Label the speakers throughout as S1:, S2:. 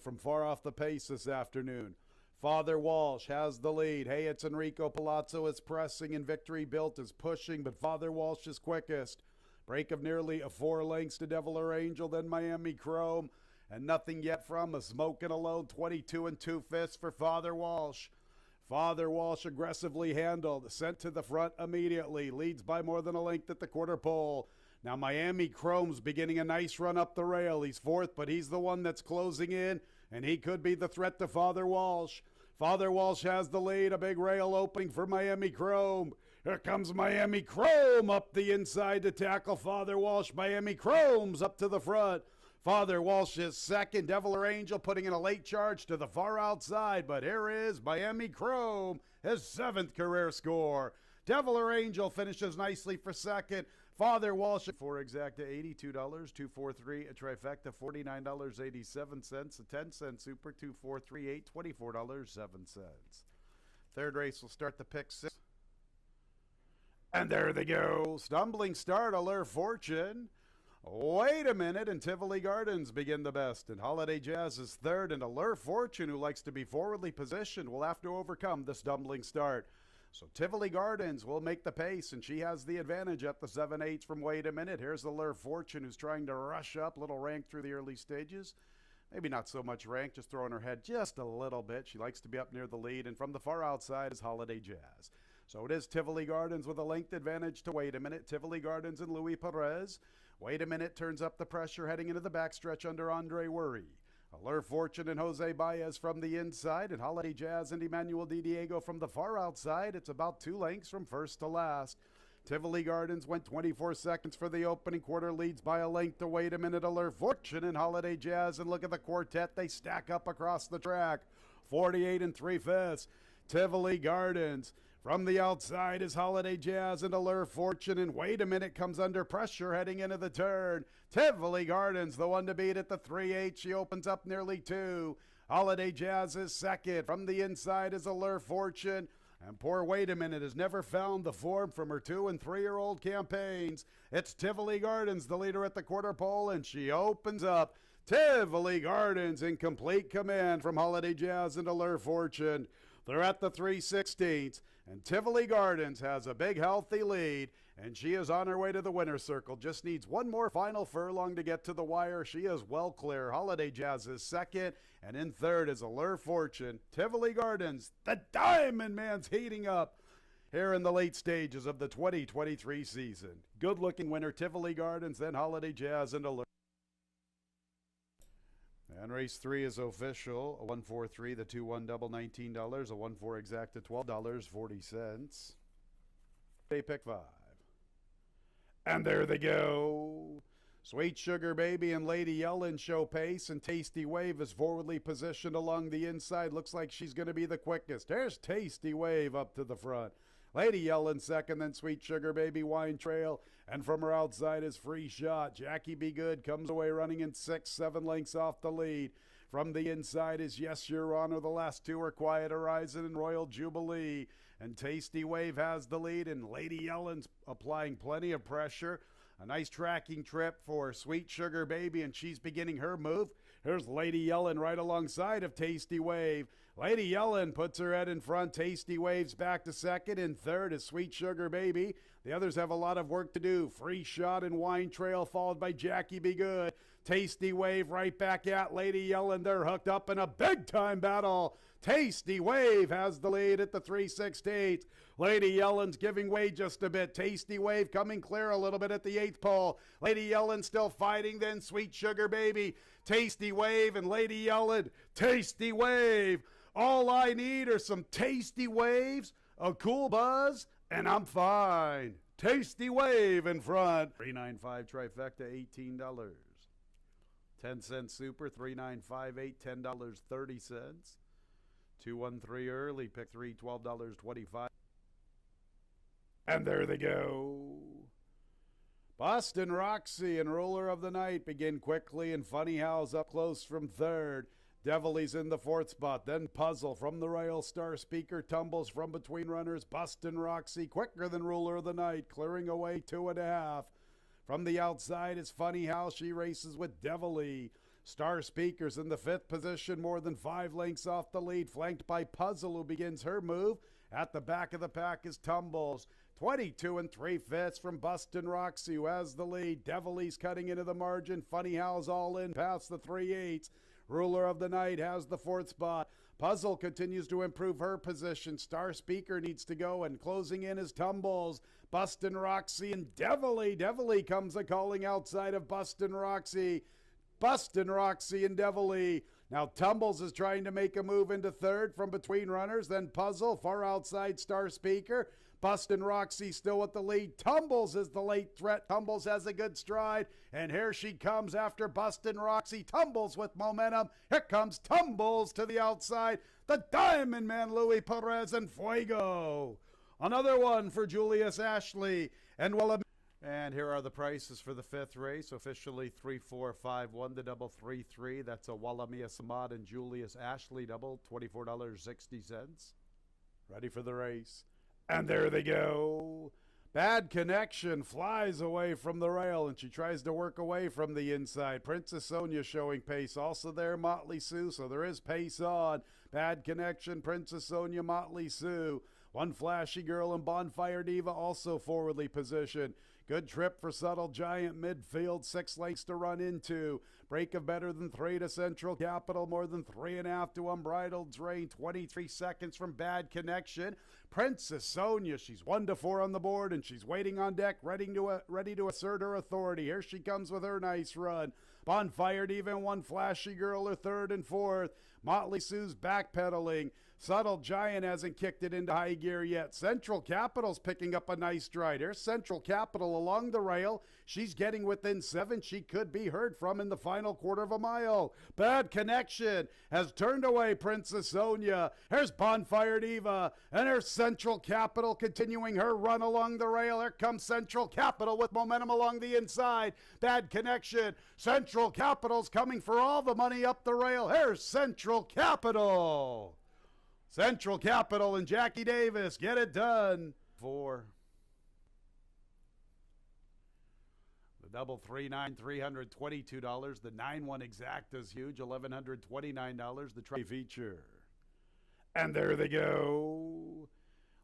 S1: from far off the pace this afternoon. Father Walsh has the lead. Hey, it's Enrico Palazzo is pressing and Victory Built is pushing, but Father Walsh is quickest. Break of nearly 4 lengths to Devil or Angel, then Miami Chrome. And nothing yet from a Smokin' Alone, 22 2/5 for Father Walsh. Father Walsh aggressively handled, sent to the front immediately, leads by more than a length at the quarter pole. Now Miami Chrome's beginning a nice run up the rail. He's fourth, but he's the one that's closing in, and he could be the threat to Father Walsh. Father Walsh has the lead, a big rail opening for Miami Chrome. Here comes Miami Chrome up the inside to tackle Father Walsh. Miami Chrome's up to the front. Father Walsh is second. Devil or Angel putting in a late charge to the far outside, but here is Miami Chrome, his 7th career score. Devil or Angel finishes nicely for second. Father Walsh, for exacta $82, 243, a trifecta $49.87, a 10-cent super, 2438, $24.07. Third race will start the pick 6. And there they go. Stumbling start, Allure Fortune. Wait a minute, and Tivoli Gardens begin the best. And Holiday Jazz is third, and Allure Fortune, who likes to be forwardly positioned, will have to overcome the stumbling start. So Tivoli Gardens will make the pace, and she has the advantage at the 7/8 from Wait a Minute. Here's Allure Fortune, who's trying to rush up, little rank through the early stages. Maybe not so much rank, just throwing her head just a little bit. She likes to be up near the lead, and from the far outside is Holiday Jazz. So it is Tivoli Gardens with a length advantage to Wait a Minute. Tivoli Gardens and Louis Perez. Wait a Minute turns up the pressure heading into the backstretch under Andre Worry. Allure Fortune and Jose Baez from the inside, and Holiday Jazz and Emmanuel Di Diego from the far outside. It's about 2 lengths from first to last. Tivoli Gardens went 24 seconds for the opening quarter, leads by a length to Wait a Minute. Allure Fortune and Holiday Jazz, and look at the quartet. They stack up across the track. 48 3/5. Tivoli Gardens. From the outside is Holiday Jazz and Allure Fortune, and Wait a Minute comes under pressure heading into the turn. Tivoli Gardens, the one to beat at the 3/8. She opens up nearly 2. Holiday Jazz is second. From the inside is Allure Fortune. And poor Wait a Minute has never found the form from her 2- and 3-year-old campaigns. It's Tivoli Gardens, the leader at the quarter pole, and she opens up. Tivoli Gardens in complete command from Holiday Jazz and Allure Fortune. They're at the 3/16, and Tivoli Gardens has a big, healthy lead, and she is on her way to the winner's circle. Just needs one more final furlong to get to the wire. She is well clear. Holiday Jazz is second, and in third is Allure Fortune. Tivoli Gardens, the Diamond Man's heating up here in the late stages of the 2023 season. Good-looking winner, Tivoli Gardens, then Holiday Jazz and Allure. And race 3 is official. A 1-4-3, the 2-1 double, $19. A 1-4 exacta, $12.40. They pick 5. And there they go. Sweet Sugar Baby and Lady Yellen show pace, and Tasty Wave is forwardly positioned along the inside. Looks like she's going to be the quickest. There's Tasty Wave up to the front. Lady Yellen second, then Sweet Sugar Baby, Wine Trail, and from her outside is Free Shot. Jackie Be Good comes away running in 6-7 lengths off the lead. From the inside is Yes, Your Honor. The last 2 are Quiet Horizon and Royal Jubilee. And Tasty Wave has the lead, and Lady Yellen's applying plenty of pressure. A nice tracking trip for Sweet Sugar Baby, and she's beginning her move. Here's Lady Yellen right alongside of Tasty Wave. Lady Yellen puts her head in front. Tasty Wave's back to second. In third is Sweet Sugar Baby. The others have a lot of work to do. Free Shot and Wine Trail followed by Jackie Be Good. Tasty Wave right back at Lady Yellen. They're hooked up in a big-time battle. Tasty Wave has the lead at the 3/16. Lady Yellen's giving way just a bit. Tasty Wave coming clear a little bit at the 8th pole. Lady Yellen still fighting, then Sweet Sugar Baby. Tasty Wave and Lady Yellen. Tasty Wave. All I need are some tasty waves, a cool buzz, and I'm fine. Tasty Wave in front. 395 trifecta, $18. 10-cent super, 3958, $10.30. 213 early, pick 3, $12.25. And there they go. Boston Roxy and Ruler of the Night begin quickly, and Funny How's up close from third. Devily's in the 4th spot. Then Puzzle from the Rail Star Speaker tumbles from between runners. Boston Roxy quicker than Ruler of the Night, clearing away 2.5. From the outside is Funny How. She races with Devily. Star Speaker's in the 5th position, more than 5 lengths off the lead, flanked by Puzzle, who begins her move. At the back of the pack is Tumbles. 22 3/5 from Bustin' Roxy, who has the lead. Devily's cutting into the margin. Funny How's all in past the 3/8. Ruler of the Night has the 4th spot. Puzzle continues to improve her position. Star Speaker needs to go, and closing in is Tumbles. Bustin' Roxy and Devily. Devily comes a calling outside of Bustin' Roxy. Bustin' Roxy and Devily. Now Tumbles is trying to make a move into 3rd from between runners. Then Puzzle far outside Star Speaker. Bustin' Roxy still with the lead. Tumbles is the late threat. Tumbles has a good stride. And here she comes after Bustin' Roxy. Tumbles with momentum. Here comes Tumbles to the outside. The Diamond Man, Louis Perez and Fuego. Another one for Julius Ashley. And here are the prices for the 5th race. Officially 3, 4, 5, 1 to double 3, 3. That's a Walamia Samad and Julius Ashley double, $24.60. Ready for the race. And there they go. Bad Connection flies away from the rail, and she tries to work away from the inside. Princess Sonia showing pace. Also there, Motley Sue, so there is pace on. Bad Connection, Princess Sonia, Motley Sue. One Flashy Girl and Bonfire Diva also forwardly positioned. Good trip for Subtle Giant midfield. 6 lengths to run into. Break of better than 3 to Central Capital. More than 3.5 to Unbridled Drain. 23 seconds from Bad Connection. Princess Sonia, she's 1 to 4 on the board, and she's waiting on deck, ready to assert her authority. Here she comes with her nice run. Bonfire Diva and One Flashy Girl are 3rd and 4th. Motley Sue's backpedaling. Subtle Giant hasn't kicked it into high gear yet. Central Capital's picking up a nice stride. Here's Central Capital along the rail. She's getting within 7. She could be heard from in the final quarter of a mile. Bad Connection has turned away Princess Sonia. Here's Bonfire Diva. And here's Central Capital continuing her run along the rail. Here comes Central Capital with momentum along the inside. Bad Connection. Central Capital's coming for all the money up the rail. Here's Central Capital. Central Capital and Jackie Davis get it done. 4. The double 3-9, $322. The 9-1 Exacta's huge, $1,129. The try feature. And there they go.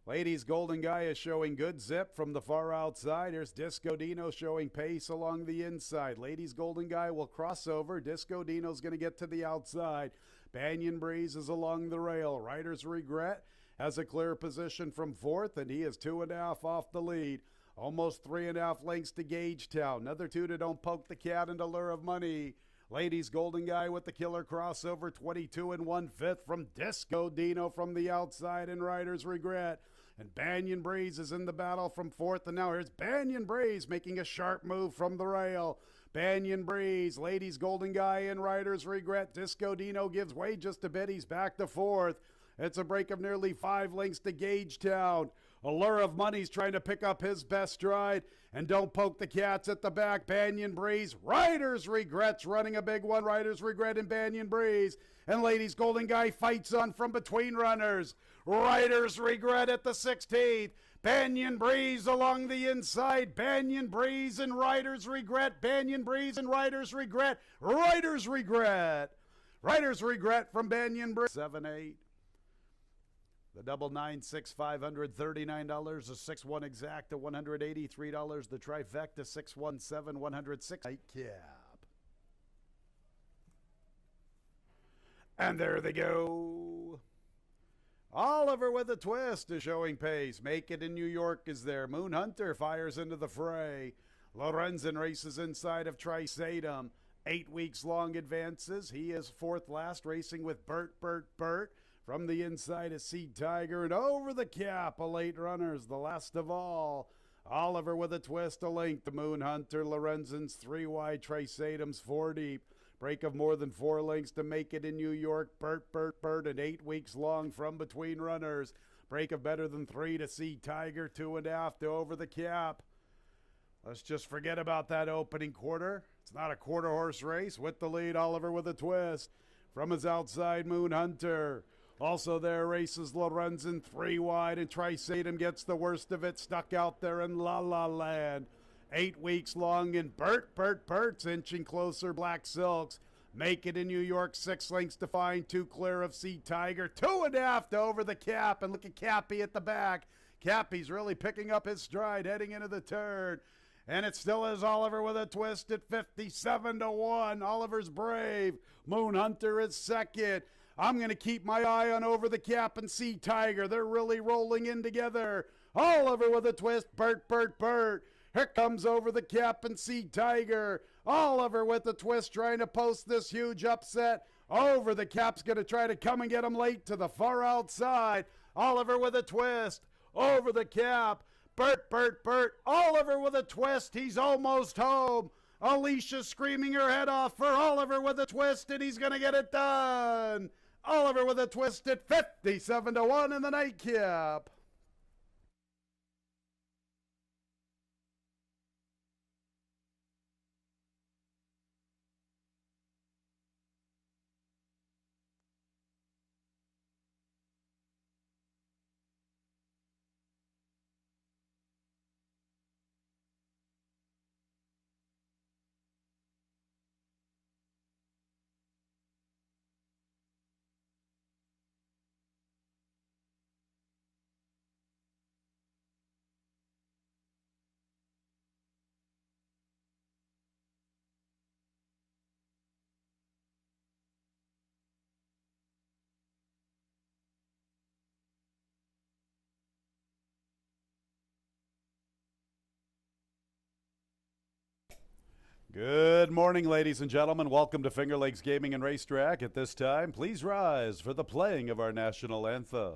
S1: Ladies Golden Guy is showing good zip from the far outside. Here's Disco Dino showing pace along the inside. Ladies Golden Guy will cross over. Disco Dino's going to get to the outside. Banyan Breeze is along the rail. Rider's Regret has a clear position from 4th, and he is 2.5 off the lead. Almost 3.5 lengths to Gagetown. Another 2 to Don't Poke the Cat and Allure of Money. Ladies Golden Guy with the killer crossover, 22 1/5 from Disco Dino from the outside, and Rider's Regret. And Banyan Breeze is in the battle from 4th, and now here's Banyan Breeze making a sharp move from the rail. Banyan Breeze, Ladies Golden Guy, and Rider's Regret. Disco Dino gives way just a bit. He's back to 4th. It's a break of nearly 5 lengths to Gagetown. Allure of Money's trying to pick up his best stride. And Don't Poke the Cats at the back. Banyan Breeze. Rider's Regret's running a big one. Rider's Regret and Banyan Breeze. And Ladies Golden Guy fights on from between runners. Rider's Regret at the 16th. Banyan Breeze along the inside. Banyan Breeze and Rider's Regret. Banyan Breeze and Rider's Regret. Rider's Regret. Rider's Regret from Banyan Breeze. 7-8. The double 9-6, $539. The 6-1 Exacta, $183. The trifecta, 6-1-7, $106. Cap. And there they go. Oliver with a twist is showing pace. Make It in New York is there. Moon Hunter fires into the fray. Lorenzen races inside of Trisatum. 8 weeks long advances. He is 4th last, racing with Bert. From the inside is Sea Tiger, and over the cap, a late runner's the last of all. Oliver with a twist, a length. The Moon Hunter, Lorenzen's 3 wide, Trisatum's 4 deep. Break of more than 4 lengths to Make It in New York. Bert, and 8 weeks long from between runners. Break of better than 3 to Sea Tiger, 2.5 to over the cap. Let's just forget about that opening quarter. It's not a quarter horse race. With the lead, Oliver with a twist. From his outside, Moon Hunter. Also there races Lorenzen 3 wide, and Trisatum gets the worst of it, stuck out there in La La Land. 8 weeks long, and Bert's inching closer. Black Silks. Make it in New York, 6 lengths to find, 2 clear of Sea Tiger, 2.5 to over the Cap, and look at Cappy at the back. Cappy's really picking up his stride heading into the turn. And it still is Oliver with a twist at 57-1. Oliver's brave. Moon Hunter is second. I'm going to keep my eye on Over the Cap and Sea Tiger. They're really rolling in together. Oliver with a twist. Bert. Here comes Over the Cap and Sea Tiger. Oliver with a twist trying to post this huge upset. Over the Cap's going to try to come and get him late to the far outside. Oliver with a twist. Over the Cap. Bert. Oliver with a twist. He's almost home. Alicia screaming her head off for Oliver with a twist, and he's going to get it done. Oliver with a twist at 57-1 in the nightcap. Good morning, ladies and gentlemen. Welcome to Finger Lakes Gaming and Racetrack. At this time, please rise for the playing of our national anthem.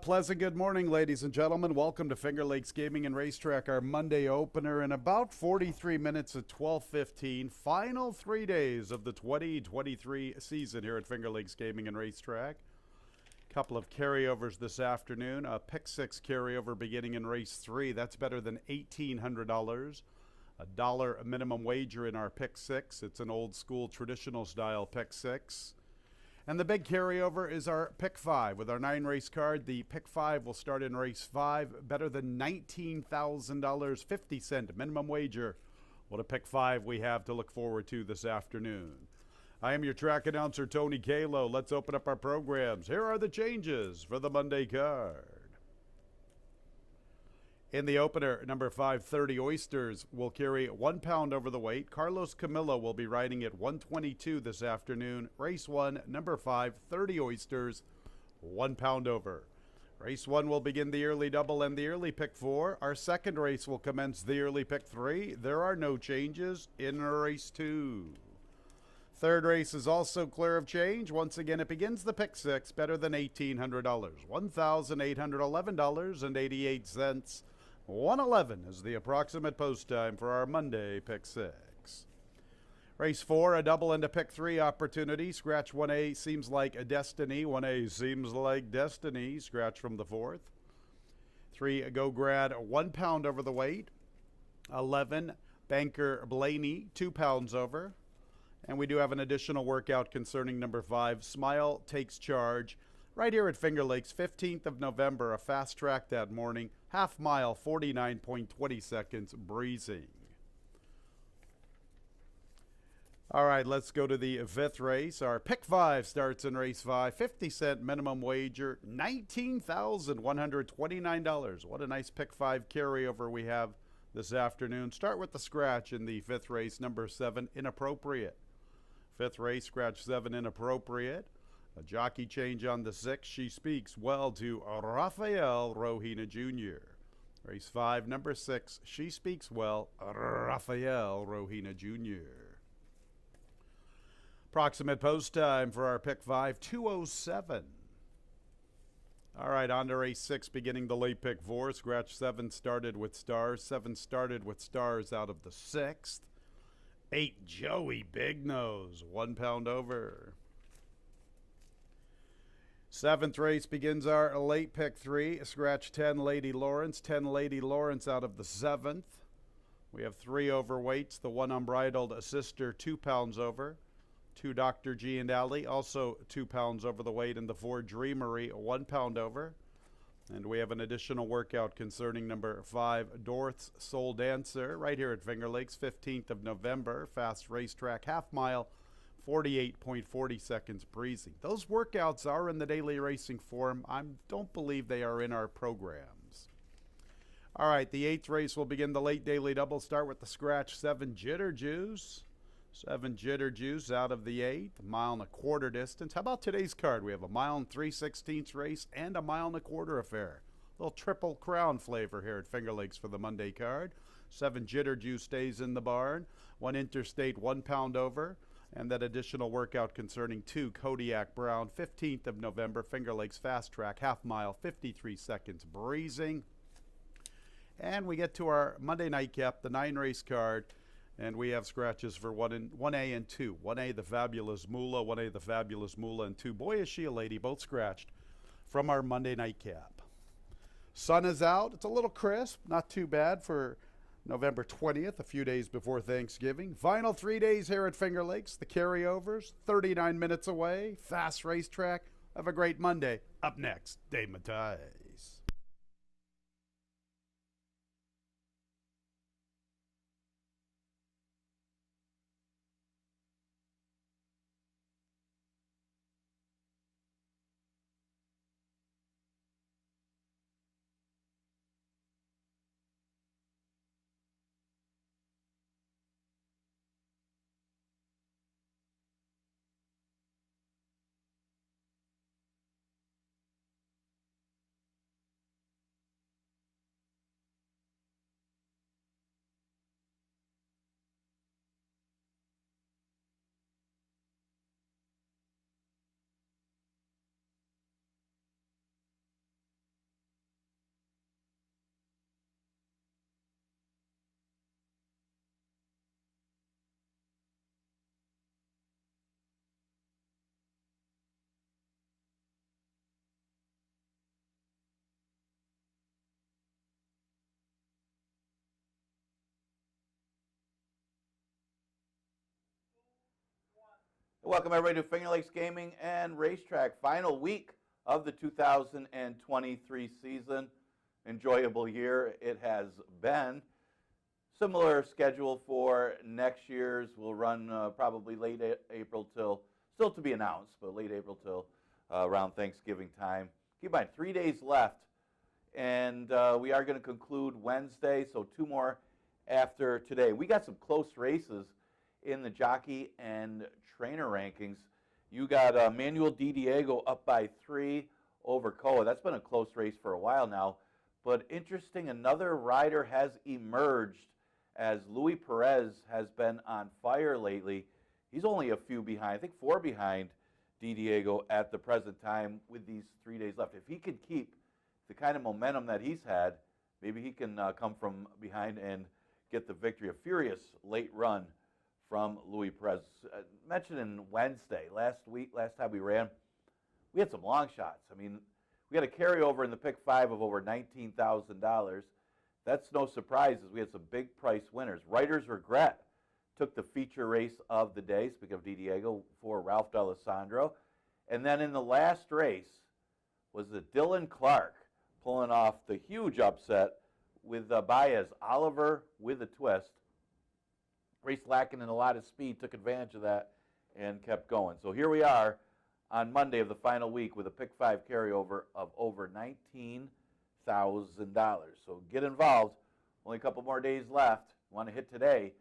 S1: Pleasant good morning, ladies and gentlemen. Welcome to Finger Lakes Gaming and Racetrack, our Monday opener in about 43 minutes at 12:15. Final 3 days of the 2023 season here at Finger Lakes Gaming and Racetrack. Couple of carryovers this afternoon. A pick 6 carryover beginning in race 3. That's better than $1,800. $1 minimum wager in our pick 6. It's an old school traditional style pick 6. And the big carryover is our pick 5. With our 9-race card, the pick 5 will start in race 5. Better than $19,000, 50-cent minimum wager. What a pick 5 we have to look forward to this afternoon. I am your track announcer, Tony Kalo. Let's open up our programs. Here are the changes for the Monday card. In the opener, number 530 Oysters will carry 1 pound over the weight. Carlos Camillo will be riding at 122 this afternoon. Race 1, number 530 Oysters, 1 pound over. Race 1 will begin the early double and the early pick 4. Our second race will commence the early pick 3. There are no changes in race 2. Third race is also clear of change. Once again, it begins the pick 6, better than $1,800. $1,811.88. 111 is the approximate post time for our Monday pick 6. Race 4, a double and a pick 3 opportunity. Scratch 1A seems like a destiny. 1A seems like destiny. Scratch from the 4th. 3, go grad 1 pound over the weight. 11, Banker Blaney, 2 pounds over. And we do have an additional workout concerning number 5, Smile Takes Charge, right here at Finger Lakes, 15th of November, a fast track that morning, half mile, 49.20 seconds, breezing. All right, let's go to the 5th race. Our pick 5 starts in race 5, 50-cent minimum wager, $19,129. What a nice pick 5 carryover we have this afternoon. Start with the scratch in the 5th race, number 7, Inappropriate. 5th race, scratch 7, Inappropriate. A jockey change on the 6th. She speaks well to Rafael Rohina Jr. Race 5, number 6, She Speaks Well, Rafael Rohina Jr. Approximate post time for our pick 5, 2:07. All right, on to race 6, beginning the late pick 4. Scratch 7 started with stars. 7 started with stars out of the 6th. 8, Joey Big Nose, 1 pound over. 7th race begins our late pick 3. Scratch 10, Lady Lawrence. 10, Lady Lawrence out of the 7th. We have 3 overweights. The 1 Unbridled Sister, 2 pounds over. 2, Dr. G and Alley, also 2 pounds over the weight. And the 4, Dreamery, 1 pound over. And we have an additional workout concerning number 5, Dorth's Soul Dancer, right here at Finger Lakes, 15th of November, fast racetrack, half mile, 48.40 seconds, breezy. Those workouts are in the daily racing form. I don't believe they are in our programs. All right, the 8th race will begin the late daily double. Start with the scratch 7, Jitter Juice. 7, Jitter Juice out of the 8th, 1.25 mile distance. How about today's card? We have a 1 3/16 race and a 1.25 mile affair. A little triple crown flavor here at Finger Lakes for the Monday card. 7, Jitter Juice stays in the barn. 1 Interstate, 1 pound over. And that additional workout concerning 2, Kodiak Brown, 15th of November, Finger Lakes fast track, half mile, 53 seconds, breezing. And we get to our Monday nightcap, the 9 race card. And we have scratches for 1A and 2. 1A, the Fabulous Moolah. 1A, the Fabulous Moolah. And 2, Boy Is She a Lady, both scratched from our Monday nightcap. Sun is out. It's a little crisp. Not too bad for November 20th, a few days before Thanksgiving. Final 3 days here at Finger Lakes. The carryovers, 39 minutes away. Fast racetrack. Have a great Monday. Up next, Dave Matthijs.
S2: Welcome everybody to Finger Lakes Gaming and Racetrack. Final week of the 2023 season. Enjoyable year it has been. Similar schedule for next year's. We'll run probably late April till, still to be announced, but late April till around Thanksgiving time. Keep in mind, 3 days left, and we are going to conclude Wednesday, so 2 more after today. We got some close races in the jockey and trainer rankings. You got Manuel Di Diego up by 3 over Koa. That's been a close race for a while now. But interesting, another rider has emerged as Luis Perez has been on fire lately. He's only a few behind, I think 4 behind Di Diego at the present time with these 3 days left. If he can keep the kind of momentum that he's had, maybe he can come from behind and get the victory. A furious late run from Luis Perez. Mentioned in Wednesday, last time we ran, we had some long shots. I mean, we had a carryover in the pick 5 of over $19,000. That's no surprise, as we had some big price winners. Writer's Regret took the feature race of the day, speaking of Diego, for Ralph D'Alessandro. And then in the last race was the Dylan Clark pulling off the huge upset with Baez. Oliver with a twist. Race lacking in a lot of speed, took advantage of that and kept going. So here we are on Monday of the final week with a pick 5 carryover of over $19,000. So get involved. Only a couple more days left. Want to hit today?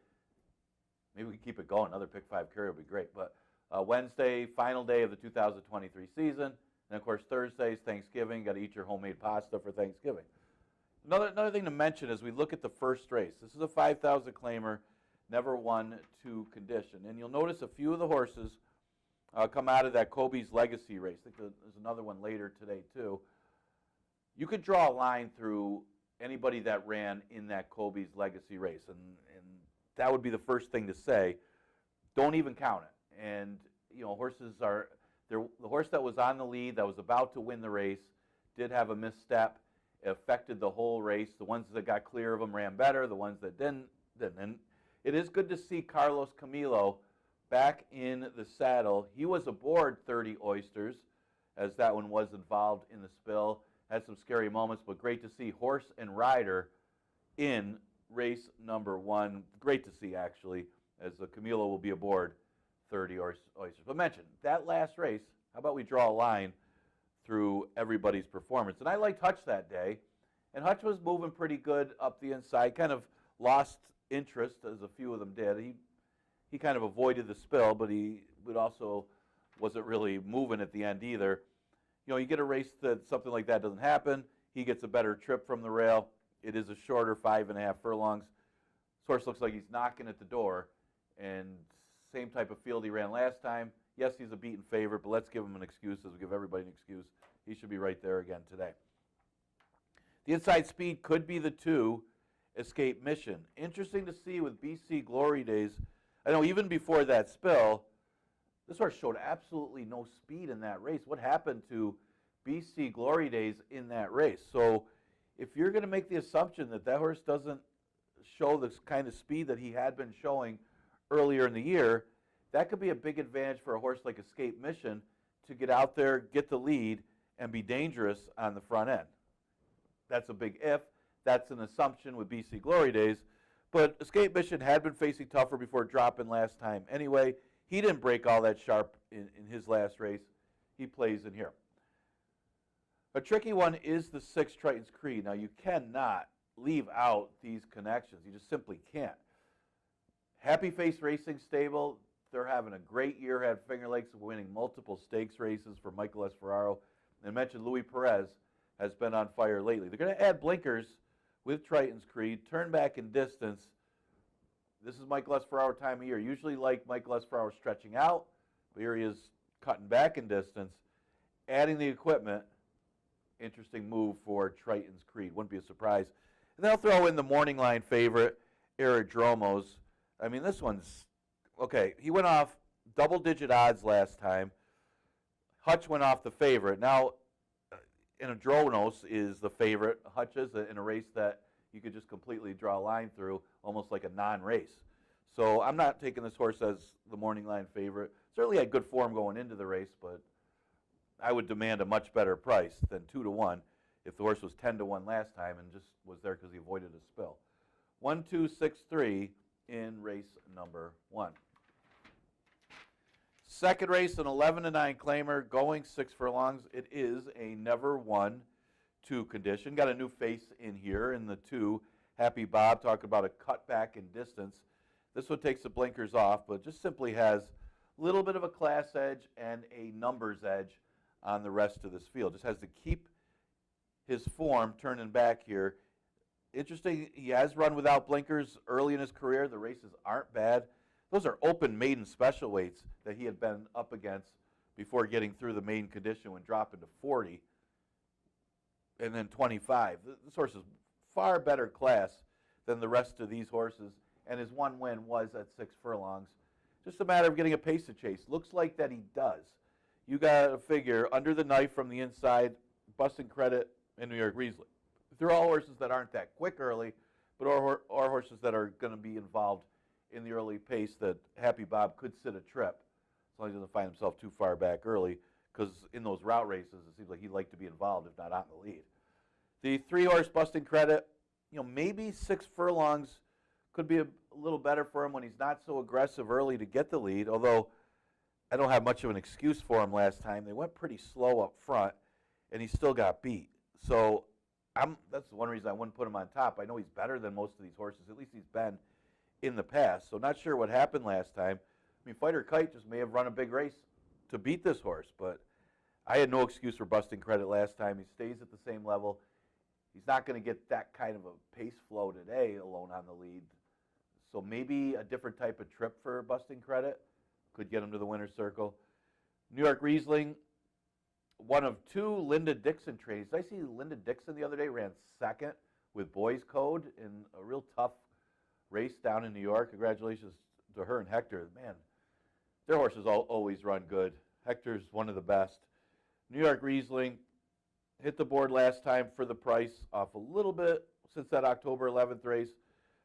S2: Maybe we can keep it going. Another pick 5 carry would be great. But Wednesday, final day of the 2023 season. And of course, Thursday's Thanksgiving. Got to eat your homemade pasta for Thanksgiving. Another thing to mention as we look at the first race. This is a 5,000 claimer, never won to condition. And you'll notice a few of the horses come out of that Kobe's Legacy race. I think there's another one later today too. You could draw a line through anybody that ran in that Kobe's Legacy race, and that would be the first thing to say. Don't even count it. And you know, horses are there. The horse that was on the lead, that was about to win the race, did have a misstep. It affected the whole race. The ones that got clear of them ran better. The ones that didn't. And it is good to see Carlos Camilo back in the saddle. He was aboard 30 Oysters, as that one was involved in the spill. Had some scary moments, but great to see horse and rider in race number 1. Great to see, actually, as Camilo will be aboard 30 Oysters. But mention, that last race, how about we draw a line through everybody's performance? And I liked Hutch that day, and Hutch was moving pretty good up the inside, kind of lost interest, as a few of them did. He kind of avoided the spill, but he also wasn't really moving at the end either. You know, you get a race that something like that doesn't happen. He gets a better trip from the rail. It is a shorter 5.5 furlongs. This horse looks like he's knocking at the door, and same type of field he ran last time. Yes, he's a beaten favorite, but let's give him an excuse, as we give everybody an excuse. He should be right there again today. The inside speed could be the 2, Escape Mission. Interesting to see with BC Glory Days. I know even before that spill, this horse showed absolutely no speed in that race. What happened to BC Glory Days in that race? So if you're going to make the assumption that that horse doesn't show this kind of speed that he had been showing earlier in the year, that could be a big advantage for a horse like Escape Mission to get out there, get the lead, and be dangerous on the front end. That's a big if. That's an assumption with BC Glory Days. But Escape Mission had been facing tougher before dropping last time anyway. He didn't break all that sharp in his last race. He plays in here. A tricky one is the 6 Triton's Creed. Now, you cannot leave out these connections. You just simply can't. Happy Face Racing Stable, they're having a great year. Had Finger Lakes winning multiple stakes races for Michael S. Ferraro. And mentioned Louis Perez has been on fire lately. They're going to add blinkers with Triton's Creed, turn back in distance. This is Michael S. Ferraro time of year. Usually like Michael S. Ferraro stretching out, but here he is cutting back in distance, adding the equipment. Interesting move for Triton's Creed. Wouldn't be a surprise. And then I'll throw in the morning line favorite, Aerodromos. I mean, this one's, okay, he went off double-digit odds last time. Hutch went off the favorite. Now, Aerodromos is the favorite. Hutch is in a race that you could just completely draw a line through, almost like a non-race. So I'm not taking this horse as the morning line favorite. Certainly had good form going into the race, but I would demand a much better price than 2-1 if the horse was 10-1 last time and just was there because he avoided a spill. 1, 2, 6, 3 in race number 1. Second race, an 11-9 claimer, going 6 furlongs. It is a never won to condition. Got a new face in here in the 2. Happy Bob talking about a cutback in distance. This one takes the blinkers off, but just simply has a little bit of a class edge and a numbers edge on the rest of this field. Just has to keep his form turning back here. Interesting, he has run without blinkers early in his career. The races aren't bad. Those are open maiden special weights that he had been up against before getting through the maiden condition when dropping to 40 and then 25. This horse is far better class than the rest of these horses, and his one win was at 6 furlongs. Just a matter of getting a pace to chase. Looks like that he does. You got to figure under the knife from the inside, busting credit in New York Riesling. They're all horses that aren't that quick early, but are horses that are going to be involved in the early pace that Happy Bob could sit a trip as long as he doesn't find himself too far back early, because in those route races, it seems like he'd like to be involved, if not out in the lead. The 3-horse Busting Credit, maybe 6 furlongs could be a little better for him when he's not so aggressive early to get the lead, although I don't have much of an excuse for him last time. They went pretty slow up front, and he still got beat. So that's one reason I wouldn't put him on top. I know he's better than most of these horses. At least he's been in the past. So not sure what happened last time. I mean, Fighter Kite just may have run a big race to beat this horse, but I had no excuse for Busting Credit last time. He stays at the same level. He's not going to get that kind of a pace flow today alone on the lead. So maybe a different type of trip for Busting Credit could get him to the winner's circle. New York Riesling, one of 2 Linda Dixon trains. Did I see Linda Dixon the other day ran second with Boys Code in a real tough race down in New York? Congratulations to her and Hector. Man, their horses always run good. Hector's one of the best. New York Riesling hit the board last time for the price, off a little bit since that October 11th race,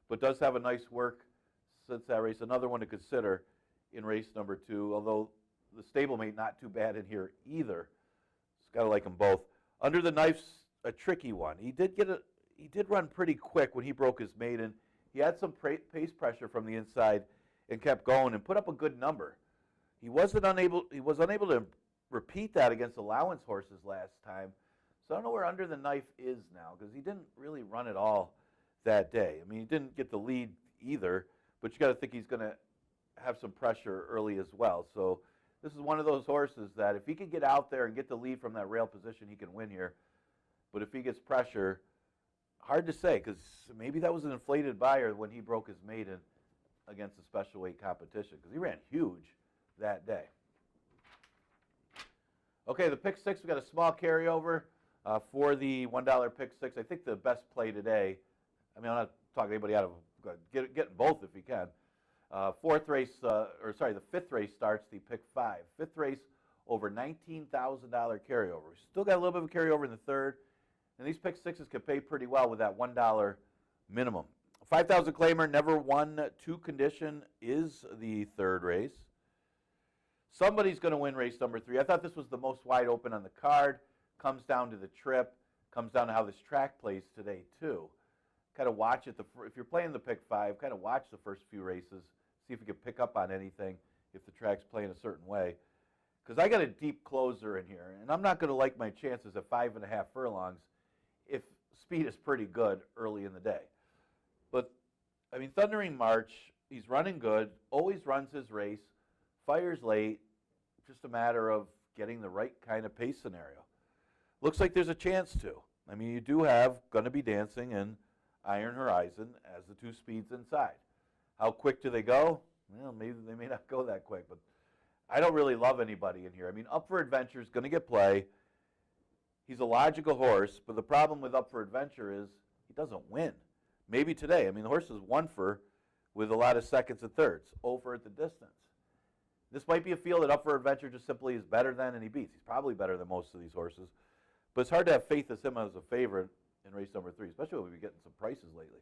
S2: but does have a nice work since that race. Another one to consider in race number 2, although the stablemate not too bad in here either. Just got to like them both. Under the Knife's a tricky one. He did run pretty quick when he broke his maiden. He had some pace pressure from the inside and kept going and put up a good number. He was unable to repeat that against allowance horses last time. So I don't know where Under the Knife is now, because he didn't really run at all that day. I mean, he didn't get the lead either, but you got to think he's going to have some pressure early as well. So this is one of those horses that if he can get out there and get the lead from that rail position, he can win here. But if he gets pressure, hard to say, because maybe that was an inflated buyer when he broke his maiden against the special weight competition, because he ran huge that day. Okay, the pick 6, we got a small carryover for the $1 pick 6. I think the best play today, I mean, I'm not talking anybody out of getting both if you can. The 5th race starts the pick 5. 5th race, over $19,000 carryover. We still got a little bit of a carryover in the 3rd, and these pick 6s can pay pretty well with that $1 minimum. 5,000 claimer, never won 2 condition is the 3rd race. Somebody's going to win race number 3. I thought this was the most wide open on the card. Comes down to the trip. Comes down to how this track plays today, too. Kind of watch it. If you're playing the pick 5, kind of watch the first few races. See if you can pick up on anything if the track's playing a certain way. Because I got a deep closer in here, and I'm not going to like my chances at 5.5 furlongs if speed is pretty good early in the day. But, I mean, Thundering March, he's running good, always runs his race, fires late, just a matter of getting the right kind of pace scenario. Looks like there's a chance to. I mean, you do have Gonna Be Dancing and Iron Horizon as the 2 speeds inside. How quick do they go? Well, maybe they may not go that quick, but I don't really love anybody in here. I mean, Up for Adventure is going to get play. He's a logical horse, but the problem with Up for Adventure is he doesn't win. Maybe today. I mean, the horse is 1 for with a lot of seconds and thirds, over at the distance. This might be a field that Up for Adventure just simply is better than, and he beats. He's probably better than most of these horses. But it's hard to have faith as him as a favorite in race number 3, especially when we've been getting some prices lately.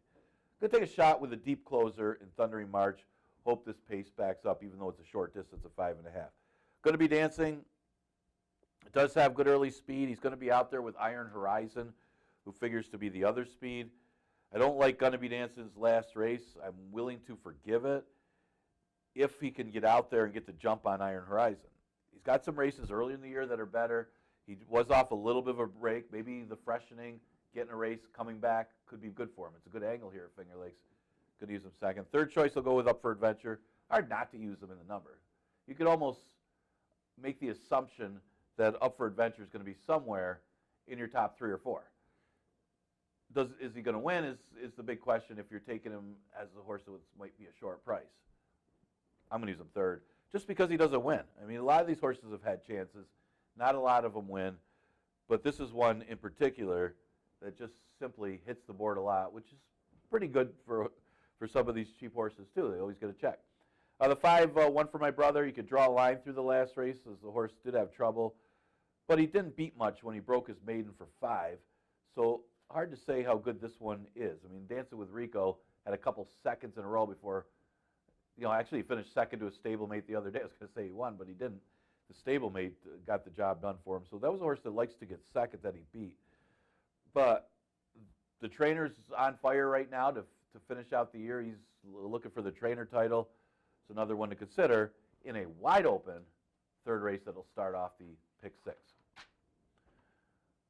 S2: Going to take a shot with a deep closer in Thundering March. Hope this pace backs up, even though it's a short distance of 5.5. Going to Be Dancing. It does have good early speed. He's going to be out there with Iron Horizon, who figures to be the other speed. I don't like Gonna Be Dancing's last race. I'm willing to forgive it if he can get out there and get the jump on Iron Horizon. He's got some races early in the year that are better. He was off a little bit of a break. Maybe the freshening, getting a race, coming back could be good for him. It's a good angle here at Finger Lakes. Could use him second. 3rd choice, I'll go with Up for Adventure. Hard not to use him in the number. You could almost make the assumption that Up for Adventure is going to be somewhere in your top 3 or 4. Is he going to win is the big question if you're taking him as a horse that might be a short price. I'm going to use him 3rd just because he doesn't win. I mean, a lot of these horses have had chances. Not a lot of them win. But this is one in particular that just simply hits the board a lot, which is pretty good for some of these cheap horses, too. They always get a check. The 5, One for My Brother. You could draw a line through the last race as the horse did have trouble. But he didn't beat much when he broke his maiden for 5. So hard to say how good this one is. I mean, Dancing with Rico had a couple seconds in a row before, actually he finished second to a stablemate the other day. I was going to say he won, but he didn't. The stablemate got the job done for him. So that was a horse that likes to get second that he beat. But the trainer's on fire right now to finish out the year. He's looking for the trainer title. It's another one to consider in a wide open third race that'll start off the pick 6.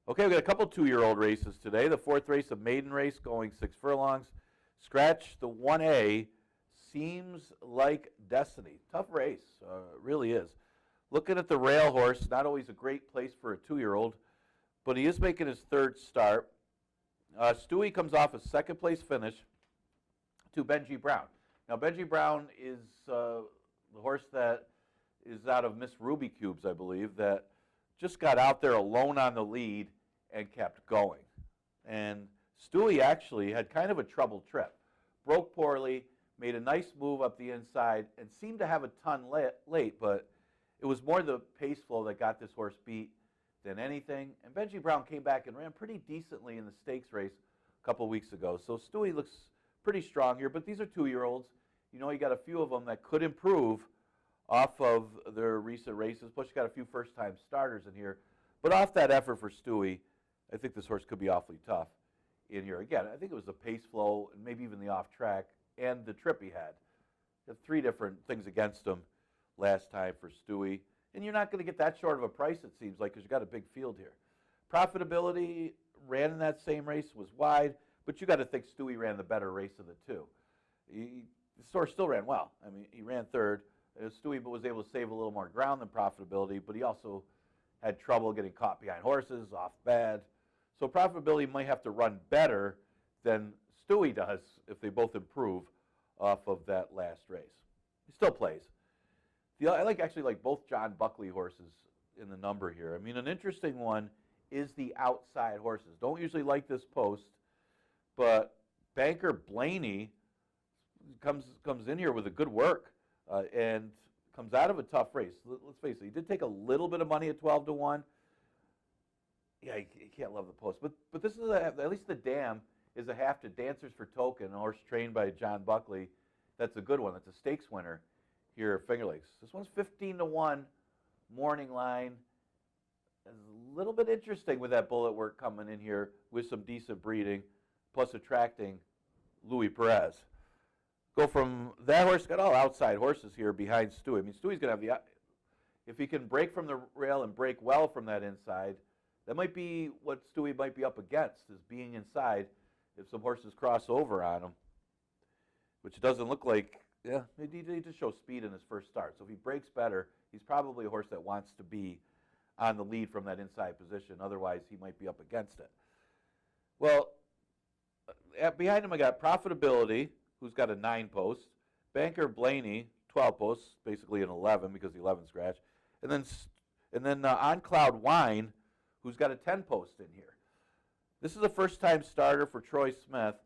S2: Okay, we got a couple 2-year-old races today. The 4th race, a maiden race going 6 furlongs. Scratch the 1A. Seems Like Destiny. Tough race, really is. Looking at the rail horse, not always a great place for a 2-year-old, but he is making his 3rd start. Stewie comes off a 2nd place finish to Benji Brown. Now, Benji Brown is the horse that is out of Miss Ruby Cubes, I believe, that just got out there alone on the lead and kept going. And Stewie actually had kind of a troubled trip. Broke poorly, made a nice move up the inside, and seemed to have a ton late, but it was more the pace flow that got this horse beat than anything. And Benji Brown came back and ran pretty decently in the stakes race a couple weeks ago. So Stewie looks pretty strong here, but these are 2-year-olds. You got a few of them that could improve off of their recent races. Plus, you got a few first-time starters in here. But off that effort for Stewie, I think this horse could be awfully tough in here. Again, I think it was the pace flow and maybe even the off-track and the trip he had. He had 3 different things against him last time for Stewie. And you're not going to get that short of a price, it seems like, because you got a big field here. Profitability ran in that same race, was wide, but you got to think Stewie ran the better race of the 2. The horse still ran well. I mean, he ran 3rd. Stewie was able to save a little more ground than Profitability, but he also had trouble getting caught behind horses, off bad. So Profitability might have to run better than Stewie does if they both improve off of that last race. He still plays. I actually like both John Buckley horses in the number here. I mean, an interesting one is the outside horses. Don't usually like this post, but Banker Blaney comes in here with a good work and comes out of a tough race. Let's face it, he did take a little bit of money at 12-1. Yeah, you can't love the post, but this is at least the dam is a half to Dancers for Token, a horse trained by John Buckley. That's a good one. That's a stakes winner here at Finger Lakes. This one's 15-1 morning line. It's a little bit interesting with that bullet work coming in here with some decent breeding, plus attracting Louis Perez. Go from that horse, got all outside horses here behind Stewie. I mean, Stewie's going to have if he can break from the rail and break well from that inside, that might be what Stewie might be up against, is being inside if some horses cross over on him, which doesn't look like. Yeah, he just shows speed in his first start. So if he breaks better, he's probably a horse that wants to be on the lead from that inside position. Otherwise, he might be up against it. Well, behind him, I got Profitability, who's got a 9 post. Banker Blaney, 12 posts, basically an 11 because the 11 scratch. And then On Cloud Wine, who's got a 10 post in here. This is a first-time starter for Troy Smith.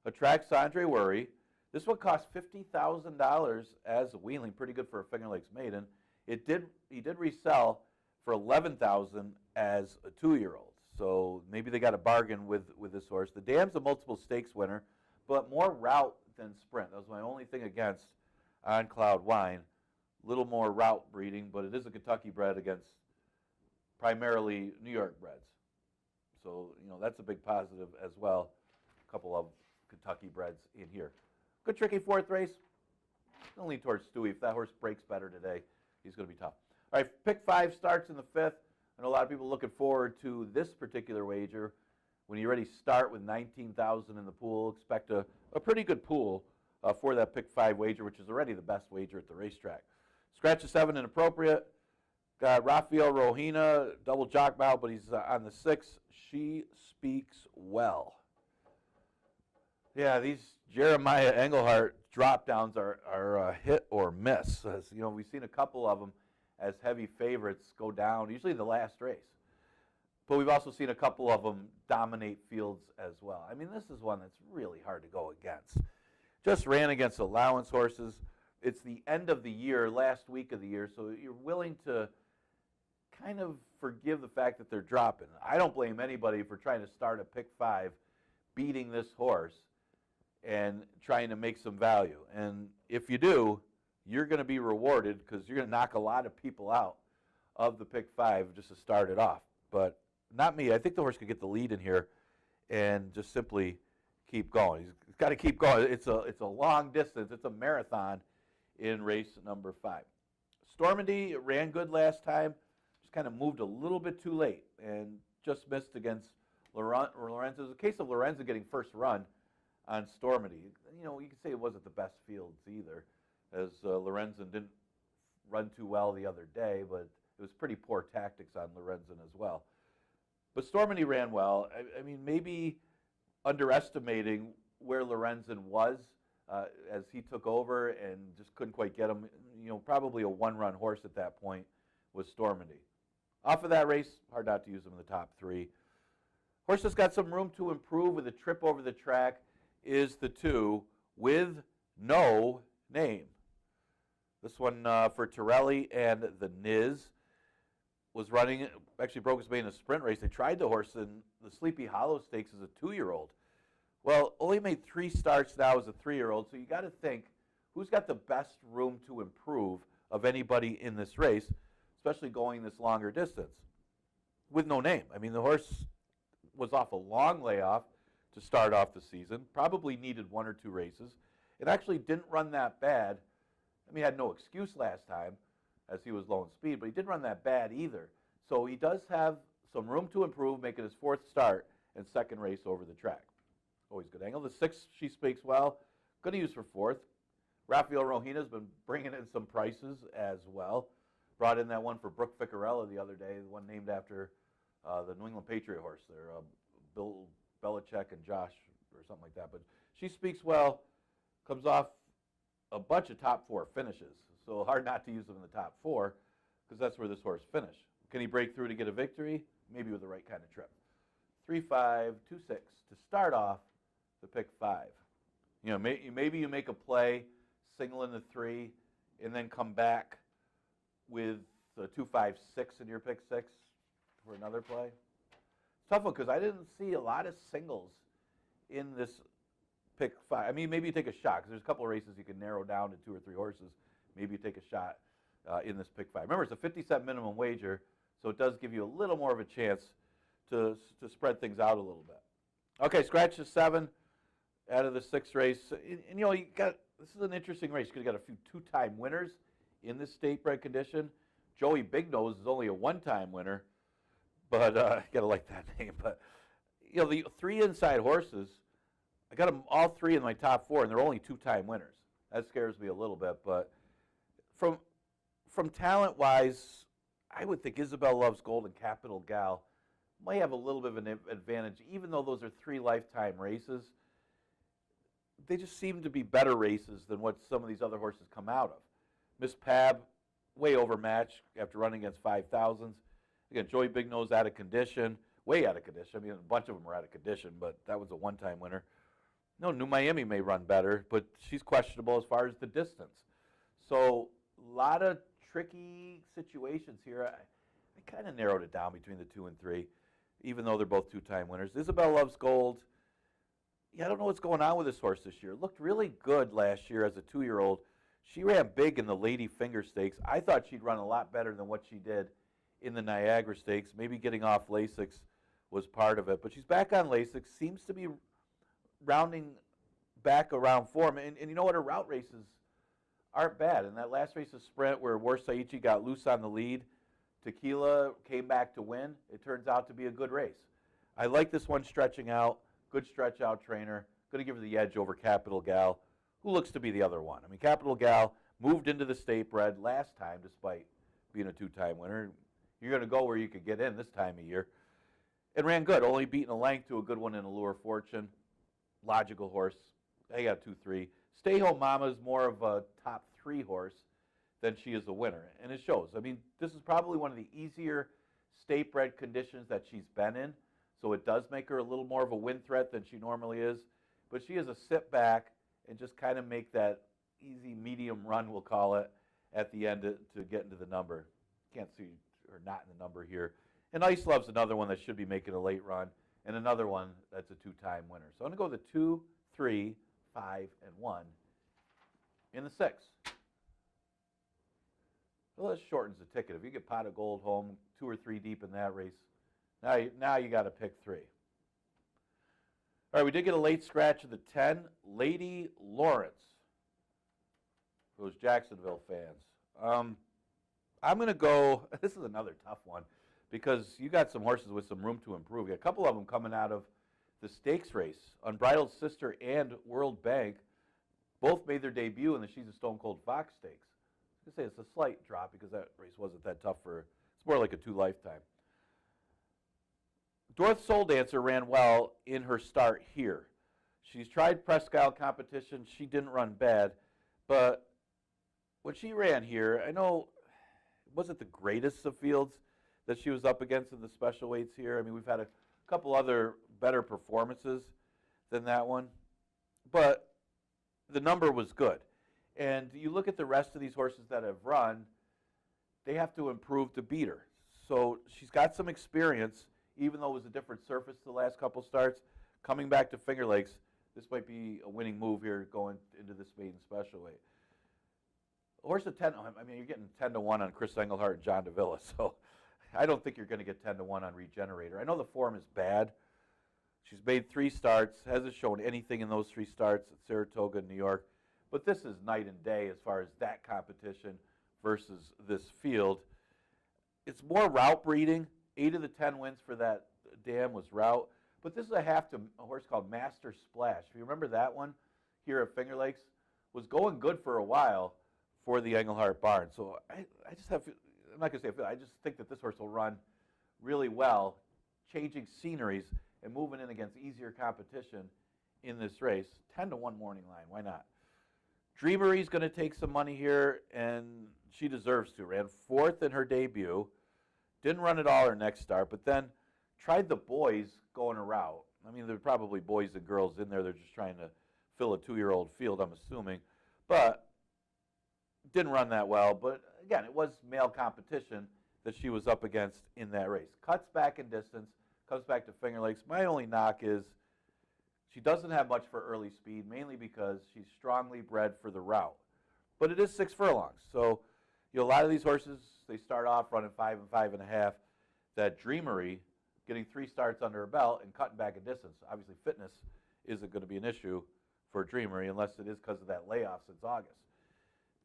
S2: Attracts Andre Worry. This one cost $50,000 as a weanling, pretty good for a Finger Lakes maiden. He did resell for $11,000 as a 2-year-old. So maybe they got a bargain with this horse. The dam's a multiple stakes winner, but more route than sprint. That was my only thing against On Cloud Wine. A little more route breeding, but it is a Kentucky bred against primarily New York breds. So, that's a big positive as well. A couple of Kentucky breds in here. Good tricky 4th race. I'm going to lean towards Stewie. If that horse breaks better today, he's going to be tough. All right, pick 5 starts in the 5th. I know a lot of people looking forward to this particular wager. When you already start with 19,000 in the pool, expect a pretty good pool for that pick 5 wager, which is already the best wager at the racetrack. Scratch a 7 inappropriate. Got Rafael Rohina, double jock bout, but he's on the 6. She Speaks Well. Yeah, these Jeremiah Engelhardt drop downs are a hit or miss. As we've seen a couple of them as heavy favorites go down, usually the last race. But we've also seen a couple of them dominate fields as well. I mean, this is one that's really hard to go against. Just ran against allowance horses. It's the end of the year, last week of the year, so you're willing to kind of forgive the fact that they're dropping. I don't blame anybody for trying to start a pick 5, beating this horse, and trying to make some value. And if you do, you're going to be rewarded because you're going to knock a lot of people out of the pick 5 just to start it off. But not me. I think the horse could get the lead in here and just simply keep going. He's got to keep going. It's a long distance. It's a marathon in race number 5. Stormandy ran good last time. Just kind of moved a little bit too late and just missed against Lorenzo. It was a case of Lorenzo getting first run on Stormandy. You know, you could say it wasn't the best fields either, as Lorenzen didn't run too well the other day, but it was pretty poor tactics on Lorenzen as well. But Stormandy ran well. I mean, maybe underestimating where Lorenzen was as he took over and just couldn't quite get him. You know, probably a one-run horse at that point was Stormandy. Off of that race, hard not to use him in the top 3. Horse that's got some room to improve with a trip over the track is the 2 with no name. This one for Torelli and the Niz was running, actually broke his main in a sprint race. They tried the horse in the Sleepy Hollow Stakes as a 2-year-old. Well, only made 3 starts now as a 3-year-old, so you got to think, who's got the best room to improve of anybody in this race, especially going this longer distance? With no name. I mean, the horse was off a long layoff to start off the season, probably needed 1 or 2 races. It actually didn't run that bad. I mean, he had no excuse last time as he was low in speed, but he didn't run that bad either. So he does have some room to improve, making his 4th start and 2nd race over the track. Always good angle. The 6, She Speaks Well, going to use for 4th. Rafael Rohina's been bringing in some prices as well. Brought in that one for Brooke Ficarella the other day, the one named after the New England Patriot horse there, Bill Belichick and Josh or something like that. But She Speaks Well comes off a bunch of top 4 finishes, so hard not to use him in the top 4 because that's where this horse finished. Can he break through to get a victory? Maybe with the right kind of trip. 3-5, 2-6 to start off the pick 5. You know, maybe you make a play, single in the 3, and then come back with the 2-5-6 in your pick 6 for another play. It's tough one because I didn't see a lot of singles in this pick 5. I mean, maybe you take a shot because there's a couple of races you can narrow down to 2 or 3 horses. Maybe you take a shot in this pick 5. Remember, it's a 50-cent minimum wager, so it does give you a little more of a chance to spread things out a little bit. Okay, scratch the 7 out of the 6th race. And you know, this is an interesting race because you got a few 2-time winners in this state bred condition. Joey Big Nose is only a 1-time winner, but you got to like that name. But you know, the 3 inside horses, I got them all 3 in my top 4, and they're only 2-time winners. That scares me a little bit, but from talent-wise, I would think Isabel Loves Gold and Capital Gal might have a little bit of an advantage, even though those are 3 lifetime races. They just seem to be better races than what some of these other horses come out of. Miss Pab, way overmatched after running against 5,000s. Again, Joey Big Nose out of condition, way out of condition. I mean, a bunch of them are out of condition, but that was a 1-time winner. No, New Miami may run better, but she's questionable as far as the distance. So a lot of tricky situations here. I kind of narrowed it down between the 2 and 3, even though they're both 2-time winners. Isabel Loves Gold. Yeah, I don't know what's going on with this horse this year. Looked really good last year as a 2-year-old. She ran big in the Lady Finger Stakes. I thought she'd run a lot better than what she did in the Niagara Stakes. Maybe getting off Lasix was part of it. But she's back on Lasix. Seems to be rounding back around form. And you know what? Her route races aren't bad. In that last race of sprint where Warsaichi got loose on the lead, Tequila came back to win. It turns out to be a good race. I like this one stretching out. Good stretch out trainer. Going to give her the edge over Capital Gal, who looks to be the other one. I mean, Capital Gal moved into the state bred last time despite being a 2-time winner. You're going to go where you could get in this time of year. And ran good, only beating a length to a good one in Allure Fortune. Logical horse. They got 2-3. Stay Home Mama is more of a top 3 horse than she is a winner. And it shows. I mean, this is probably one of the easier state bred conditions that she's been in. So it does make her a little more of a win threat than she normally is. But she is a sit back and just kind of make that easy medium run, we'll call it, at the end to get into the number. Can't see or not in the number here. And Ice Love's another one that should be making a late run, and another one that's a two-time winner. So I'm going to go the 2, 3, 5, and 1 in the 6. Well, that shortens the ticket. If you get Pot of Gold home 2 or 3 deep in that race, now you got to pick 3. All right, we did get a late scratch of the 10, Lady Lawrence. For those Jacksonville fans. I'm going to go, this is another tough one, because you got some horses with some room to improve. You got a couple of them coming out of the stakes race. Unbridled Sister and World Bank both made their debut in the She's a Stone Cold Fox Stakes. I was going to say it's a slight drop because that race wasn't that tough for, it's more like a 2 lifetime. Dorth Soul Dancer ran well in her start here. She's tried Presque Isle competition. She didn't run bad, but when she ran here, I know it wasn't the greatest of fields that she was up against in the special weights here. I mean, we've had a couple other better performances than that one, but the number was good. And you look at the rest of these horses that have run, they have to improve to beat her. So she's got some experience, even though it was a different surface the last couple starts. Coming back to Finger Lakes, this might be a winning move here going into this maiden special weight. Horse at 10, I mean, you're getting 10-1 on Chris Engelhardt and John Davila, so I don't think you're going to get 10-1 on Regenerator. I know the form is bad. She's made 3 starts, hasn't shown anything in those 3 starts at Saratoga and New York. But this is night and day as far as that competition versus this field. It's more route breeding. 8 of the 10 wins for that dam was route. But this is a horse called Master Splash. If you remember that one here at Finger Lakes, was going good for a while for the Engelhardt barn. So I just have, I'm not going to say I just think that this horse will run really well, changing sceneries and moving in against easier competition in this race. 10-1 morning line, why not? Dreamery's going to take some money here, and she deserves to. Ran 4th in her debut. Didn't run at all her next start, but then tried the boys going a route. I mean, there are probably boys and girls in there. They're just trying to fill a 2-year-old field, I'm assuming. But didn't run that well. But, again, it was male competition that she was up against in that race. Cuts back in distance, comes back to Finger Lakes. My only knock is she doesn't have much for early speed, mainly because she's strongly bred for the route. But it is 6 furlongs. So, a lot of these horses, they start off running 5 and 5.5. That Dreamery, getting 3 starts under her belt and cutting back a distance. Obviously, fitness isn't going to be an issue for Dreamery unless it is because of that layoff since August.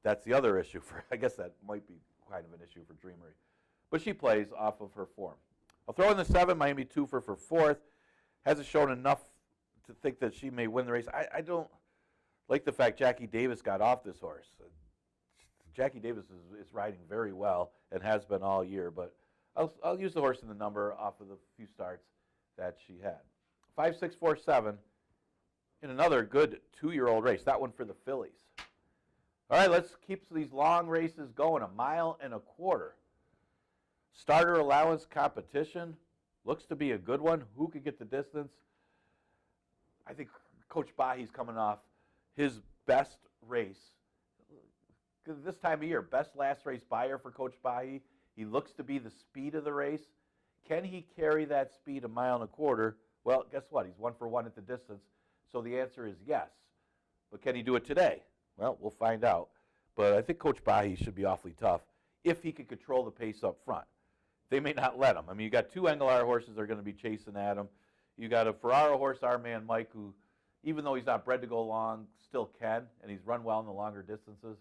S2: That's the other issue for, I guess that might be kind of an issue for Dreamery. But she plays off of her form. I'll throw in the 7, Miami Twofer for 4th. Hasn't shown enough to think that she may win the race. I don't like the fact Jackie Davis got off this horse. Jackie Davis is riding very well and has been all year, but I'll use the horse in the number off of the few starts that she had. 5, 6, 4, 7 in another good 2-year-old race. That one for the fillies. All right, let's keep these long races going. 1.25 miles. Starter allowance competition looks to be a good one. Who could get the distance? I think Coach Bahi's coming off his best race. This time of year, best last race buyer for Coach Bahi. He looks to be the speed of the race. Can he carry that speed 1.25 miles? Well, guess what? He's 1 for 1 at the distance. So the answer is yes. But can he do it today? Well, we'll find out. But I think Coach Bahi should be awfully tough if he can control the pace up front. They may not let him. I mean, you got 2 Engelhardt horses that are going to be chasing at him. You got a Ferraro horse, our man Mike, who, even though he's not bred to go long, still can, and he's run well in the longer distances.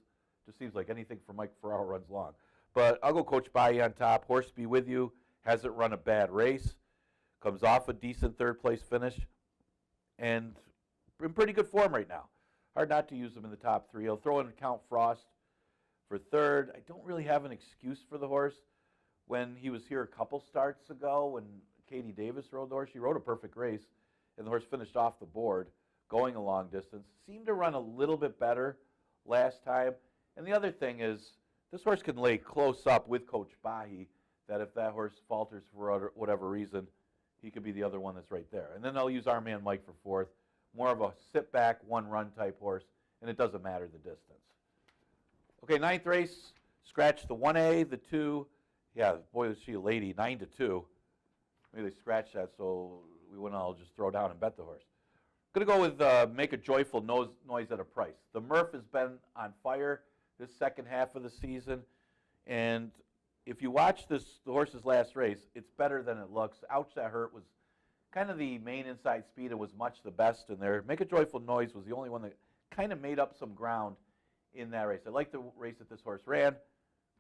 S2: Just seems like anything for Mike Ferraro runs long. But I'll go Coach Bahi on top. Horse Be With You hasn't run a bad race. Comes off a decent 3rd place finish. And in pretty good form right now. Hard not to use him in the top 3. I'll throw in Count Frost for 3rd. I don't really have an excuse for the horse. When he was here a couple starts ago, when Katie Davis rode the horse, she rode a perfect race, and the horse finished off the board, going a long distance. Seemed to run a little bit better last time. And the other thing is, this horse can lay close up with Coach Bahi, that if that horse falters for whatever reason, he could be the other one that's right there. And then I'll use our man Mike for 4th. More of a sit-back, one-run type horse, and it doesn't matter the distance. Okay, 9th race, scratch the 1A, the 2. Yeah, boy, was she a lady, 9-2. Maybe they scratched that so we wouldn't all just throw down and bet the horse. Going to go with Make a Joyful Noise at a Price. The Murph has been on fire this second half of the season, and if you watch the horse's last race, it's better than it looks. Ouch, That Hurt was kind of the main inside speed. It was much the best in there. Make a Joyful Noise was the only one that kind of made up some ground in that race. I like the race that this horse ran.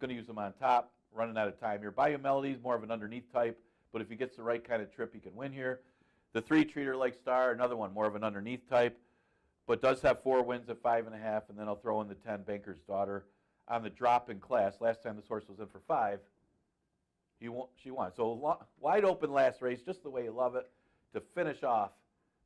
S2: Going to use him on top, running out of time here. Bayou Melody's more of an underneath type, but if he gets the right kind of trip, he can win here. The 3 Treater Like Star, another one, more of an underneath type, but does have 4 wins at 5.5, and then I'll throw in the 10 Banker's Daughter on the drop in class. Last time this horse was in for 5, she won. So wide open last race, just the way you love it, to finish off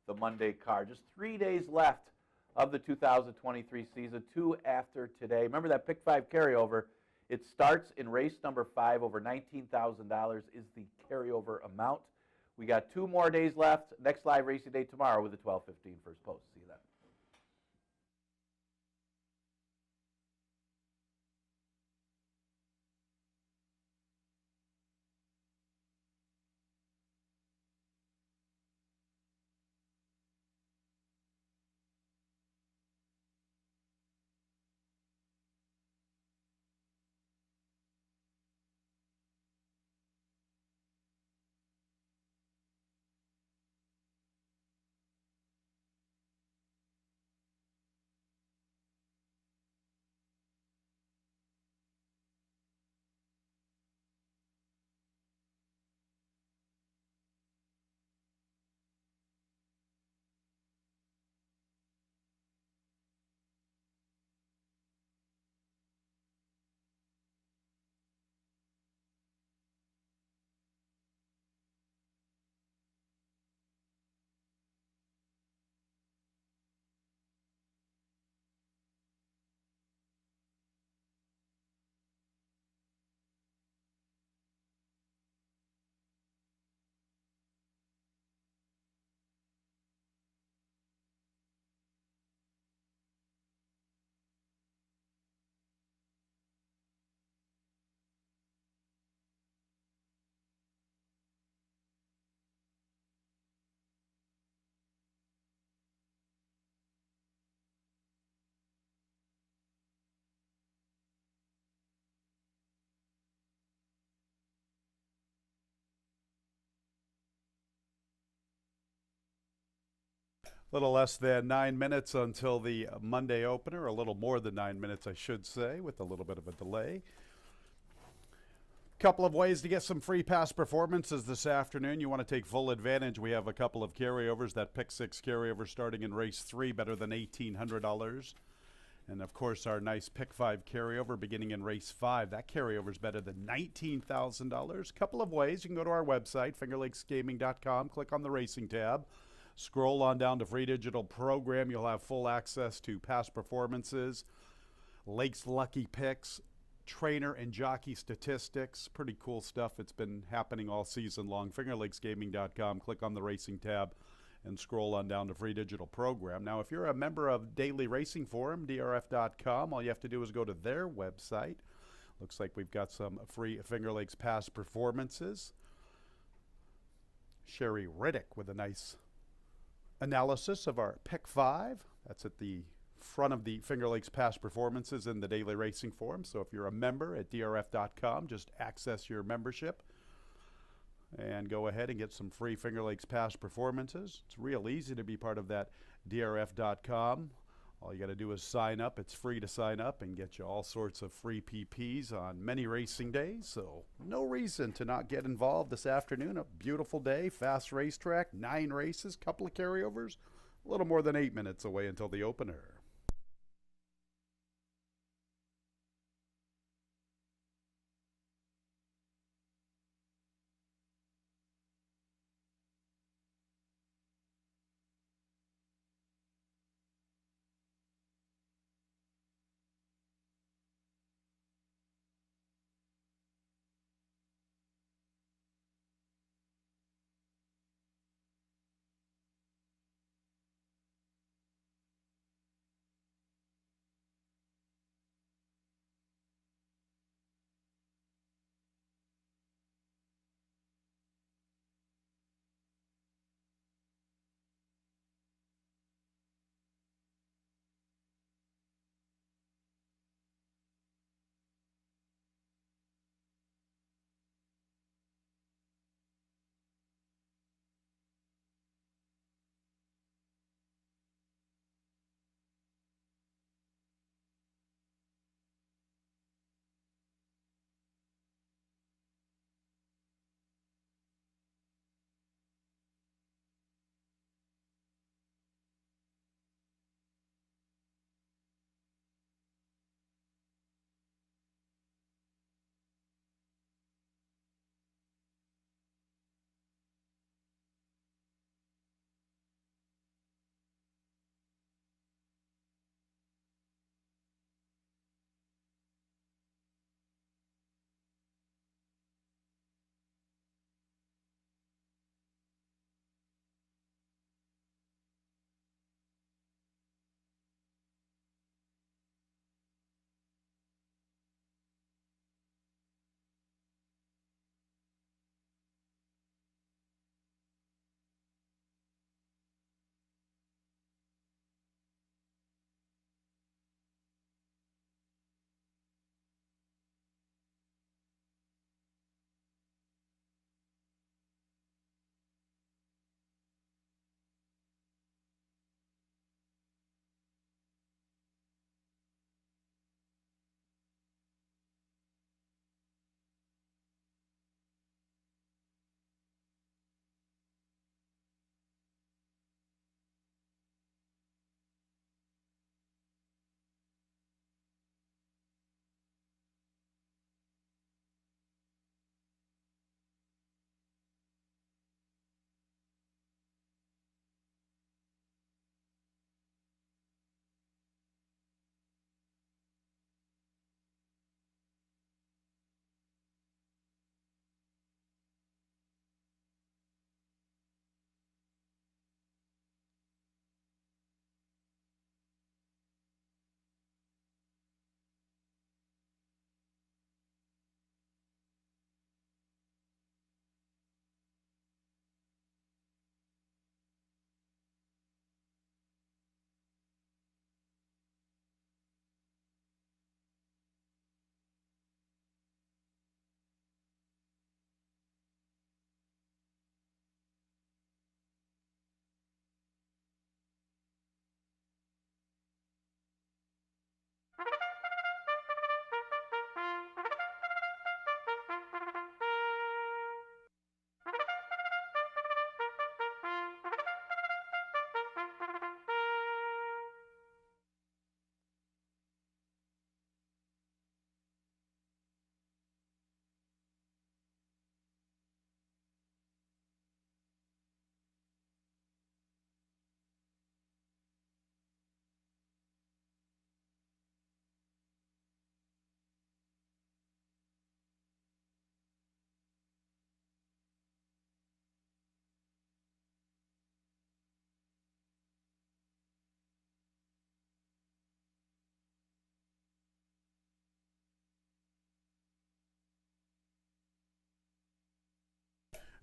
S2: the Monday card. Just 3 days left of the 2023 season, 2 after today. Remember that Pick 5 carryover. It starts in race number 5. Over $19,000 is the carryover amount. We got 2 more days left. Next live racing day tomorrow with the 12:15 first post. See you then.
S1: Little less than 9 minutes until the Monday opener, a little more than 9 minutes, I should say, with a little bit of a delay. Couple of ways to get some free past performances this afternoon. You want to take full advantage. We have a couple of carryovers. That Pick 6 carryover starting in race 3, better than $1,800. And, of course, our nice Pick 5 carryover beginning in race 5. That carryover is better than $19,000. Couple of ways. You can go to our website, fingerlakesgaming.com, click on the racing tab. Scroll on down to free digital program. You'll have full access to past performances, Lakes Lucky Picks, trainer and jockey statistics. Pretty cool stuff. It's been happening all season long. Fingerlakesgaming.com. Click on the racing tab and scroll on down to free digital program. Now, if you're a member of Daily Racing Forum, drf.com, all you have to do is go to their website. Looks like we've got some free Finger Lakes past performances. Sherry Riddick with a nice analysis of our Pick 5. That's at the front of the Finger Lakes past performances in the Daily Racing Forum. So if you're a member at drf.com, just access your membership and go ahead and get some free Finger Lakes past performances. It's real easy to be part of that drf.com. All you got to do is sign up. It's free to sign up and get you all sorts of free PPs on many racing days. So no reason to not get involved this afternoon. A beautiful day, fast racetrack, 9 races, couple of carryovers, a little more than 8 minutes away until the opener.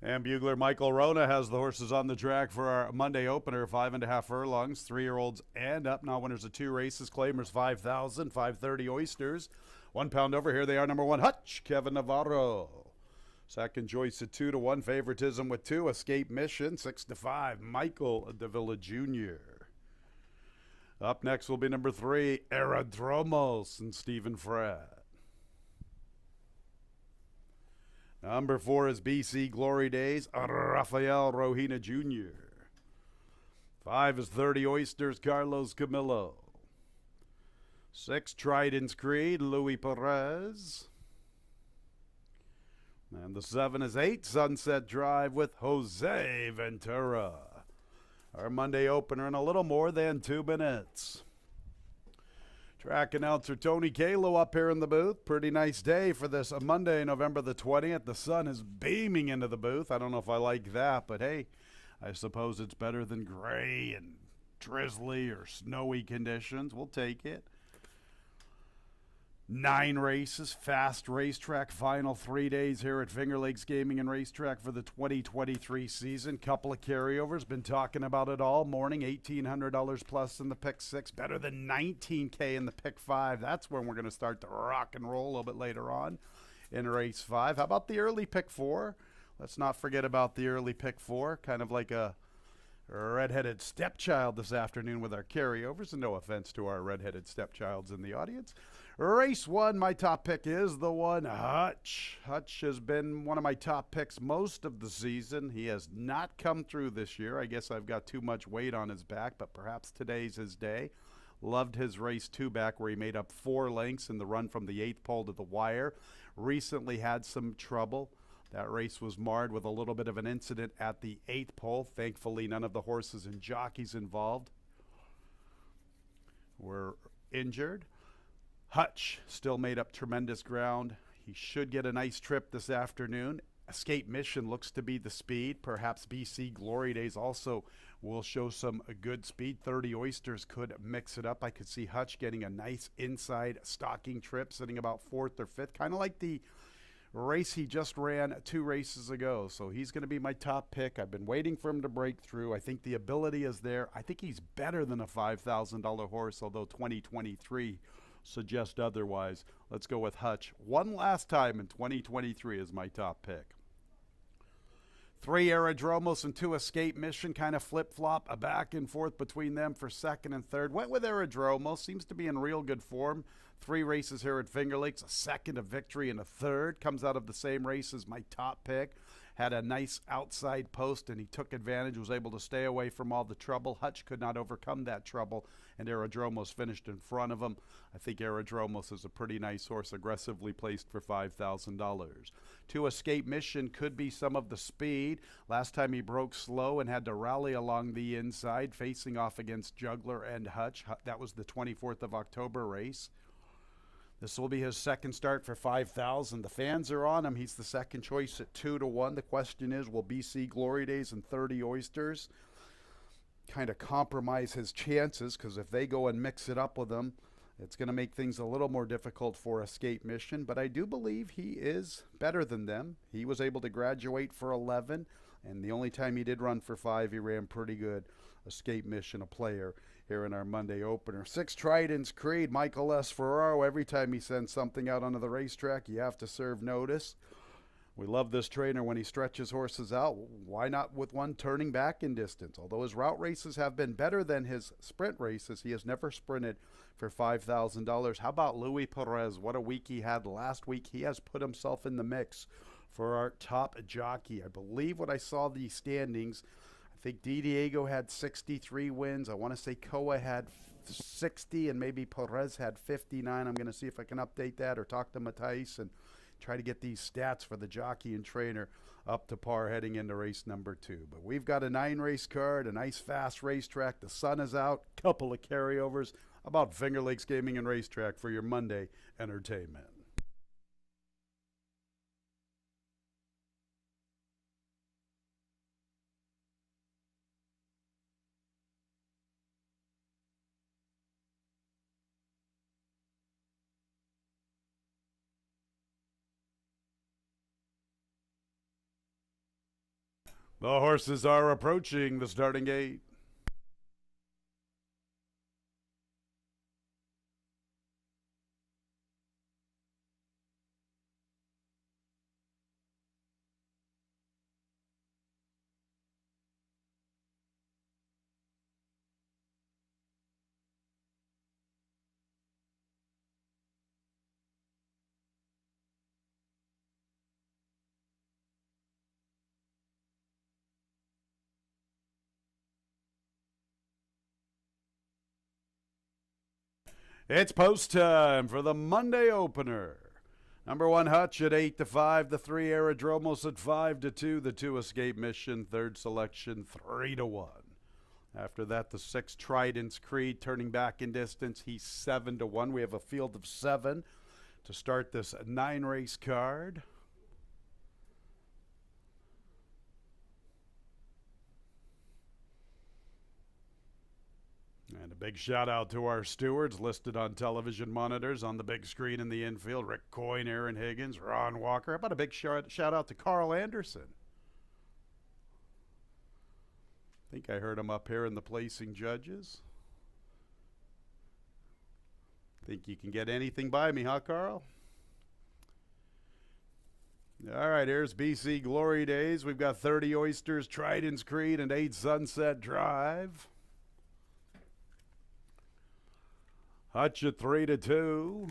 S1: And bugler Michael Rona has the horses on the track for our Monday opener. 5.5 furlongs, 3-year-olds and up. Now winners of 2 races. Claimers 5,000, 530 oysters. 1 pound over. Here they are. Number 1, Hutch, Kevin Navarro. Second choice at 2 to 1. Favoritism with 2. Escape Mission 6 to 5. Michael Davila Jr. Up next will be number 3, Aerodromos and Stephen Fred. Number 4 is BC Glory Days, Rafael Rohina Jr. 5 is 30 Oysters, Carlos Camillo. 6, Trident's Creed, Louis Perez. And the 7 is 8, Sunset Drive with Jose Ventura. Our Monday opener in a little more than 2 minutes. Track announcer Tony Kalo up here in the booth. Pretty nice day for this Monday, November the 20th. The sun is beaming into the booth. I don't know if I like that, but hey, I suppose it's better than gray and drizzly or snowy conditions. We'll take it. 9 races, fast racetrack, final 3 days here at Finger Lakes Gaming and Racetrack for the 2023 season. Couple of carryovers, been talking about it all morning. $1,800 plus in the pick 6, better than $19K in the pick 5. That's when we're going to start to rock and roll a little bit later on in race 5. How about the early pick 4? Let's not forget about the early pick 4, kind of like a redheaded stepchild this afternoon with our carryovers, and no offense to our redheaded stepchilds in the audience. Race 1, my top pick is the one, Hutch. Hutch has been one of my top picks most of the season. He has not come through this year. I guess I've got too much weight on his back, but perhaps today's his day. Loved his race 2 back where he made up 4 lengths in the run from the 8th pole to the wire. Recently had some trouble. That race was marred with a little bit of an incident at the 8th pole. Thankfully, none of the horses and jockeys involved were injured. Hutch still made up tremendous ground. He should get a nice trip this afternoon. Escape Mission looks to be the speed. Perhaps BC Glory Days also will show some good speed. 30 Oysters could mix it up. I could see Hutch getting a nice inside stalking trip, sitting about 4th or 5th, kind of like the race he just ran 2 races ago. So he's going to be my top pick. I've been waiting for him to break through. I think the ability is there. I think he's better than a $5,000 horse, although 2023 suggest otherwise. Let's go with Hutch one last time in 2023 as my top pick. 3 Aerodromos and 2 Escape Mission, kind of flip-flop, a back and forth between them for 2nd and 3rd. Went with Aerodromos, seems to be in real good form. 3 races here at Finger Lakes, a 2nd, a victory, and a 3rd. Comes out of the same race as my top pick. Had a nice outside post, and he took advantage, was able to stay away from all the trouble. Hutch could not overcome that trouble, and Aerodromos finished in front of him. I think Aerodromos is a pretty nice horse, aggressively placed for $5,000. 2 Escape Mission could be some of the speed. Last time he broke slow and had to rally along the inside, facing off against Juggler and Hutch. That was the 24th of October race. This will be his 2nd start for $5,000. The fans are on him. He's the 2nd choice at 2 to 1. The question is, will BC Glory Days and 30 Oysters kind of compromise his chances? Because if they go and mix it up with him, it's going to make things a little more difficult for Escape Mission. But I do believe he is better than them. He was able to graduate for 11, and the only time he did run for 5, he ran pretty good. Escape Mission, a player here in our Monday opener. 6 Trident's Creed, Michael S. Ferraro. Every time he sends something out onto the racetrack, you have to serve notice. We love this trainer when he stretches horses out. Why not with one turning back in distance? Although his route races have been better than his sprint races, he has never sprinted for $5,000. How about Louis Perez? What a week he had last week. He has put himself in the mix for our top jockey. I believe when I saw the standings, I think Diego had 63 wins. I want to say Koa had 60 and maybe Perez had 59. I'm going to see if I can update that or talk to Matthijs and try to get these stats for the jockey and trainer up to par heading into race number 2. But we've got a 9-race card, a nice fast racetrack. The sun is out, couple of carryovers. About Finger Lakes Gaming and Racetrack for your Monday entertainment. The horses are approaching the starting gate. It's post time for the Monday opener. Number 1 Hutch at 8-5, the 3 Aerodromos at 5-2, the 2 Escape Mission, third selection 3-1. After that, the 6 Trident's Creed turning back in distance. He's 7-1. We have a field of 7 to start this 9-race card. And a big shout out to our stewards listed on television monitors on the big screen in the infield. Rick Coyne, Aaron Higgins, Ron Walker. How about a big shout out to Carl Anderson? I think I heard him up here in the placing judges. Think you can get anything by me, huh, Carl? All right, here's BC Glory Days. We've got 30 Oysters, Trident's Creed, and 8 Sunset Drive. Hutch at 3-2.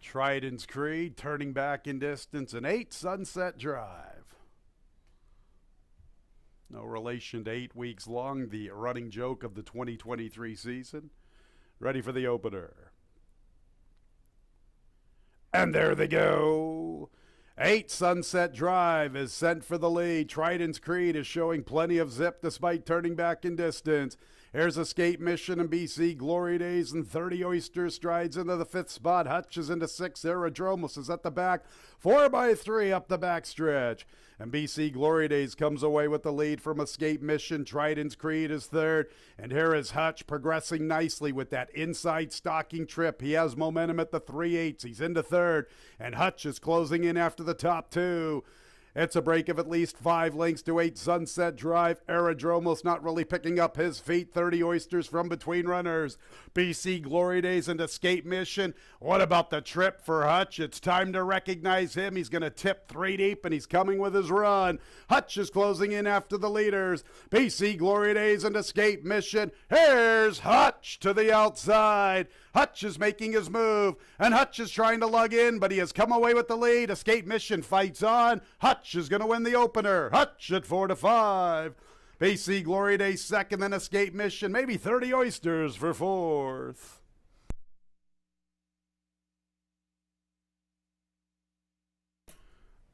S1: Trident's Creed turning back in distance, and 8 Sunset Drive. No relation to 8 weeks long, the running joke of the 2023 season. Ready for the opener. And there they go. 8 Sunset Drive is sent for the lead. Trident's Creed is showing plenty of zip despite turning back in distance. Here's Escape Mission and BC Glory Days, and 30 Oysters strides into the 5th spot. Hutch is into 6. Aerodromos is at the back. 4x3 up the backstretch. And BC Glory Days comes away with the lead from Escape Mission. Trident's Creed is 3rd. And here is Hutch progressing nicely with that inside stocking trip. He has momentum at the 3/8. He's into 3rd. And Hutch is closing in after the top 2. It's a break of at least 5 lengths to 8 Sunset Drive. Aerodromos not really picking up his feet. 30 Oysters from between runners. BC Glory Days and Escape Mission. What about the trip for Hutch? It's time to recognize him. He's going to tip 3 deep, and he's coming with his run. Hutch is closing in after the leaders. BC Glory Days and Escape Mission. Here's Hutch to the outside. Hutch is making his move, and Hutch is trying to lug in, but he has come away with the lead. Escape Mission fights on. Hutch is going to win the opener. Hutch at 4-5. BC Glory Days 2nd, then Escape Mission. Maybe 30 Oysters for 4th.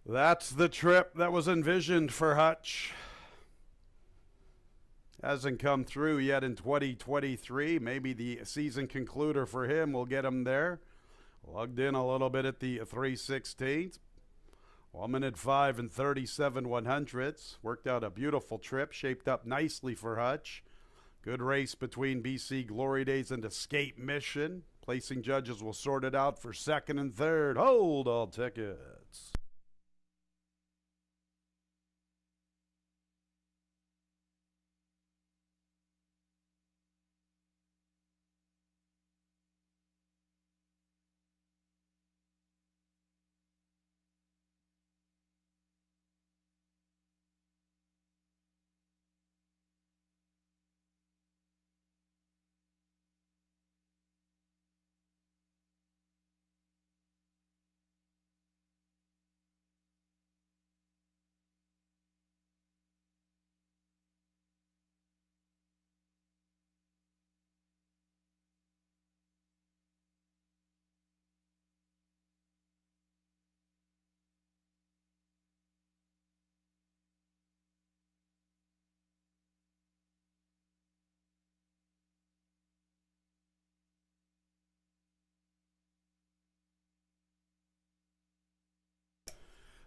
S1: That's the trip that was envisioned for Hutch. Hasn't come through yet in 2023. Maybe the season concluder for him will get him there. Lugged in a little bit at the 3/16. 1 minute 5 and 37 100ths. Worked out a beautiful trip. Shaped up nicely for Hutch. Good race between BC Glory Days and Escape Mission. Placing judges will sort it out for 2nd and 3rd. Hold all tickets.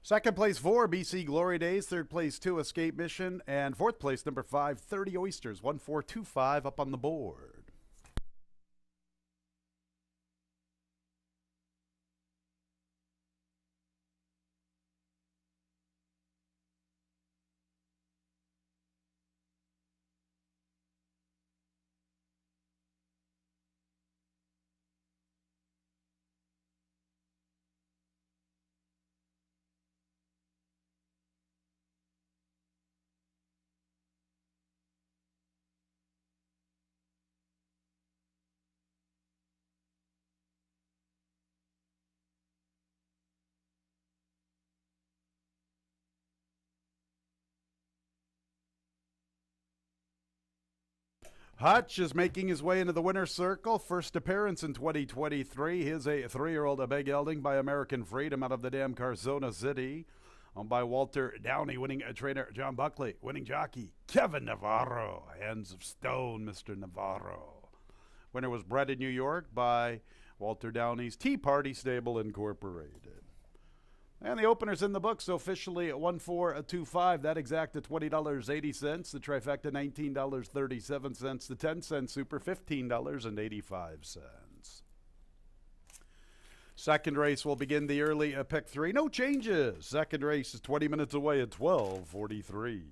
S1: Second place 4, BC Glory Days. Third place 2, Escape Mission. And fourth place, number 5, 30 Oysters. 1-4-2-5 up on the board. Hutch is making his way into the winner's circle. First appearance in 2023. He's a 3-year-old, a big gelding by American Freedom out of the damn Carzona City. Owned by Walter Downey, winning trainer John Buckley, winning jockey Kevin Navarro. Hands of Stone, Mr. Navarro. Winner was bred in New York by Walter Downey's Tea Party Stable Incorporated. And the opener's in the books, officially at 1-4-2-5. That exact at $20.80. The trifecta, $19.37. The 10-cent super, $15.85. Second race will begin the early pick 3. No changes. Second race is 20 minutes away at 12:43.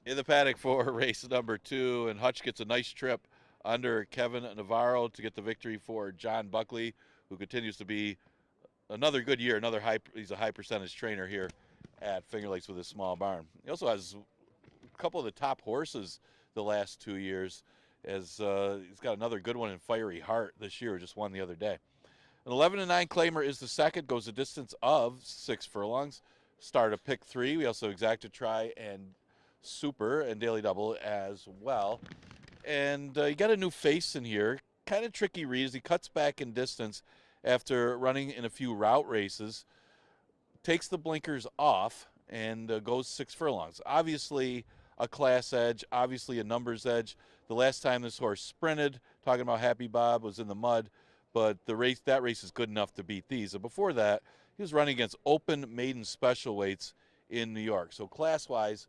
S3: In the paddock for race number 2, and Hutch gets a nice trip under Kevin Navarro to get the victory for John Buckley, who continues to be another good year. He's a high percentage trainer here at Finger Lakes with his small barn. He also has a couple of the top horses the last 2 years, as he's got another good one in Fiery Heart this year, just won the other day. An 11-9 claimer is the second, goes a distance of 6 furlongs. Start a pick 3. We also exacta try and super and daily double as well. And you got a new face in here. Kind of tricky read as he cuts back in distance after running in a few route races. Takes the blinkers off and goes 6 furlongs. Obviously a class edge, obviously a numbers edge. The last time this horse sprinted, talking about Happy Bob, was in the mud, but that race is good enough to beat these. And before that, he was running against open maiden special weights in New York. So class-wise,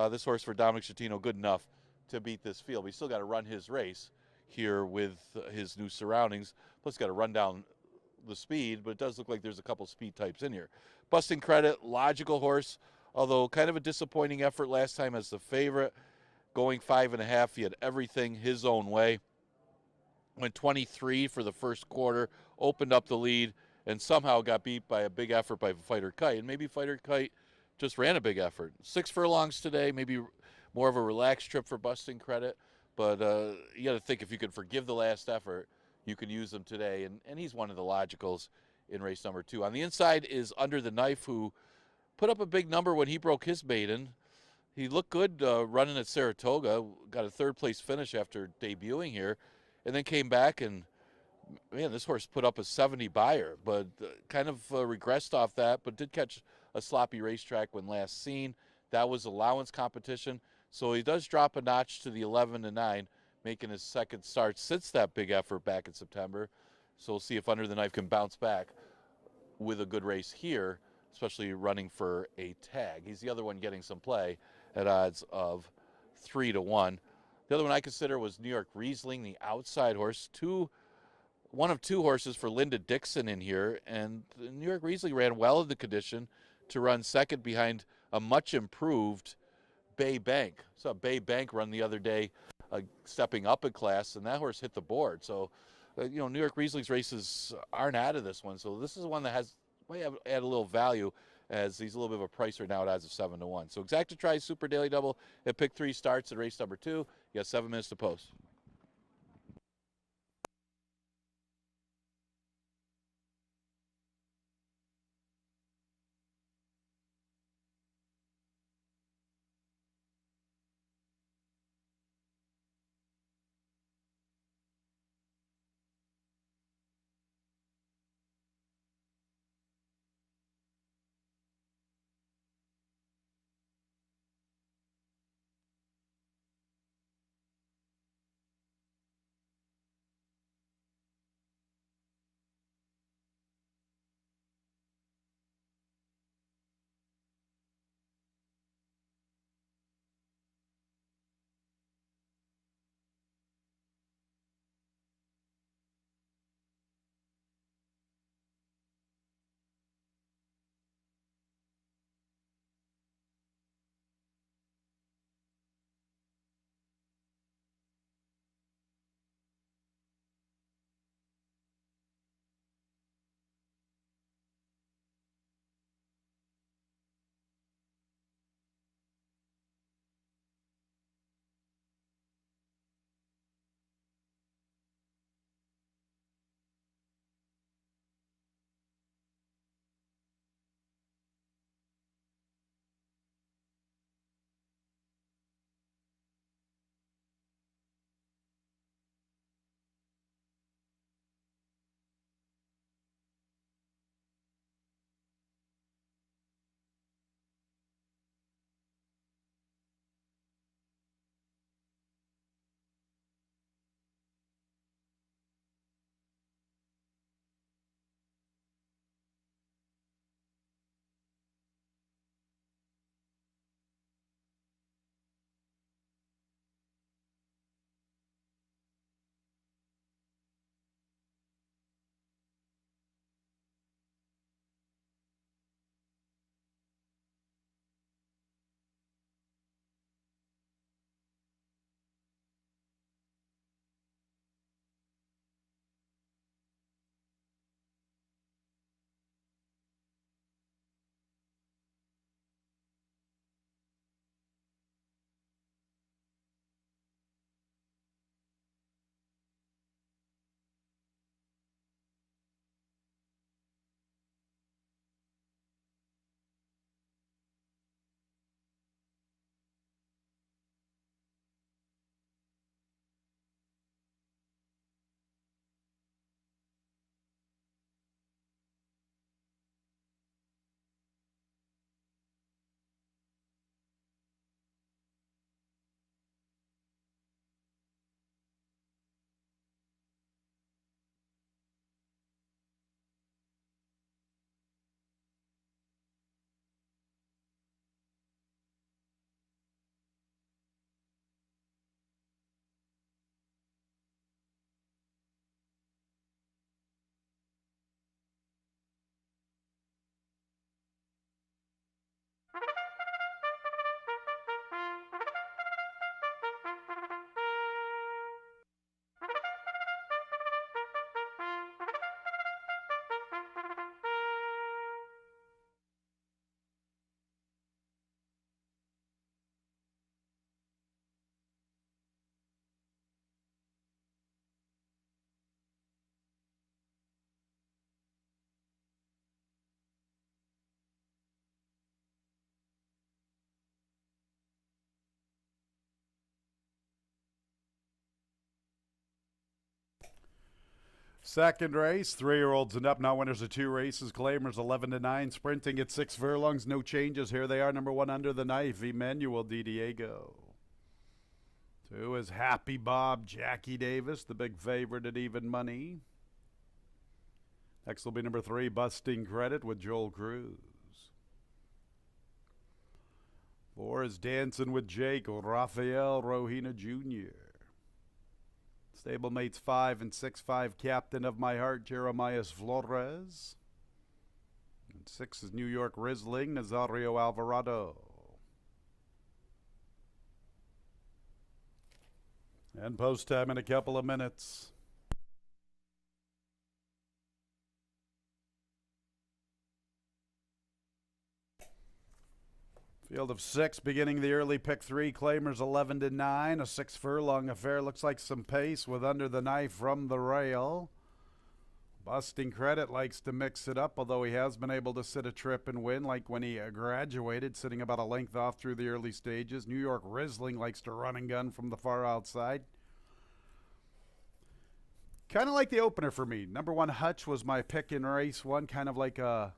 S3: this horse for Dominic Schettino, good enough to beat this field. But he's still got to run his race here with his new surroundings. Plus, got to run down the speed, but it does look like there's a couple speed types in here. Busting Credit, logical horse, although kind of a disappointing effort last time as the favorite. Going 5.5, he had everything his own way. Went 23 for the first quarter, opened up the lead, and somehow got beat by a big effort by Fighter Kite. And maybe Fighter Kite just ran a big effort. 6 furlongs today, maybe more of a relaxed trip for Busting Credit. But you got to think if you could forgive the last effort, you can use them today. And he's one of the logicals in race number 2. On the inside is Under the Knife, who put up a big number when he broke his maiden. He looked good running at Saratoga, got a 3rd place finish after debuting here, and then came back and, man, this horse put up a 70 buyer, but kind of regressed off that, but did catch a sloppy racetrack when last seen. That was allowance competition, so he does drop a notch to the 11-9, making his second start since that big effort back in September. So we'll see if Under the Knife can bounce back with a good race here, especially running for a tag. He's the other one getting some play at odds of 3-1. The other one I consider was New York Riesling, the outside horse. One of 2 horses for Linda Dixon in here, and New York Riesling ran well in the condition to run second behind a much improved Bay Bank. Saw Bay Bank run the other day, stepping up in class, and that horse hit the board. So, New York Riesling's races aren't out of this one. So this is one that might add a little value, as he's a little bit of a price right now at odds of 7-1. So exacta try super daily double at pick 3 starts at race number 2. You got 7 minutes to post.
S1: Second race, 3-year-olds and up, now winners of 2 races. Claimers 11-9, sprinting at 6 furlongs, no changes. Here they are, number 1 under the knife, Emmanuel Di Diego. 2 is Happy Bob, Jackie Davis, the big favorite at even money. Next will be number 3, Busting Credit with Joel Cruz. 4 is Dancing with Jake, Rafael Rohina Jr. Stablemates 5 and 6, 5, Captain of My Heart, Jeremiah Flores. And 6 is New York Rizzling, Nazario Alvarado. And post time in a couple of minutes. Field of 6 beginning the early pick 3. Claimers 11-9. A 6 furlong affair. Looks like some pace with Under the Knife from the rail. Busting Credit likes to mix it up, although he has been able to sit a trip and win, like when he graduated, sitting about a length off through the early stages. New York Rizzling likes to run and gun from the far outside. Kind of like the opener for me. Number 1 Hutch was my pick in race 1, kind of like a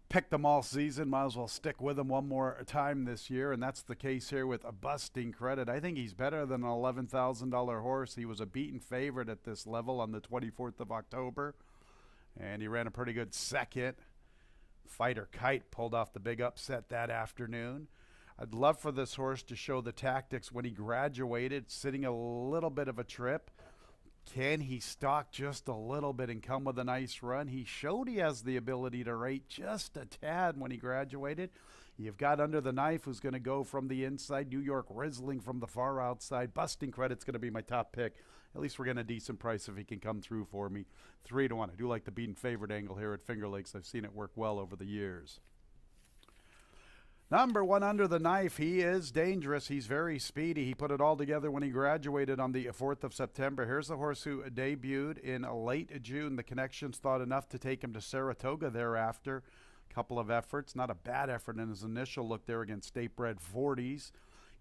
S1: picked them all season, might as well stick with him one more time this year, and that's the case here with a Busting Credit. I think he's better than an $11,000 horse. He was a beaten favorite at this level on the 24th of October, and he ran a pretty good second. Fighter Kite pulled off the big upset that afternoon. I'd love for this horse to show the tactics when he graduated, sitting a little bit of a trip. Can he stalk just a little bit and come with a nice run? He showed he has the ability to rate just a tad when he graduated. You've got Under the Knife, who's going to go from the inside. New York Rizzling from the far outside. Busting Credit's going to be my top pick. At least we're getting a decent price if he can come through for me. 3-1. I do like the beaten favorite angle here at Finger Lakes. I've seen it work well over the years. Number 1 Under the Knife, he is dangerous. He's very speedy. He put it all together when he graduated on the 4th of September. Here's the horse who debuted in late June. The connections thought enough to take him to Saratoga thereafter. Couple of efforts, not a bad effort in his initial look there against State Bred 40s.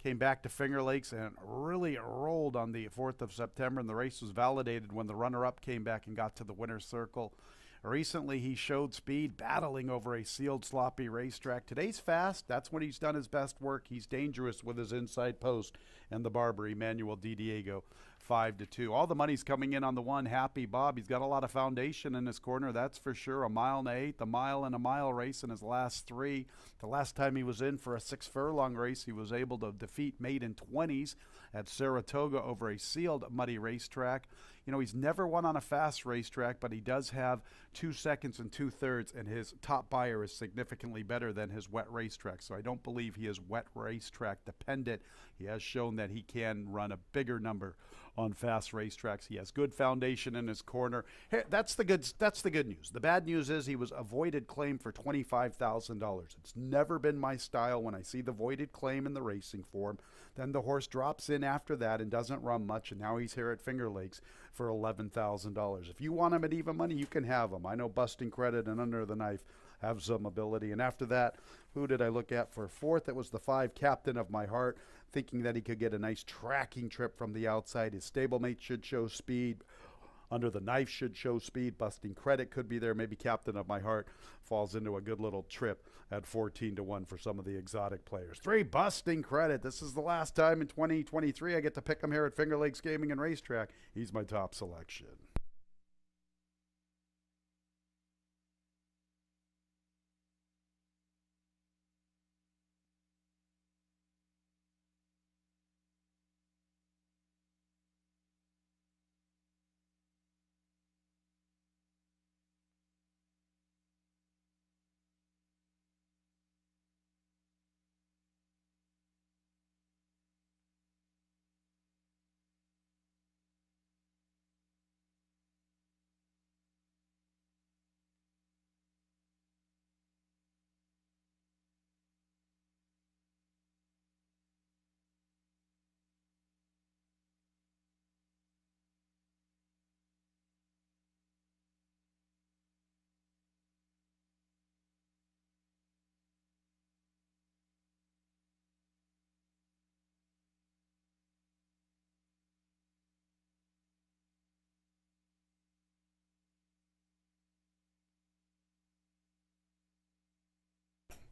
S1: Came back to Finger Lakes and really rolled on the 4th of September, and the race was validated when the runner-up came back and got to the winner's circle. Recently, he showed speed, battling over a sealed, sloppy racetrack. Today's fast. That's when he's done his best work. He's dangerous with his inside post and the barber, Emmanuel Di Diego, 5-2. All the money's coming in on the 1, Happy Bob. He's got a lot of foundation in his corner, that's for sure. 1 mile and 1/8, a mile and a mile race in his last 3. The last time he was in for a 6 furlong race, he was able to defeat maiden 20s at Saratoga over a sealed, muddy racetrack. You know, he's never won on a fast racetrack, but he does have 2 seconds and 2/3, and his top buyer is significantly better than his wet racetrack. So I don't believe he is wet racetrack dependent. He has shown that he can run a bigger number on fast racetracks. He has good foundation in his corner. Hey, that's the good news. The bad news is he was a voided claim for $25,000. It's never been my style when I see the voided claim in the racing form. Then the horse drops in after that and doesn't run much, and now he's here at Finger Lakes for $11,000. If you want him at even money, you can have him. I know Busting Credit and Under the Knife have some ability. And after that, who did I look at for 4th? It was the 5, Captain of My Heart, thinking that he could get a nice tracking trip from the outside. His stablemate should show speed. Under the Knife should show speed. Busting Credit could be there. Maybe Captain of My Heart falls into a good little trip at 14-1 for some of the exotic players. 3, Busting Credit. This is the last time in 2023 I get to pick him here at Finger Lakes Gaming and Racetrack. He's my top selection.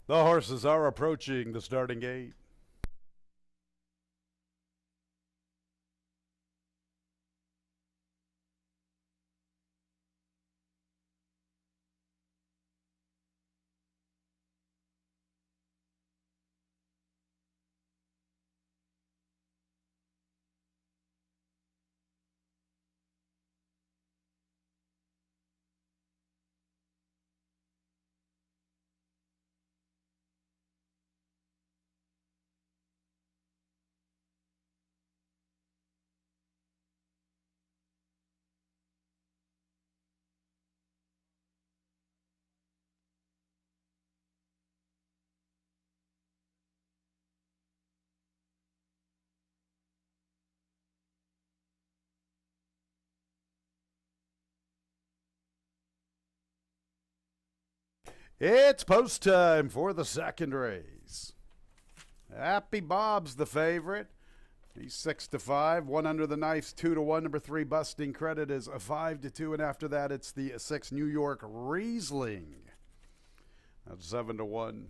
S1: The horses are approaching the starting gate. It's post time for the second race. Happy Bob's the favorite. He's 6-5. One under the knife's 2-1. Number 3 Busting Credit is a 5-2, and after that it's the 6 New York Riesling. That's 7-1.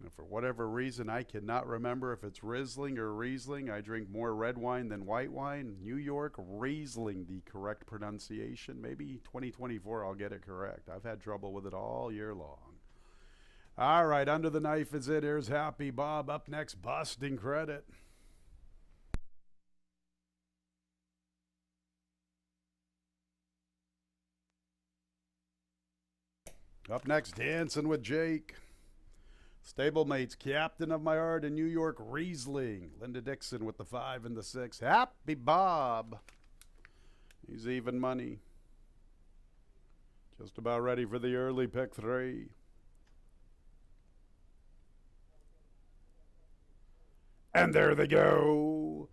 S1: And for whatever reason, I cannot remember if it's Riesling or Riesling. I drink more red wine than white wine. New York Riesling, the correct pronunciation. Maybe 2024 I'll get it correct. I've had trouble with it all year long. All right, under the knife is it. Here's Happy Bob. Up next, Busting Credit. Up next, Dancing with Jake. Stablemates, Captain of My Heart, and New York Riesling. Linda Dixon with the 5 and the 6. Happy Bob. He's even money. Just about ready for the early pick 3. And there they go.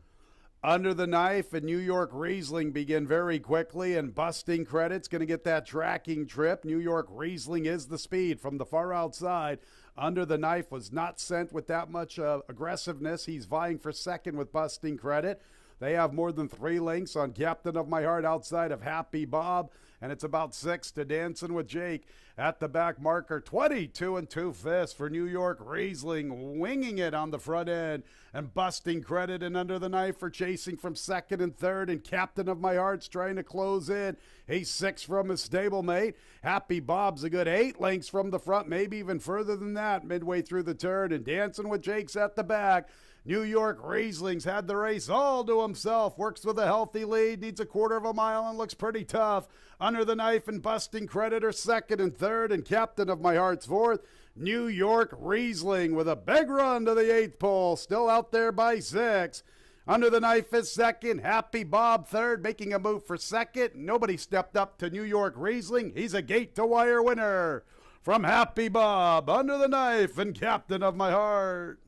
S1: Under the Knife and New York Riesling begin very quickly, and Busting Credit's going to get that tracking trip. New York Riesling is the speed from the far outside. Under the Knife was not sent with that much aggressiveness. He's vying for second with Busting Credit. They have more than 3 lengths on Captain of My Heart outside of Happy Bob, and it's about 6 to Dancing with Jake. At the back marker, 22 2/5 for New York Riesling, winging it on the front end, and Busting Credit and Under the Knife for chasing from second and third, and Captain of My Heart's trying to close in. He's 6 from his stablemate. Happy Bob's a good 8 lengths from the front, maybe even further than that midway through the turn, and Dancing with Jake's at the back. New York Riesling's had the race all to himself, works with a healthy lead, needs a 1/4 mile and looks pretty tough. Under the Knife and Busting Credit are second and third, and Captain of My Heart's fourth. New York Riesling with a big run to the 8th pole, still out there by 6. Under the Knife is second, Happy Bob third, making a move for second. Nobody stepped up to New York Riesling. He's a gate-to-wire winner. From Happy Bob, Under the Knife, and Captain of My Heart.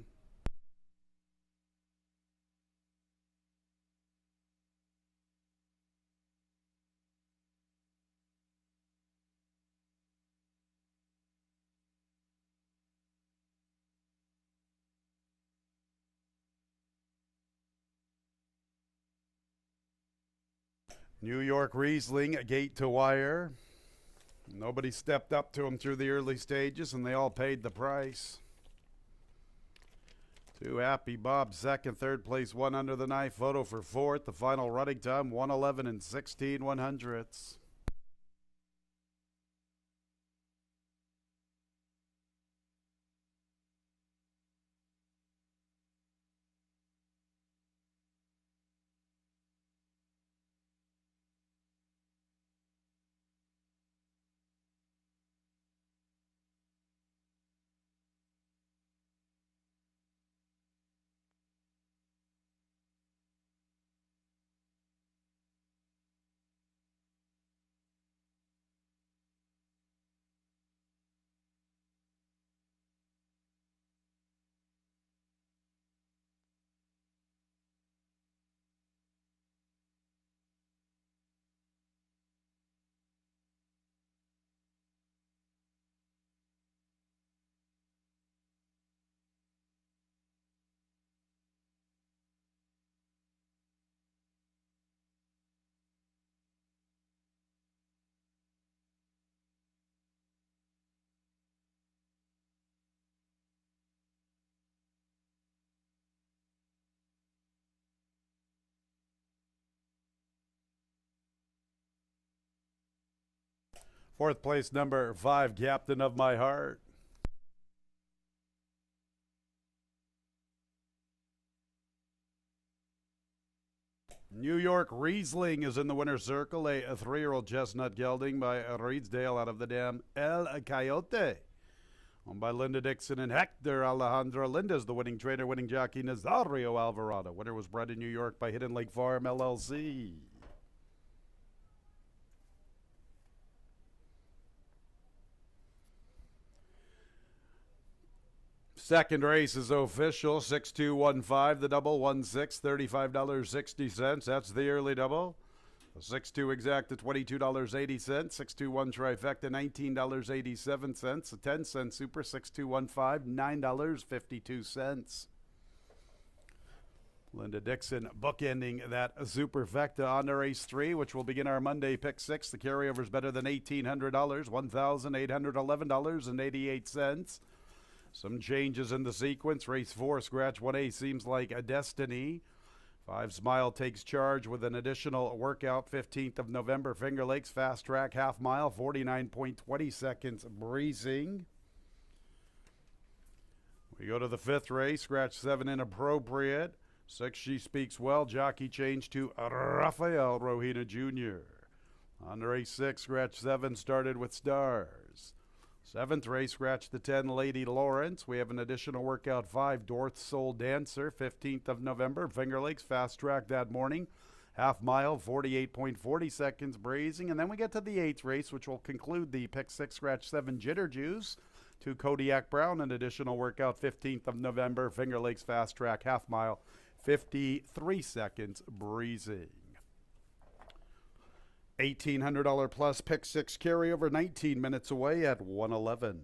S1: New York Riesling, a gate to wire. Nobody stepped up to him through the early stages, and they all paid the price. 2 Happy Bob second, third place 1 Under the Knife, photo for fourth. The final running time 1:11 and 16/100ths. Fourth place, number 5, Captain of My Heart. New York Riesling is in the winner's circle, a 3-year-old chestnut gelding by Reedsdale out of the dam El Coyote. Owned by Linda Dixon and Hector Alejandro. Linda's the winning trainer, winning jockey Nazario Alvarado. Winner was bred in New York by Hidden Lake Farm LLC. Second race is official. 6-2-1-5. The double 1-6, $35.60. That's the early double. The 6-2 exact to $22.80. 6-2-1 trifecta, $19.87. The 10-cent super 6-2-1-5, $9.52. Linda Dixon bookending that superfecta on to race 3, which will begin our Monday pick 6. The carryover is better than $1,800, $1,811.88. Some changes in the sequence. Race 4, scratch 1A, seems like a destiny. 5 Smile takes charge with an additional workout. 15th of November, Finger Lakes Fast Track half mile, 49.20 seconds breezing. We go to the 5th race, scratch 7 inappropriate. 6 She Speaks Well, jockey change to Rafael Rojina Jr. On to race 6, scratch 7 started with stars. 7th race, scratch the 10, Lady Lawrence. We have an additional workout 5, Dorth Soul Dancer, 15th of November, Finger Lakes Fast Track that morning. Half mile, 48.40 seconds breezing. And then we get to the 8th race, which will conclude the pick 6, scratch 7, Jitter Juice. To Kodiak Brown, an additional workout 15th of November, Finger Lakes Fast Track, half mile, 53 seconds breezing. $1,800 plus pick 6 carryover, 19 minutes away at 1:11.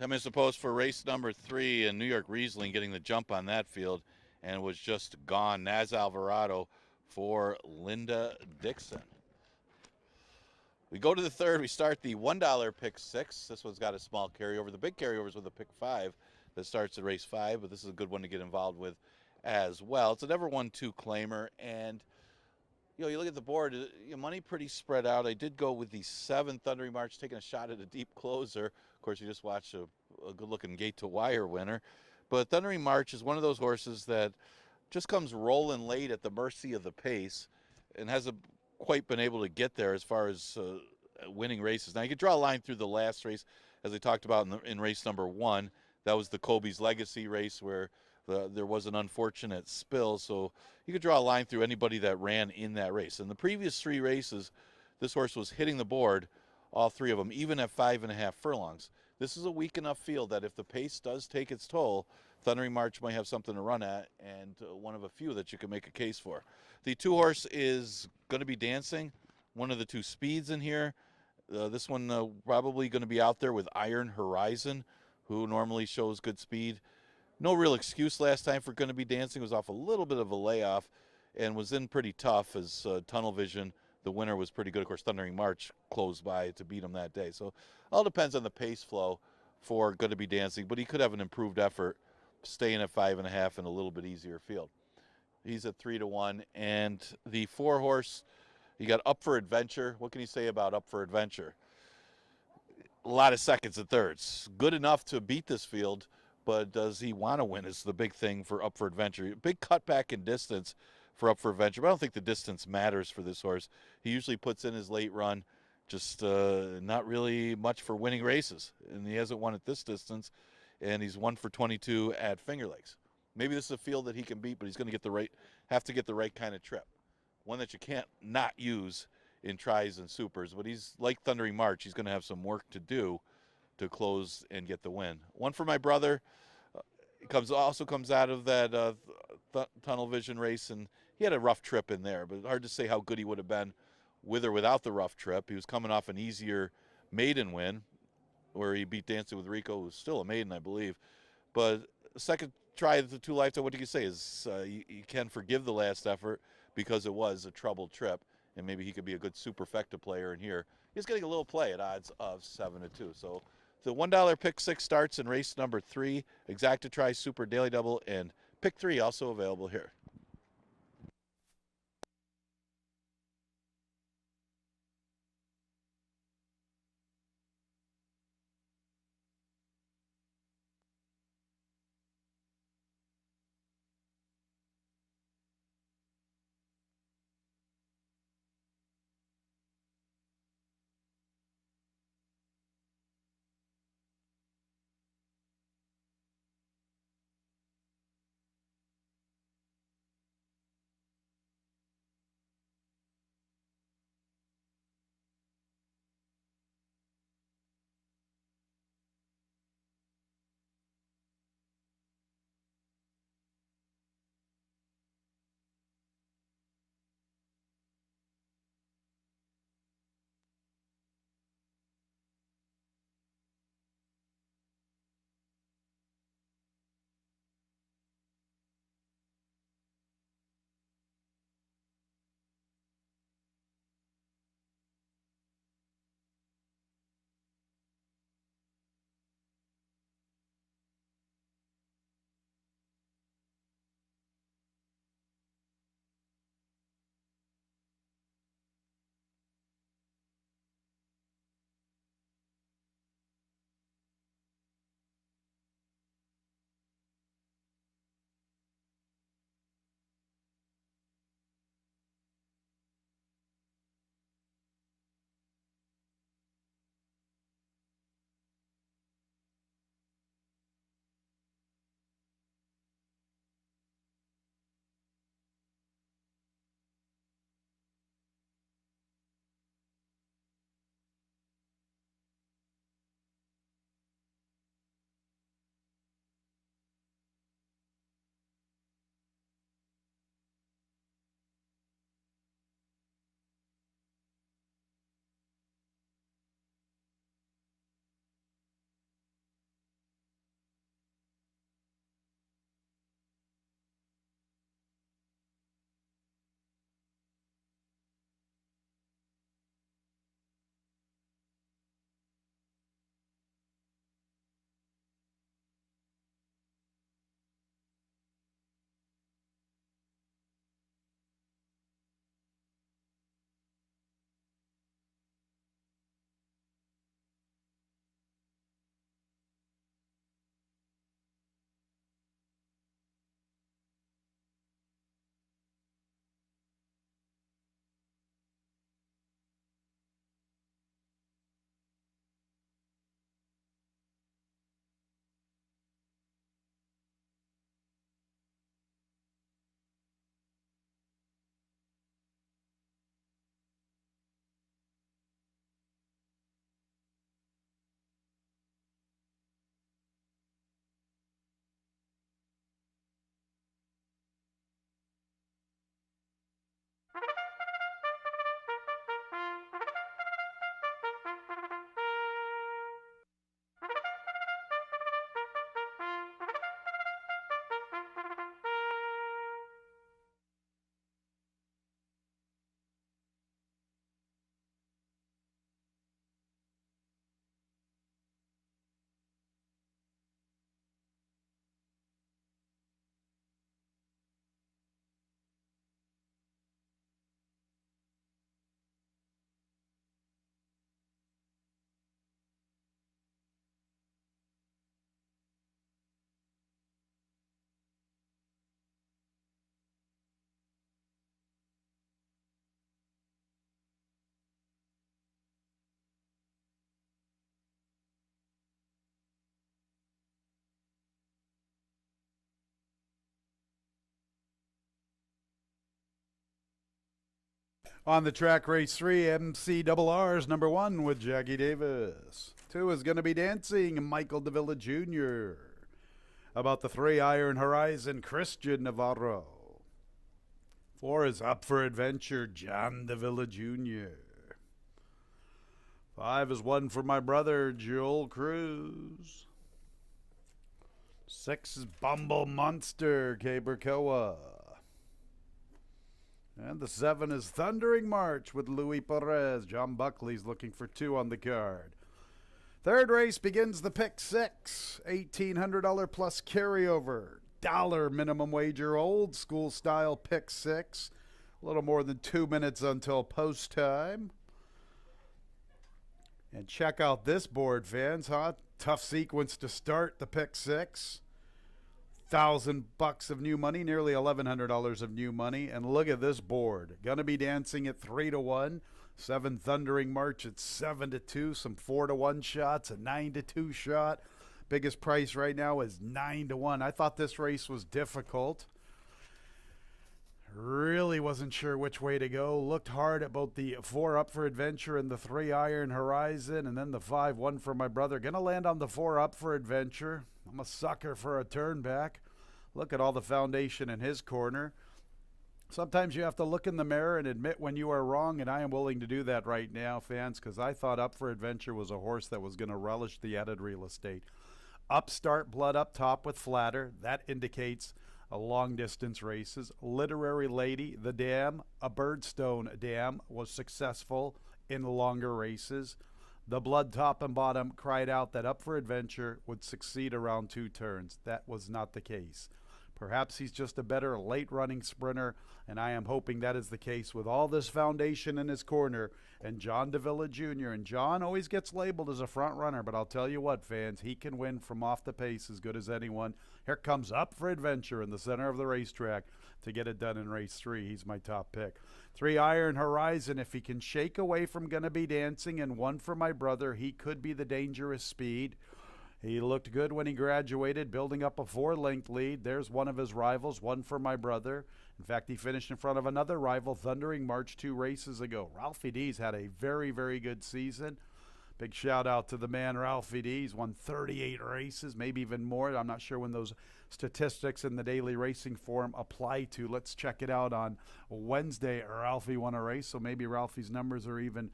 S3: 10 minutes to post for race number 3, and New York Riesling getting the jump on that field and was just gone. Naz Alvarado for Linda Dixon. We go to the third. We start the $1 pick 6. This one's got a small carryover. The big carryovers with a pick 5 that starts at race 5, but this is a good one to get involved with as well. It's a never 1-2 claimer, and you look at the board, money pretty spread out. I did go with the 7 Thundering March, taking a shot at a deep closer. Of course, you just watched a good-looking gate-to-wire winner. But Thundering March is one of those horses that just comes rolling late at the mercy of the pace and hasn't quite been able to get there as far as winning races. Now, you could draw a line through the last race, as I talked about in race number 1. That was the Kobe's Legacy race where there was an unfortunate spill, so you could draw a line through anybody that ran in that race. In the previous 3 races, this horse was hitting the board, all 3 of them, even at 5.5 furlongs. This is a weak enough field that if the pace does take its toll, Thundering March might have something to run at, and one of a few that you can make a case for. The 2 horse is going to be dancing, one of the 2 speeds in here. This one probably going to be out there with Iron Horizon, who normally shows good speed. No real excuse last time for going to be dancing. It was off a little bit of a layoff and was in pretty tough as Tunnel Vision, the winner, was pretty good. Of course, Thundering March closed by to beat him that day. So all depends on the pace flow for going to be dancing, but he could have an improved effort staying at 5.5 in a little bit easier field. He's at 3-1. And the 4 horse, you got Up for Adventure. What can you say about Up for Adventure? A lot of seconds and thirds. Good enough to beat this field, but does he want to win is the big thing for Up for Adventure. Big cutback in distance for Up for Adventure, but I don't think the distance matters for this horse. He usually puts in his late run, just not really much for winning races, and he hasn't won at this distance, and he's 1 for 22 at Finger Lakes. Maybe this is a field that he can beat, but he's going to have to get the right kind of trip, one that you can't not use in tries and supers. But he's like Thundering March. He's going to have some work to do to close and get the win. One for my brother. Also comes out of that Tunnel Vision race, and he had a rough trip in there, but hard to say how good he would have been with or without the rough trip. He was coming off an easier maiden win where he beat Dancing with Rico, who was still a maiden, I believe. But second try at the 2 lifetime, what do you say? Is you can forgive the last effort because it was a troubled trip, and maybe he could be a good superfecta player in here. He's getting a little play at odds of 7-2. So the $1 pick 6 starts in race number 3. Exacta Try, Super Daily Double, and pick 3 also available here.
S1: On the track, race 3, MCRR's number 1 with Jackie Davis. 2 is going to be Dancing, Michael Davila Jr. About the 3, Iron Horizon, Christian Navarro. 4 is Up for Adventure, John Davila Jr. 5 is One for My Brother, Joel Cruz. 6 is Bumble Monster, Cabercoa. And the 7 is Thundering March with Louis Perez. John Buckley's looking for 2 on the card. Third race begins the pick 6. $1,800 plus carryover. $1 minimum wager, old school style pick 6. A little more than 2 minutes until post time. And check out this board, fans, huh? Tough sequence to start the pick 6. $1,000 of new money, nearly $1,100 of new money. And look at this board. Gonna Be Dancing at 3-1. 7 Thundering March at 7-2. Some 4-1 shots, a 9-2 shot. Biggest price right now is 9-1. I thought this race was difficult. Really wasn't sure which way to go. Looked hard at both the 4 Up for Adventure and the 3 Iron Horizon, and then the 5 One for My Brother. Gonna land on the 4 Up for Adventure. I'm a sucker for a turn back. Look at all the foundation in his corner. Sometimes you have to look in the mirror and admit when you are wrong, and I am willing to do that right now, fans, because I thought Up for Adventure was a horse that was going to relish the added real estate. Upstart Blood up top with Flatter. That indicates a long-distance races. Literary Lady, the dam, a Birdstone dam, was successful in longer races. The Blood top and bottom cried out that Up for Adventure would succeed around 2 turns. That was not the case. Perhaps he's just a better late-running sprinter, and I am hoping that is the case with all this foundation in his corner and John Davila Jr. And John always gets labeled as a front runner, but I'll tell you what, fans, he can win from off the pace as good as anyone. Here comes Up for Adventure in the center of the racetrack to get it done in race 3. He's my top pick. 3 Iron Horizon, if he can shake away from Gonna Be Dancing, and 1 for My Brother, he could be the dangerous speed. He looked good when he graduated, building up a 4-length lead. There's one of his rivals, 1 for My Brother. In fact, he finished in front of another rival, Thundering March, 2 races ago. Ralphie D's had a very, very good season. Big shout out to the man, Ralphie D. He's won 38 races, maybe even more. I'm not sure when those statistics in the Daily Racing Forum apply to. Let's check it out on Wednesday. Ralphie won a race, so maybe Ralphie's numbers are even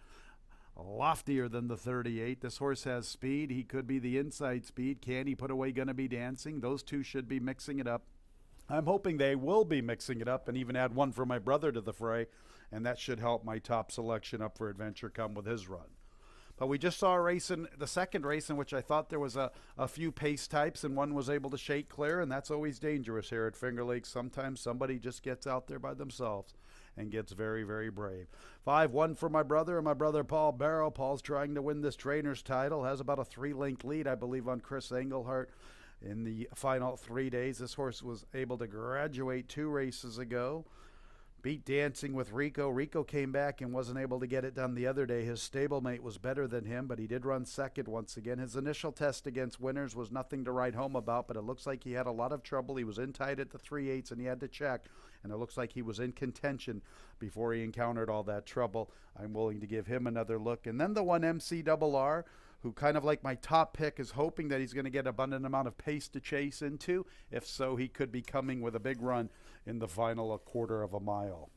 S1: loftier than the 38. This horse has speed. He could be the inside speed. Can he put away Gonna Be Dancing? Those two should be mixing it up. I'm hoping they will be mixing it up and even add 1 for My Brother to the fray, and that should help my top selection Up for Adventure come with his run. But we just saw a race in the second race in which I thought there was a few pace types and one was able to shake clear, and that's always dangerous here at Finger Lakes. Sometimes somebody just gets out there by themselves and gets very, very brave. 5 One for My Brother and my brother Paul Barrow. Paul's trying to win this trainer's title. Has about a 3-length lead, I believe, on Chris Englehart in the final 3 days. This horse was able to graduate 2 races ago. Beat Dancing with Rico. Rico came back and wasn't able to get it done the other day. His stablemate was better than him, but he did run second once again. His initial test against Winners was nothing to write home about, but it looks like he had a lot of trouble. He was in tight at the 3/8 and he had to check, and it looks like he was in contention before he encountered all that trouble. I'm willing to give him another look. And then the one MCRR, who kind of like my top pick, is hoping that he's going to get abundant amount of pace to chase into. If so, he could be coming with a big run in the final 1/4 of a mile.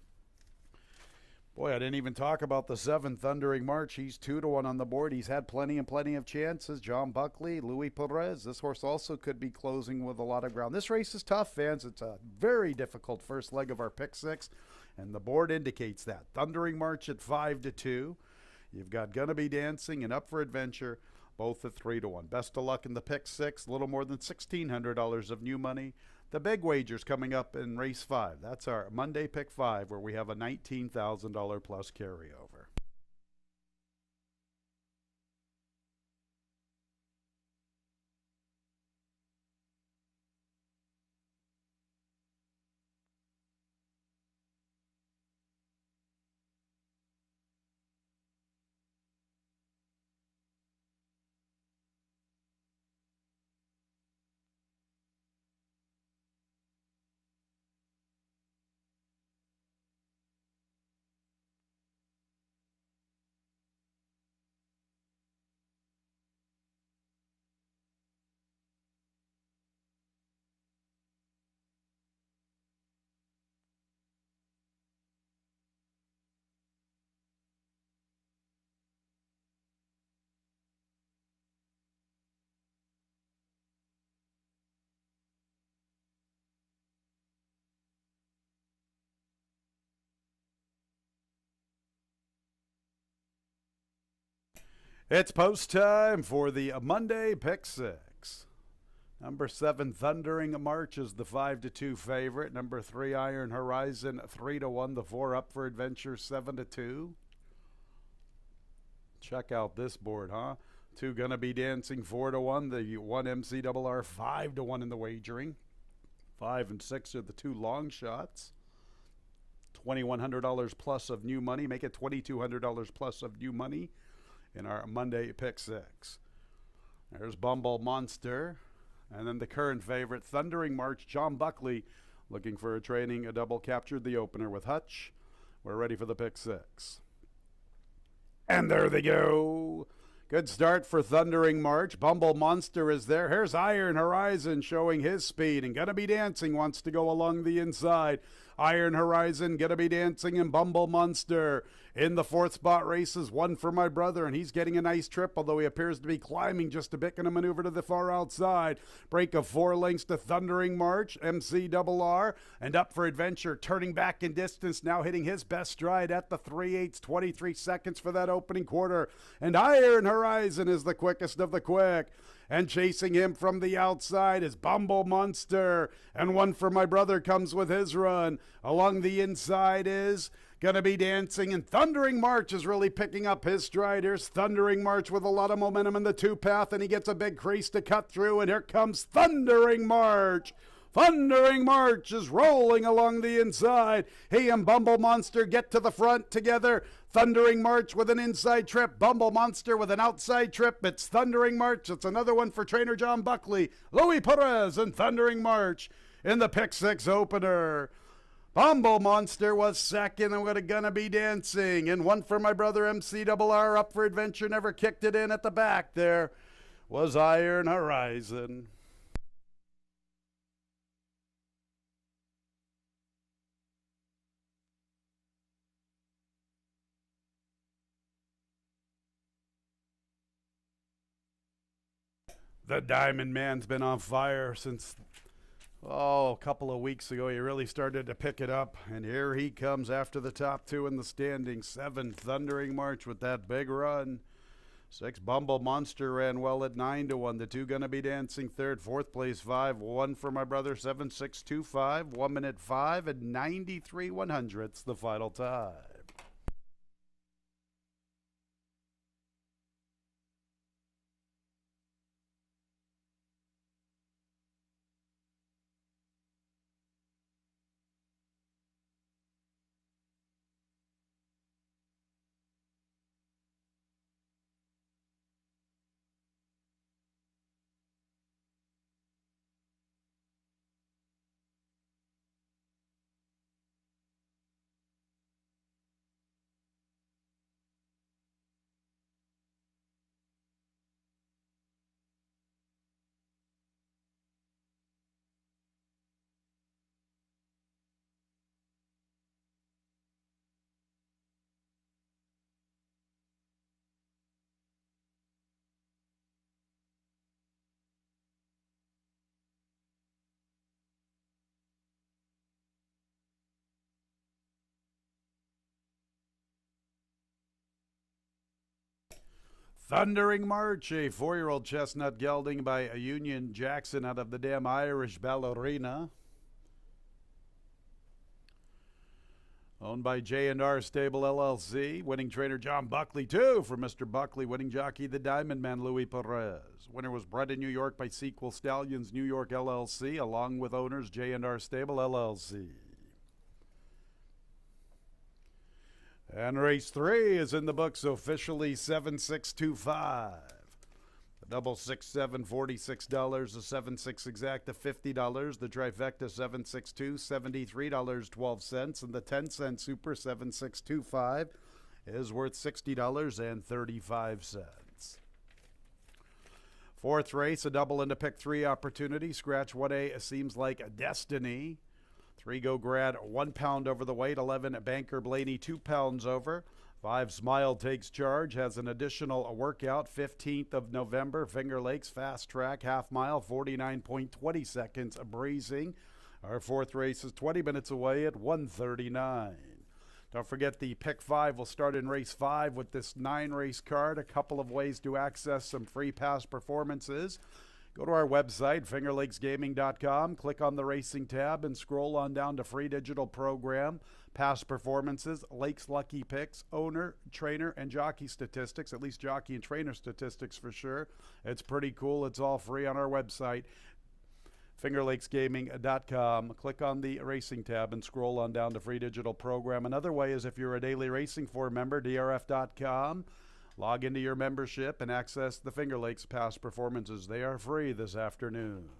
S1: Boy, I didn't even talk about the 7 Thundering March. He's 2-1 on the board. He's had plenty of chances. John Buckley, Louis Perez. This horse also could be closing with a lot of ground. This race is tough, fans. It's a very difficult first leg of our pick 6, and the board indicates that. Thundering March at 5-2. You've got Gonna Be Dancing and Up for Adventure, both at 3-1. Best of luck in the pick 6. A little more than $1,600 of new money. The big wagers coming up in race 5. That's our Monday pick 5, where we have a $19,000 plus carryover. It's post time for the Monday Pick Six. Number 7, Thundering March is the 5-2 favorite. Number 3, Iron Horizon, 3-1. The 4, Up for Adventure, 7-2. Check out this board, huh? 2, Gonna Be Dancing, 4-1. The 1, MCRR, 5-1 in the wagering. 5 and 6 are the 2 long shots. $2,100 plus of new money. Make it $2,200 plus of new money in our Monday Pick Six. There's Bumble Monster. And then the current favorite, Thundering March, John Buckley, looking for a training. A double captured the opener with Hutch. We're ready for the Pick Six. And there they go. Good start for Thundering March. Bumble Monster is there. Here's Iron Horizon showing his speed. And Gonna Be Dancing wants to go along the inside. Iron Horizon, Gonna Be Dancing, and Bumble Monster. In the 4th spot races, 1 for my brother, and he's getting a nice trip, although he appears to be climbing just a bit, going to maneuver to the far outside. Break of 4 lengths to Thundering March, MCRR, and Up for Adventure, turning back in distance, now hitting his best stride at the 3/8, 23 seconds for that opening quarter. And Iron Horizon is the quickest of the quick. And chasing him from the outside is Bumble Monster. And 1 for my brother comes with his run. Along the inside is Gonna Be Dancing, and Thundering March is really picking up his stride. Here's Thundering March with a lot of momentum in the 2 path, and he gets a big crease to cut through, and here comes Thundering March. Thundering March is rolling along the inside. He and Bumble Monster get to the front together. Thundering March with an inside trip. Bumble Monster with an outside trip. It's Thundering March. It's another one for trainer John Buckley. Louis Perez and Thundering March in the Pick Six opener. Bumble Monster was second, and we're Gonna Be Dancing. And 1 for my brother MCRR, Up for Adventure, never kicked it in at the back there, was Iron Horizon. The Diamond Man's been on fire since, a couple of weeks ago. He really started to pick it up, and here he comes after the top 2 in the standings. 7, Thundering March with that big run. 6, Bumble Monster ran well at 9-1. The 2, Gonna Be Dancing, third. 4th place, 5. 1 for my brother, 7-6-2-5. 1 minute 5 and 93 100ths the final time. Thundering March, a 4-year-old chestnut gelding by a Union Jackson out of the damn Irish Ballerina. Owned by J&R Stable LLC. Winning trainer John Buckley, too, for Mr. Buckley. Winning jockey the Diamond Man Louis Perez. Winner was bred in New York by Sequel Stallions New York LLC, along with owners J&R Stable LLC. And race 3 is in the books officially. 7-6-2-5. The double 6-7, $46. The 7-6 exact to $50. The trifecta 7-6-2, $73.12. And the 10-cent super 7-6-2-5 is worth $60.35. 4th race, a double into pick 3 opportunity. Scratch 1A seems like a destiny. 3 Go Grad, 1 pound over the weight. 11 Banker Blaney, 2 pounds over. 5 Smile Takes Charge, has an additional workout. 15th of November, Finger Lakes Fast Track, half mile, 49.20 seconds, breezing. Our 4th race is 20 minutes away at 1:39. Don't forget the Pick 5 will start in race 5 with this 9-race card. A couple of ways to access some free past performances. Go to our website, fingerlakesgaming.com, click on the racing tab, and scroll on down to free digital program, past performances, Lakes Lucky Picks, owner, trainer, and jockey statistics, at least jockey and trainer statistics for sure. It's pretty cool. It's all free on our website, fingerlakesgaming.com. Click on the racing tab and scroll on down to free digital program. Another way is if you're a Daily Racing Form member, drf.com. Log into your membership and access the Finger Lakes past performances. They are free this afternoon.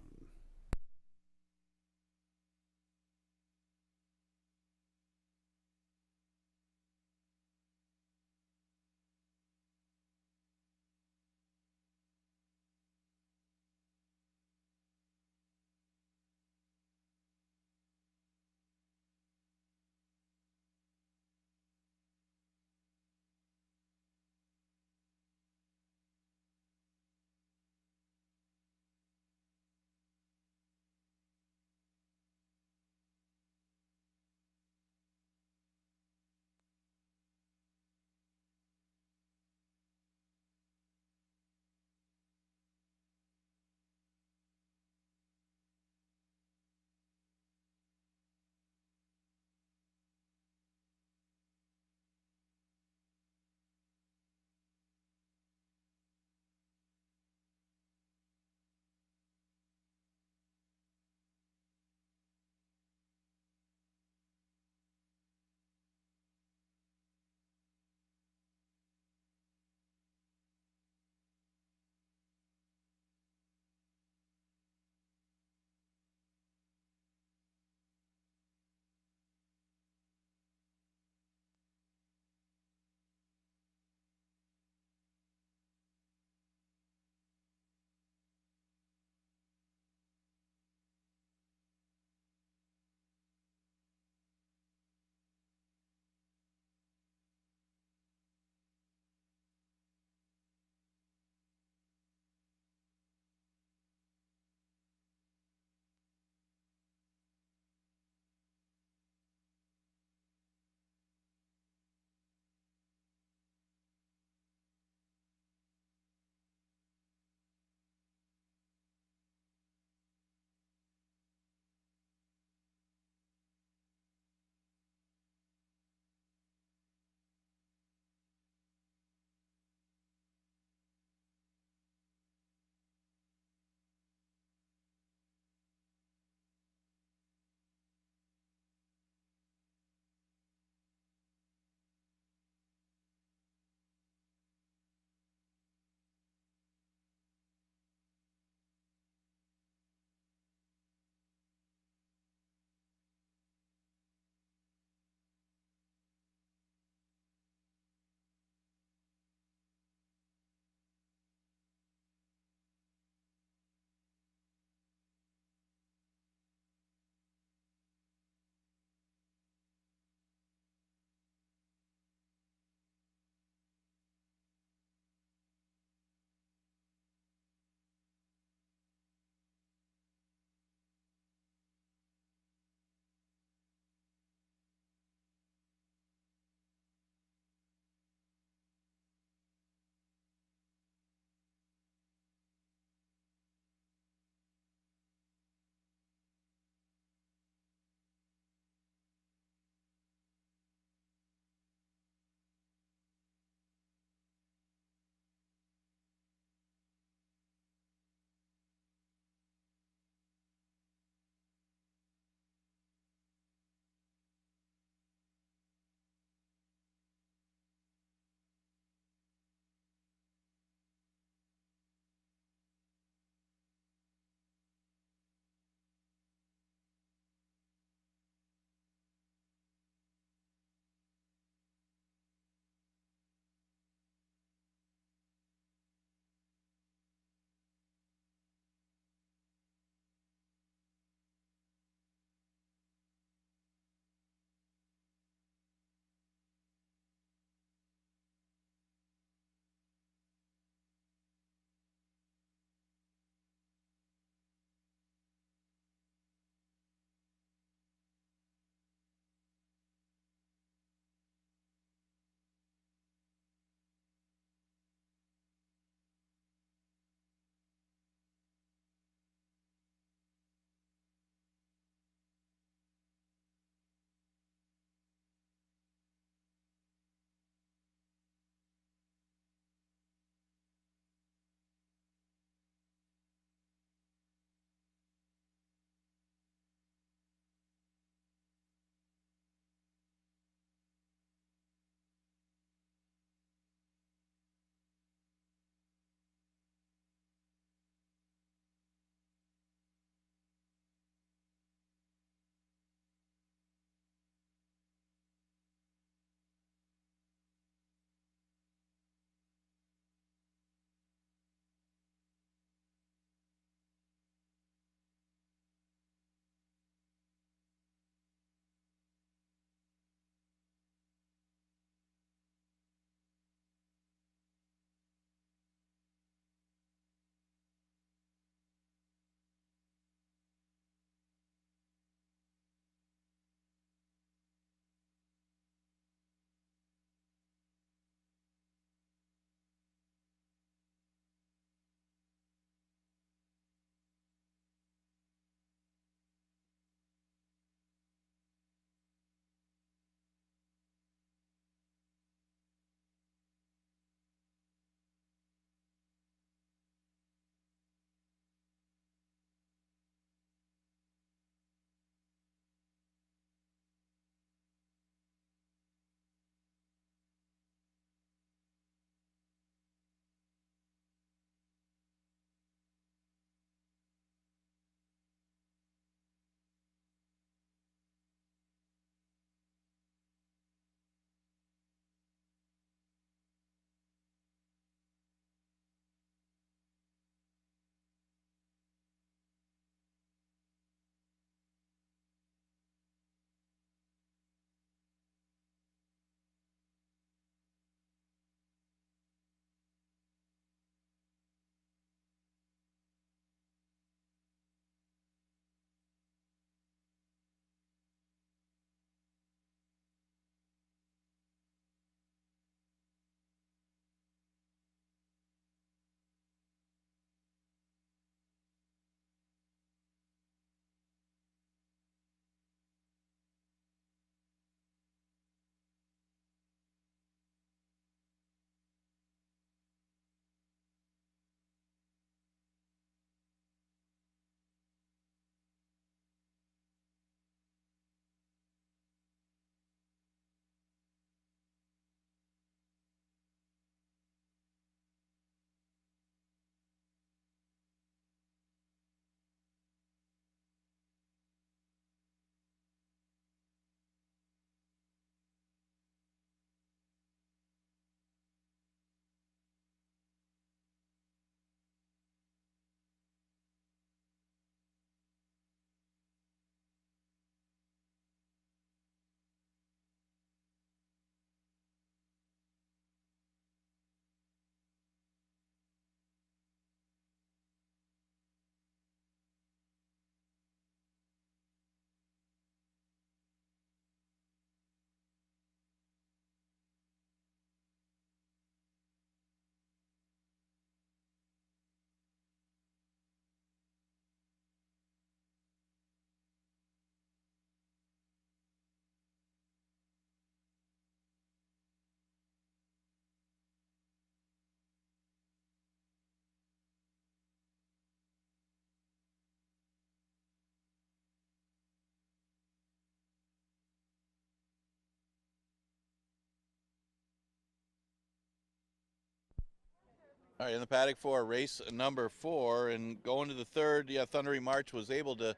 S3: All right, in the paddock for race number 4, and going to the third, Thundery March was able to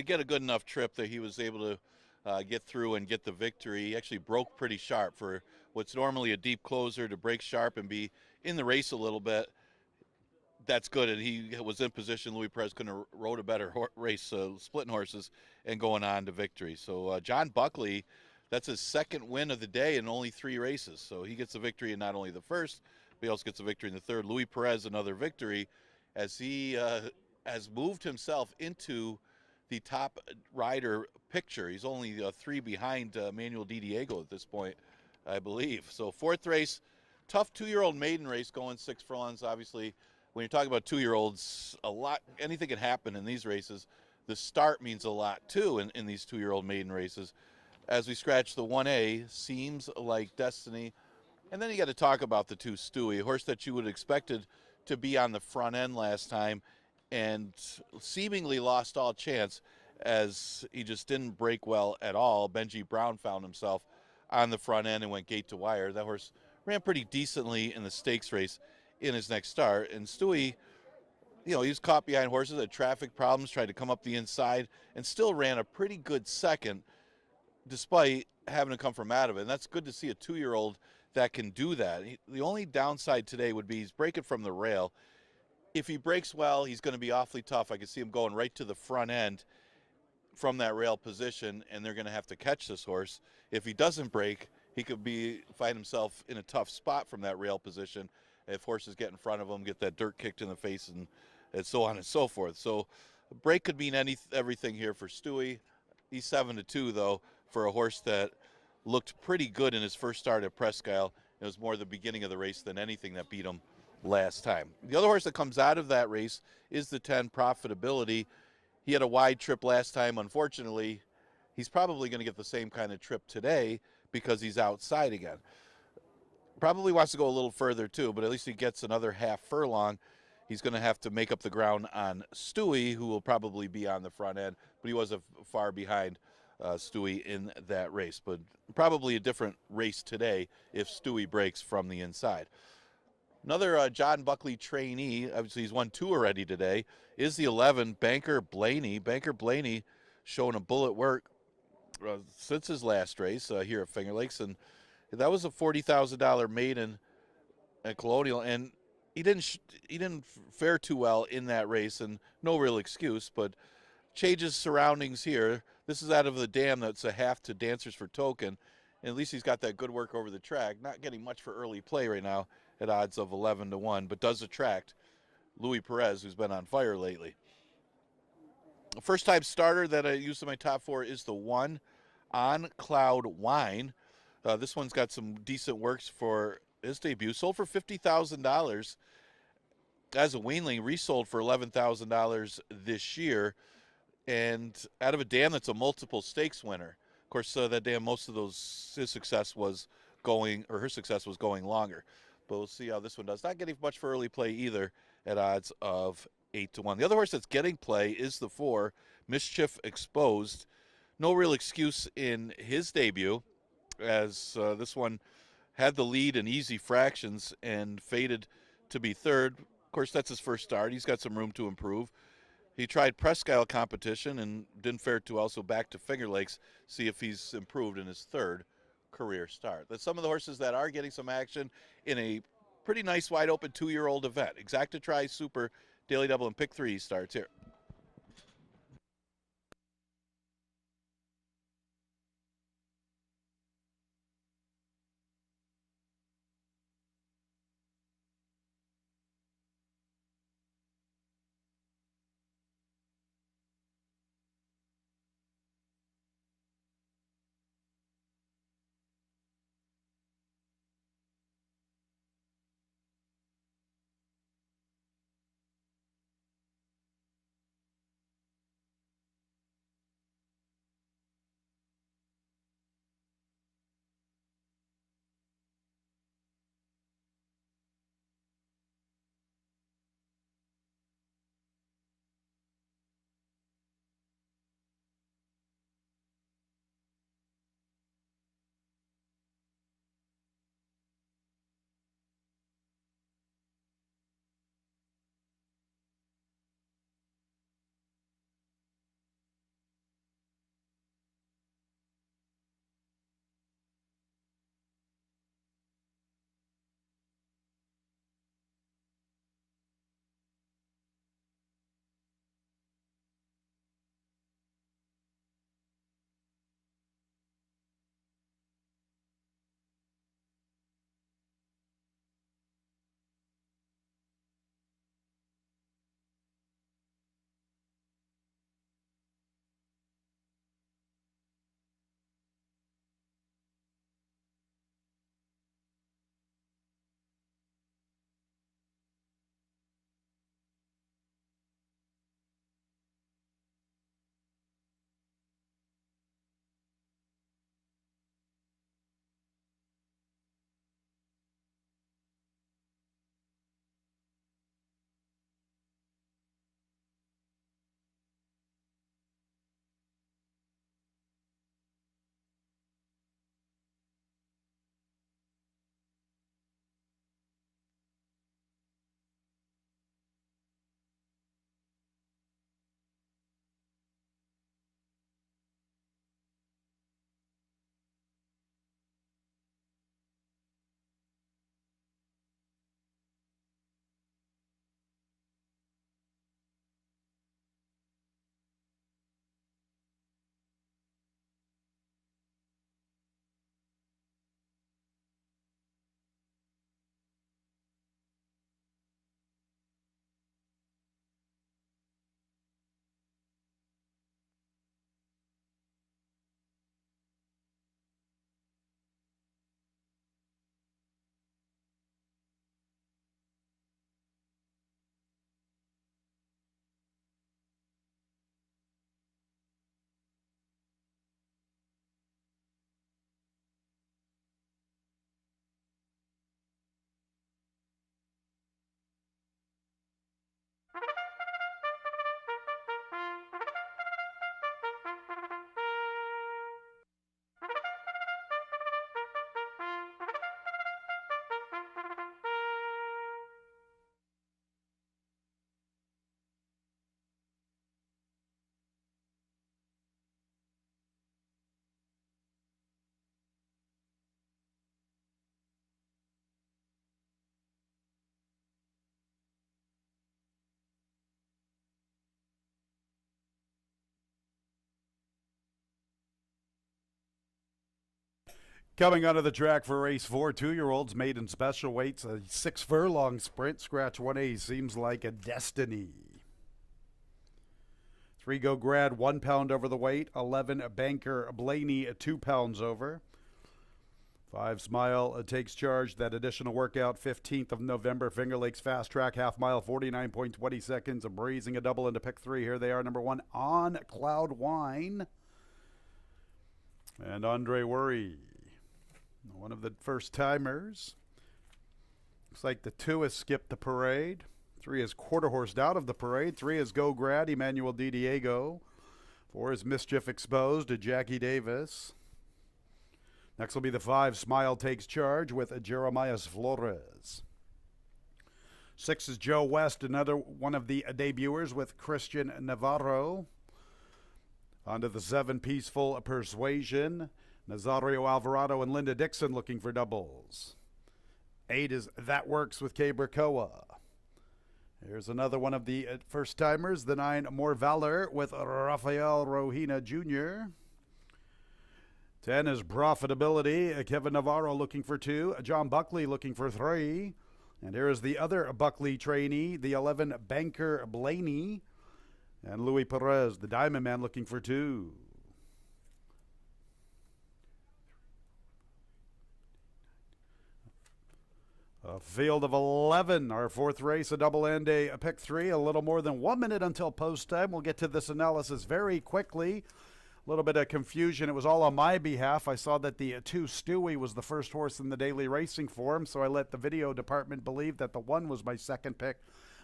S3: get a good enough trip that he was able to get through and get the victory. He actually broke pretty sharp for what's normally a deep closer to break sharp and be in the race a little bit. That's good, and he was in position. Louis Perez couldn't have rode a better race, splitting horses and going on to victory. So John Buckley, that's his second win of the day in only 3 races. So he gets the victory in not only the first, but he also gets a victory in the third. Louis Perez, another victory, as he has moved himself into the top rider picture. He's only 3 behind Manuel Di Diego at this point, I believe. So 4th race, tough 2-year-old maiden race going 6 furlongs, obviously. When you're talking about 2-year-olds, anything can happen in these races. The start means a lot, too, in these 2-year-old maiden races. As we scratch the 1A, Seems Like Destiny. And then you got to talk about the 2 Stewie, a horse that you would have expected to be on the front end last time and seemingly lost all chance as he just didn't break well at all. Benji Brown found himself on the front end and went gate to wire. That horse ran pretty decently in the stakes race in his next start. And Stewie, he was caught behind horses, had traffic problems, tried to come up the inside, and still ran a pretty good second despite having to come from out of it. And that's good to see a 2-year-old that can do that. The only downside today would be he's breaking from the rail. If he breaks well, he's going to be awfully tough. I can see him going right to the front end from that rail position, and they're going to have to catch this horse. If he doesn't break, he could find himself in a tough spot from that rail position. If horses get in front of him, get that dirt kicked in the face, and so on and so forth. So a break could mean everything here for Stewie. He's 7-2, though, for a horse that looked pretty good in his first start at Presque Isle. It was more the beginning of the race than anything that beat him last time. The other horse that comes out of that race is the 10 Profitability. He had a wide trip last time. Unfortunately, he's probably going to get the same kind of trip today because he's outside again. Probably wants to go a little further too, but at least he gets another half furlong. He's going to have to make up the ground on Stewie, who will probably be on the front end, but he was far behind Stewie in that race. But probably a different race today if Stewie breaks from the inside. Another John Buckley trainee, obviously he's won 2 already today, is the 11, Banker Blaney. Banker Blaney showing a bullet work since his last race here at Finger Lakes, and that was a $40,000 maiden at Colonial, and he didn't fare too well in that race, and no real excuse, but changes surroundings here. This is out of the dam that's a half to Dancers for Token, and at least he's got that good work over the track. Not getting much for early play right now at odds of 11-1, but does attract Louis Perez, who's been on fire lately. The first-time starter that I used in my top 4 is the 1, On Cloud Wine. This one's got some decent works for his debut. Sold for $50,000 as a weanling, resold for $11,000 this year, and out of a dam that's a multiple stakes winner. Of course, that dam, most of her success was going longer. But we'll see how this one does. Not getting much for early play either at odds of 8-1. The other horse that's getting play is the 4, Mischief Exposed. No real excuse in his debut, as this one had the lead in easy fractions and faded to be third. Of course, that's his first start. He's got some room to improve. He tried Presque Isle competition and didn't fare too well, so back to Finger Lakes, see if he's improved in his third career start. That's some of the horses that are getting some action in a pretty nice wide open 2-year-old event. Exacta Tri Super Daily Double and Pick 3 starts here.
S1: Coming onto the track for race 4, 2-year-olds maiden special weights, a 6 furlong sprint. Scratch 1A seems like a destiny. 3 Go Grad, 1 pound over the weight. 11 Banker Blaney, 2 pounds over. 5 Smile takes charge. That additional workout, 15th of November, Finger Lakes Fast Track, half mile, 49.20 seconds. Breezing a double into pick 3. Here they are, number 1, On Cloud Wine. And Andre Worry, one of the first timers. Looks like the 2 has skipped the parade. 3 is quarter horsed out of the parade. 3 is Go Grad, Emmanuel Di Diego. 4 is Mischief Exposed to Jackie Davis. Next will be the 5, Smile Takes Charge with Jeremias Flores. 6 is Joe West, another one of the debuters with Christian Navarro. On to the 7, Peaceful Persuasion. Nazario Alvarado and Linda Dixon looking for doubles. 8 is That Works with Kay Bracoa. Here's another one of the first-timers, the 9, More Valor with Rafael Rojina Jr. 10 is Profitability. Kevin Navarro looking for 2. John Buckley looking for 3. And here is the other Buckley trainee, the 11, Banker Blaney. And Louis Perez, the Diamond Man, looking for 2. A field of 11, our 4th race, a double and a pick 3. A little more than 1 minute until post time. We'll get to this analysis very quickly. A little bit of confusion. It was all on my behalf. I saw that the 2 Stewie was the first horse in the daily racing form, so I let the video department believe that the 1 was my second pick.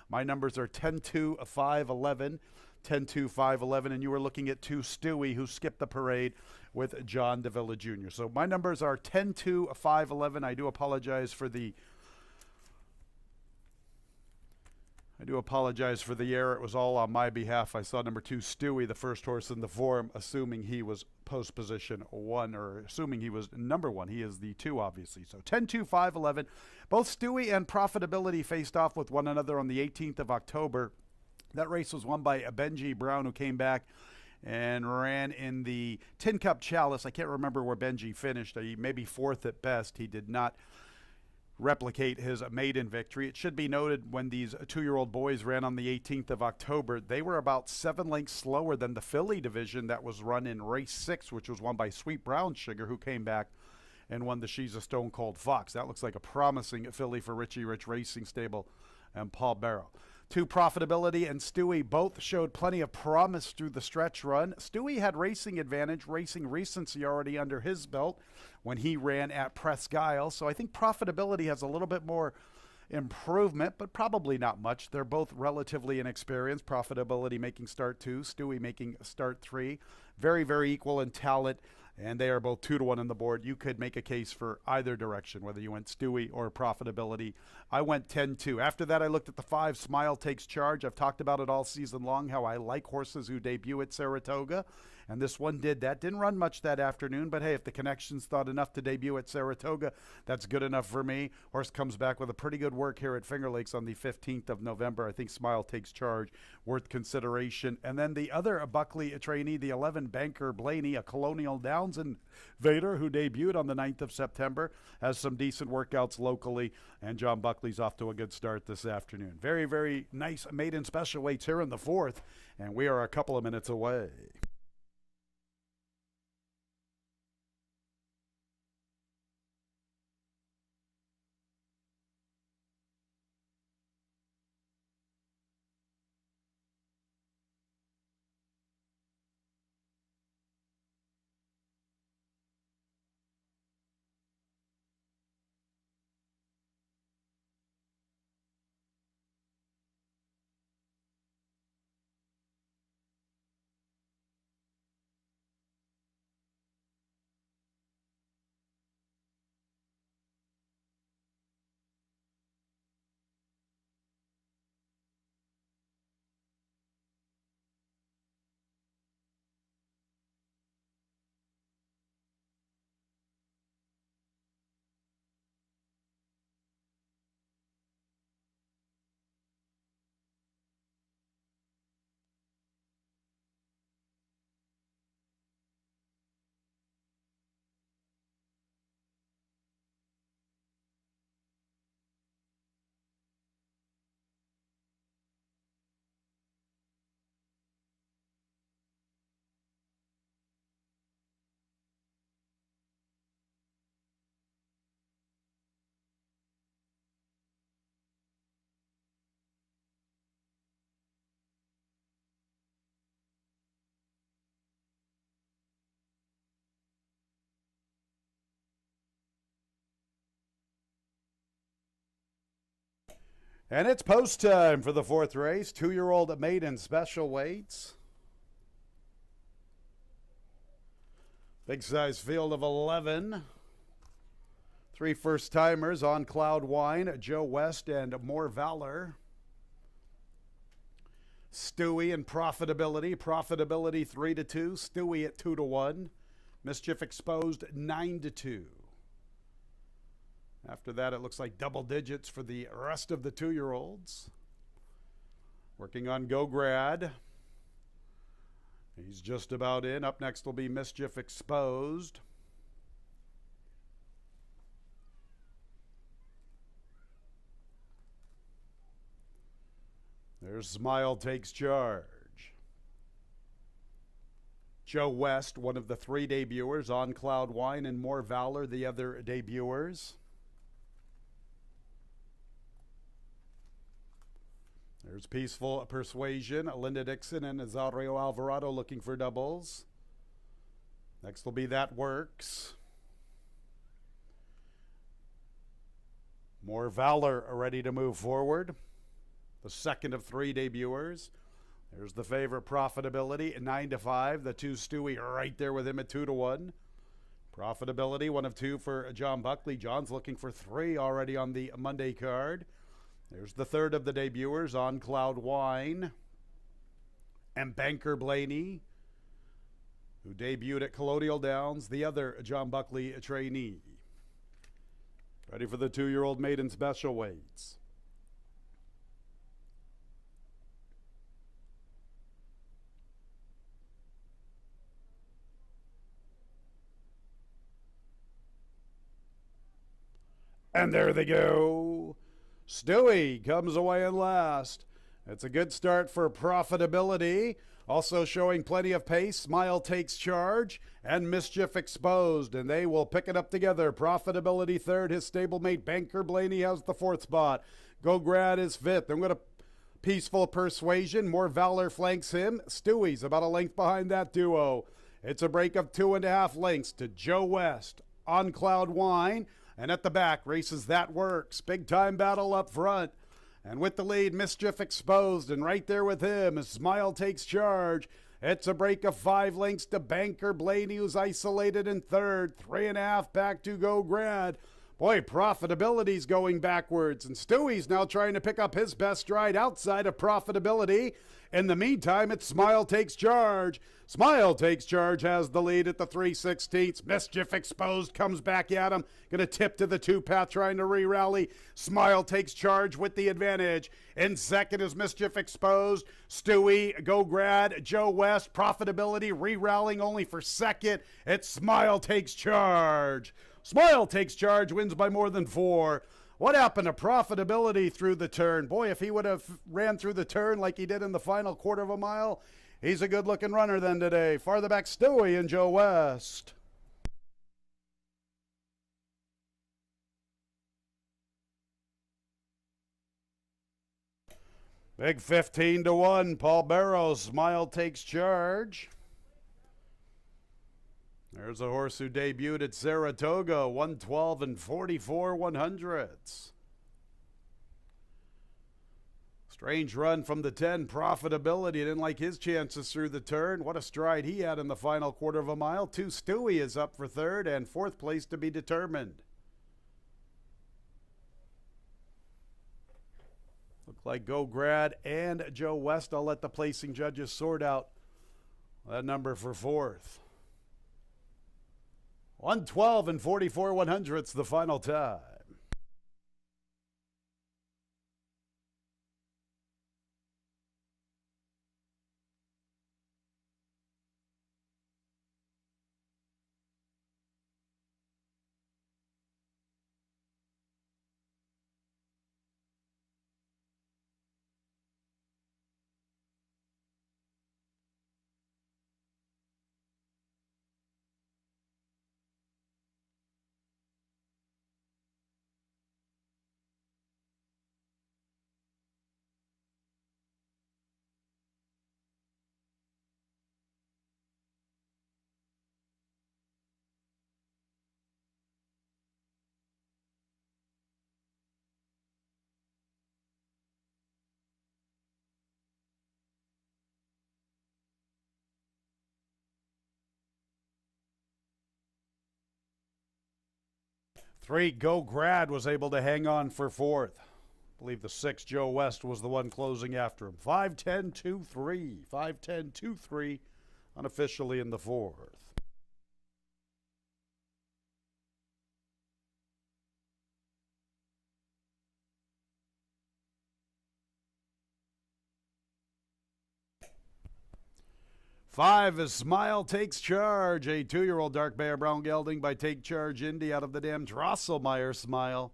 S1: My numbers are 10-2, 5-11, 10-2, 5-11, and you were looking at 2 Stewie, who skipped the parade with John Davila Jr. So my numbers are 10-2, 5-11. I do apologize for the error. It was all on my behalf. I saw number 2, Stewie, the first horse in the form, assuming he was post position 1, or assuming he was number 1. He is the 2, obviously. So 10-2, 5-11. Both Stewie and Profitability faced off with one another on the 18th of October. That race was won by Benji Brown, who came back and ran in the Tin Cup Chalice. I can't remember where Benji finished. He maybe 4th at best. He did not replicate his maiden victory. It should be noted, when these 2-year-old boys ran on the 18th of October, they were about 7 lengths slower than the filly division that was run in race 6, which was won by Sweet Brown Sugar, who came back and won the She's a Stone Cold Fox. That looks like a promising filly for Richie Rich Racing Stable and Paul Barrow. 2, Profitability and Stewie both showed plenty of promise through the stretch run. Stewie had racing advantage, racing recency already under his belt when he ran at Presque Isle. So I think Profitability has a little bit more improvement, but probably not much. They're both relatively inexperienced. Profitability making start 2, Stewie making start 3. Very, very equal in talent, and they are both 2-1 on the board. You could make a case for either direction, whether you went Stewie or Profitability. I went 10-2. After that, I looked at the 5, Smile Takes Charge. I've talked about it all season long, how I like horses who debut at Saratoga, and this one did that. Didn't run much that afternoon, but hey, if the connections thought enough to debut at Saratoga, that's good enough for me. Horse comes back with a pretty good work here at Finger Lakes on the 15th of November. I think Smile Takes Charge, worth consideration. And then the other Buckley trainee, the 11, Banker Blaney, a Colonial Downs invader who debuted on the 9th of September, has some decent workouts locally, and John Buckley's off to a good start this afternoon. Very, very nice maiden special weights here in the 4th, and we are a couple of minutes away. And it's post time for the fourth race. 2-year-old maiden special weights. Big size field of 11. 3 first-timers on Cloud Wine, Joe West and More Valor. Stewie and Profitability. Profitability 3-2. Stewie at 2-1. Mischief Exposed 9-2. After that, it looks like double digits for the rest of the 2-year-olds. Working on Go Grad. He's just about in. Up next will be Mischief Exposed. There's Smile Takes Charge. Joe West, one of the 3 debuters, on Cloud Wine, and More Valor, the other debuters. There's Peaceful Persuasion, Linda Dixon and Azario Alvarado looking for doubles. Next will be That Works. More Valor ready to move forward. The second of 3 debuters. There's the favorite Profitability at 9-5. The 2 Stewie right there with him at 2-1. Profitability, 1 of 2 for John Buckley. John's looking for 3 already on the Monday card. There's the third of the debuters on Cloud Wine. And Banker Blaney, who debuted at Colonial Downs, the other John Buckley trainee. Ready for the 2-year-old maiden special weights. And there they go. Stewie comes away in last. It's a good start for Profitability. Also showing plenty of pace. Smile Takes Charge and Mischief Exposed. And they will pick it up together. Profitability third. His stablemate Banker Blaney has the 4th spot. Go Grad is 5th. I'm going to Peaceful Persuasion. More Valor flanks him. Stewie's about a length behind that duo. It's a break of 2.5 lengths to Joe West on Cloud Wine. And at the back, races That Works. Big time battle up front. And with the lead, Mischief Exposed. And right there with him, Smile Takes Charge. It's a break of 5 lengths to Banker Blaney, who's isolated in third. 3.5 back to Go Grad. Boy, Profitability's going backwards. And Stewie's now trying to pick up his best stride outside of Profitability. In the meantime, it's Smile Takes Charge. Smile Takes Charge has the lead at the 3/16. Mischief Exposed comes back at him. Going to tip to the 2-path, trying to re-rally. Smile Takes Charge with the advantage. In second is Mischief Exposed. Stewie, Go Grad, Joe West. Profitability re-rallying only for second. It's Smile Takes Charge. Smile Takes Charge wins by more than 4. What happened to Profitability through the turn? Boy, if he would have ran through the turn like he did in the final quarter of a mile, he's a good-looking runner then today. Farther back, Stewie and Joe West. Big 15-1, Paul Barrows. Smile Takes Charge. There's a horse who debuted at Saratoga, 112 and 44 100ths. Strange run from the 10. Profitability didn't like his chances through the turn. What a stride he had in the final quarter of a mile. 2 Stewie is up for third, and 4th place to be determined. Look like Go Grad and Joe West. I'll let the placing judges sort out that number for 4th. 112 and 44 100ths the final time. 3, Go Grad was able to hang on for fourth. I believe the 6, Joe West, was the one closing after him. 5-10-2-3. 5-10-2-3 unofficially in the fourth. Five is Smile Takes Charge, a 2-year-old dark bear brown gelding by Take Charge Indy out of the dam Drosselmeyer Smile.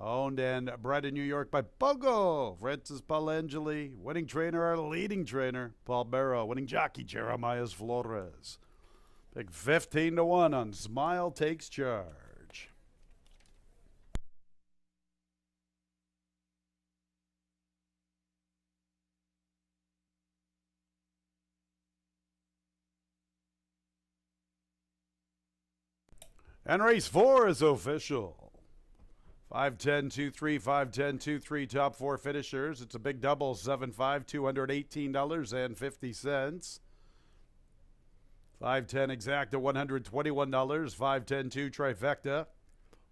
S1: Owned and bred in New York by Bogo. Francis Palangeli. Winning trainer, our leading trainer, Paul Barrow. Winning jockey, Jeremiah Flores. Big 15-1 on Smile Takes Charge. And race 4 is official. 5-10-2-3, 5-10-2-3, top 4 finishers. It's a big double, 7-5, $218.50. 5-10 exacta, $121. 5-10-2 trifecta,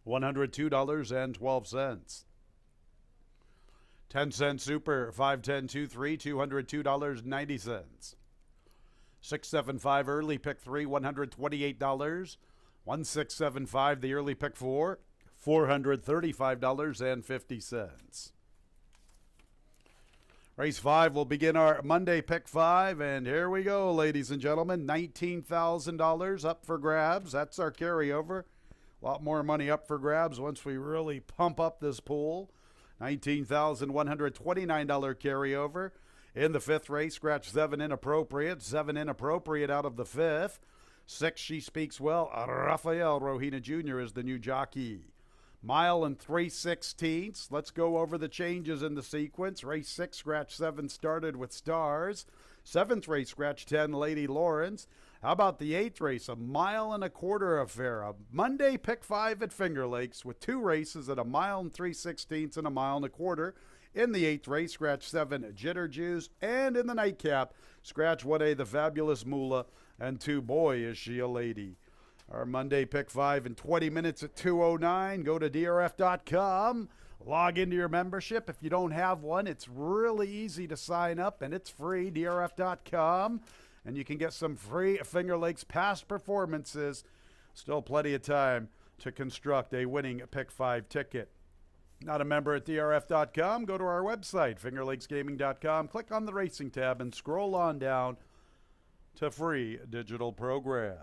S1: $102.12. 10-cent super, 5-10-2-3, $202.90. 6-7-5 early pick 3, $128. 1-6-7-5 the early pick 4, $435.50. Race 5 will begin our Monday pick 5, and here we go, ladies and gentlemen. $19,000 up for grabs. That's our carryover. A lot more money up for grabs once we really pump up this pool. $19,129 carryover. In the 5th race, scratch 7 inappropriate. 7 inappropriate out of the 5th. 6, She Speaks Well. Rafael Rohina Jr. is the new jockey. Mile and 3/16. Let's go over the changes in the sequence. Race 6, scratch 7 started with Stars. 7th race, scratch 10, Lady Lawrence. How about the 8th race? A 1.25 mile affair. A Monday pick 5 at Finger Lakes with 2 races at a 1 3/16 and a 1.25 miles. In the 8th race, scratch 7, Jitter Juice. And in the nightcap, scratch 1A, the Fabulous Moolah. And 2, Boy, Is She a Lady. Our Monday pick 5 in 20 minutes at 2:09. Go to drf.com. Log into your membership. If you don't have one, it's really easy to sign up, and it's free, drf.com. And you can get some free Finger Lakes past performances. Still plenty of time to construct a winning pick 5 ticket. Not a member at drf.com? Go to our website, fingerlakesgaming.com. Click on the racing tab and scroll on down to free digital program.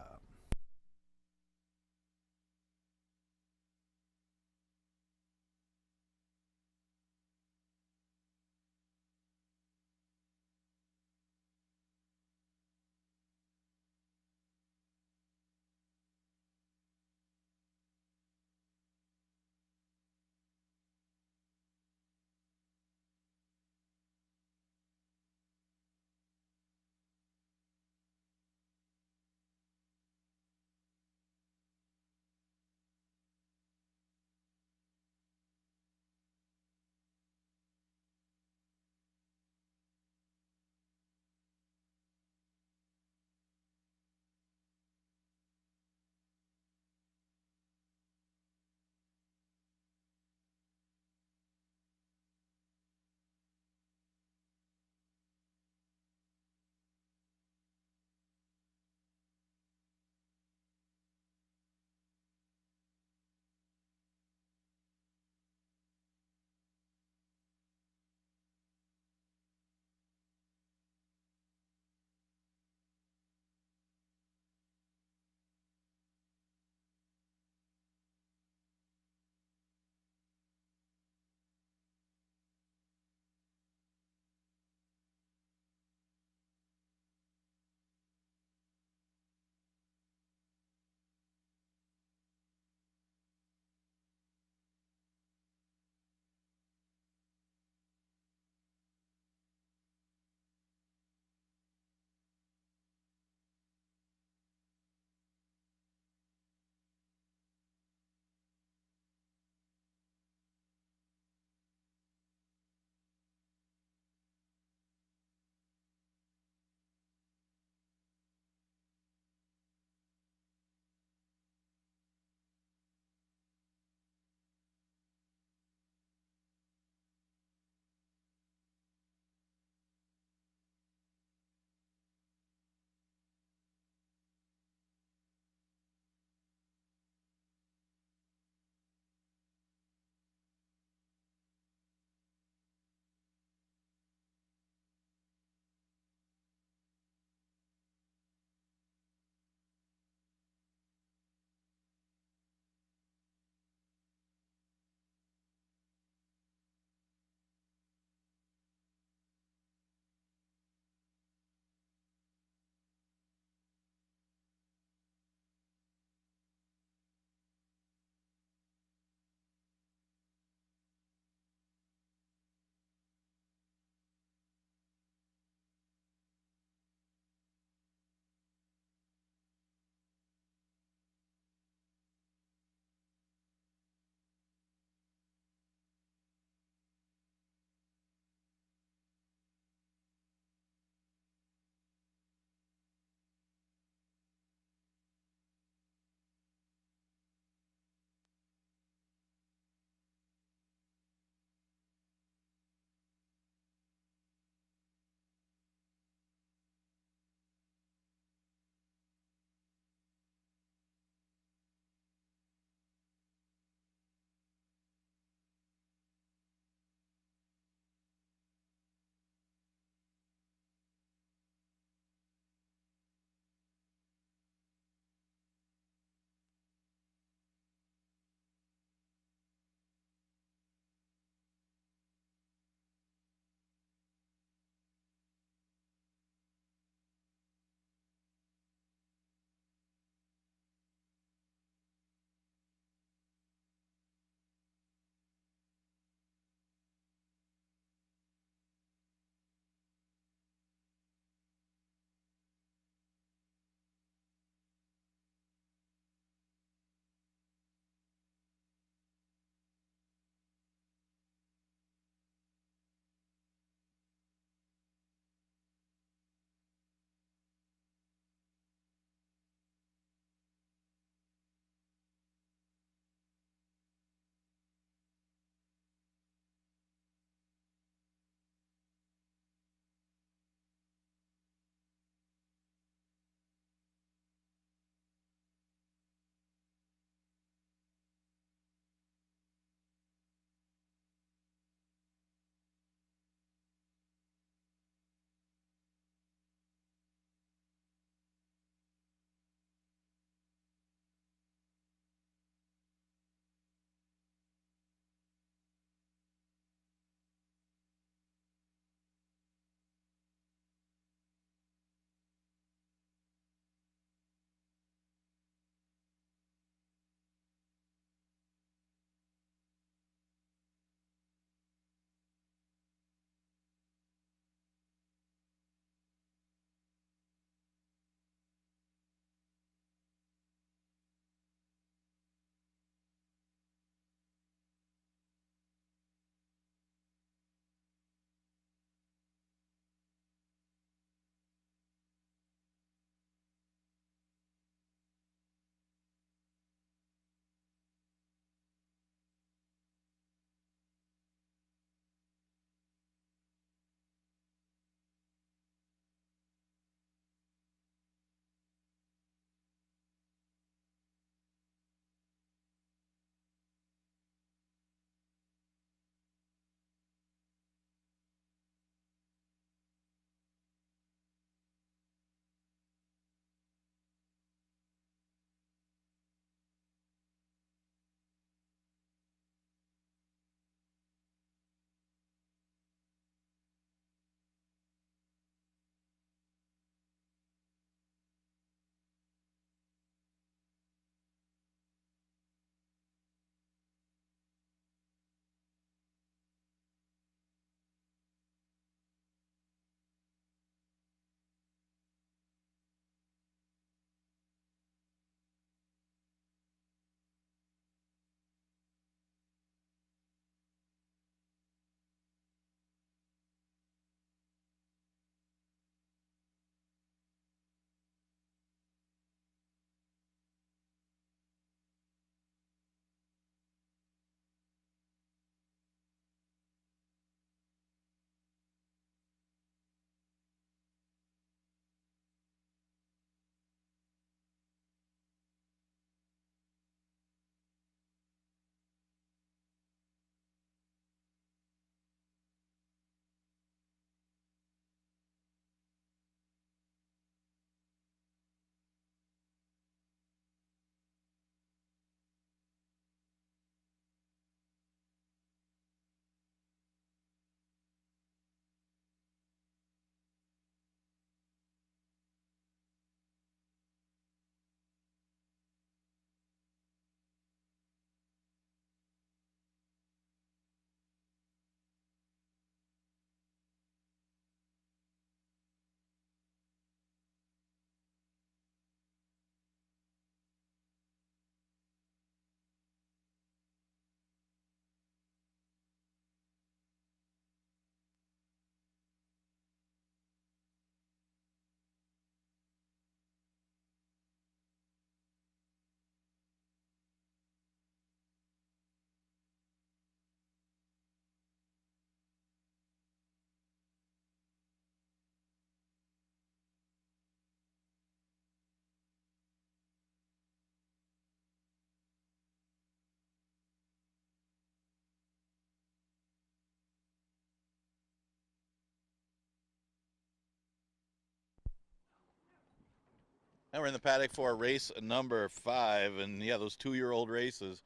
S3: Now we're in the paddock for race number 5, and yeah, those 2-year-old races.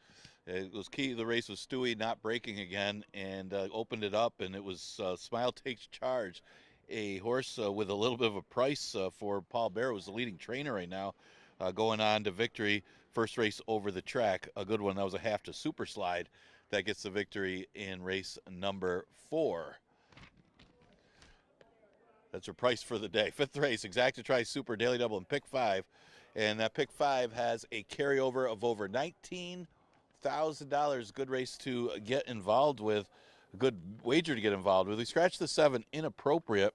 S3: It was key. The race was Stewie not breaking again, and opened it up, and it was Smile Takes Charge, a horse with a little bit of a price for Paul Bear, was the leading trainer right now, going on to victory. First race over the track, a good one. That was a half to super slide that gets the victory in race number 4. That's her price for the day. 5th race, Exacta Tri Super Daily Double and Pick 5. And that Pick 5 has a carryover of over $19,000. Good race to get involved with. A good wager to get involved with. We scratched the 7, inappropriate.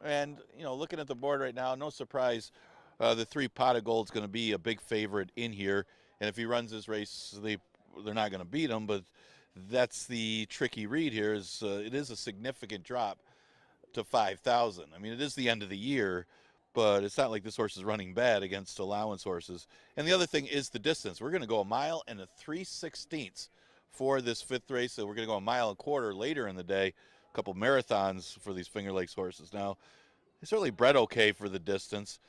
S3: And, you know, looking at the board right now, no surprise, the 3 Pot of Gold's going to be a big favorite in here. And if he runs this race, they're not going to beat him. But that's the tricky read here. It is a significant drop to 5,000. I mean, it is the end of the year, but it's not like this horse is running bad against allowance horses. And the other thing is the distance. We're going to go 1 mile and 3/16 for this 5th race. So we're going to go 1.25 miles later in the day. A couple marathons for these Finger Lakes horses. Now, he's certainly bred okay for the distance,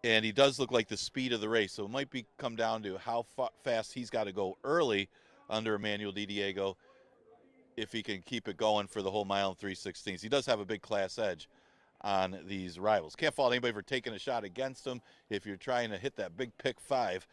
S3: and he does look like the speed of the race. So it might come down to how fast he's got to go early under Emmanuel Di Diego, if he can keep it going for the whole 1 mile and 3/16. He does have a big class edge on these rivals. Can't fault anybody for taking a shot against him. If you're trying to hit that big Pick 5,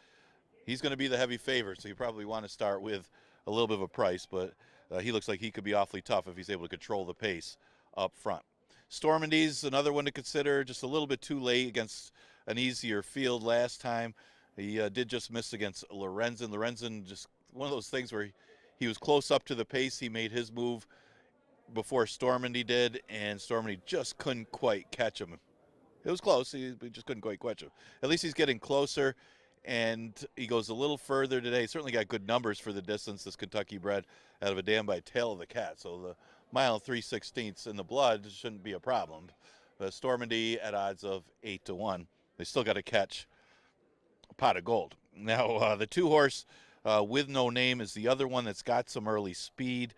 S3: he's going to be the heavy favorite, so you probably want to start with a little bit of a price, but he looks like he could be awfully tough if he's able to control the pace up front. Stormandy's another one to consider, just a little bit too late against an easier field last time. He did just miss against Lorenzen. Lorenzen, just one of those things where he was close up to the pace. He made his move before Stormandy did, and Stormandy just couldn't quite catch him. It was close. He just couldn't quite catch him. At least he's getting closer, and he goes a little further today. He certainly got good numbers for the distance, this Kentucky bred out of a dam by Tail of the Cat. So the 1 mile and 3/16 in the blood shouldn't be a problem. Stormandy at odds of 8-1. They still got to catch Pot of Gold. Now, the 2-horse with No Name is the other one that's got some early speed.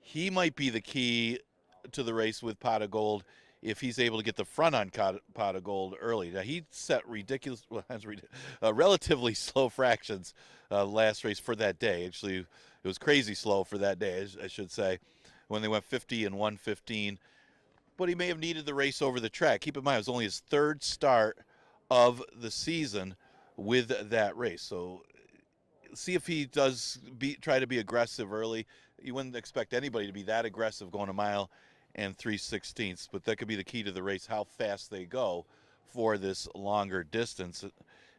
S3: He might be the key to the race with Pot of Gold if he's able to get the front on Pot of Gold early. Now, he set relatively slow fractions last race for that day. Actually, it was crazy slow for that day, I should say, when they went 50 and 115. But he may have needed the race over the track. Keep in mind, it was only his 3rd start of the season with that race. So see if he does try to be aggressive early. You wouldn't expect anybody to be that aggressive going 1 mile and 3/16, but that could be the key to the race, how fast they go for this longer distance.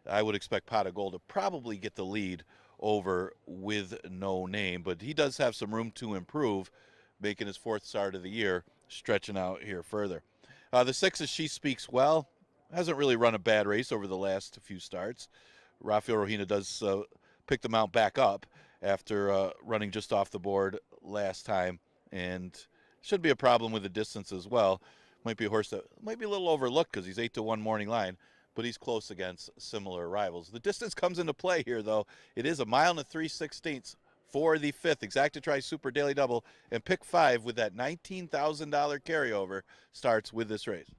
S3: I would expect Pot of Gold to probably get the lead over with No Name, but he does have some room to improve, making his 4th start of the year, stretching out here further. The 6 is She Speaks Well. Hasn't really run a bad race over the last few starts. Rafael Rohina does pick the mount back up after running just off the board last time, and should be a problem with the distance as well. Might be a horse that might be a little overlooked because he's 8-1 morning line, but he's close against similar rivals. The distance comes into play here, though. It is 1 mile and 3/16 for the 5th Exacta Tri Super Daily Double, and Pick 5 with that $19,000 carryover starts with this race.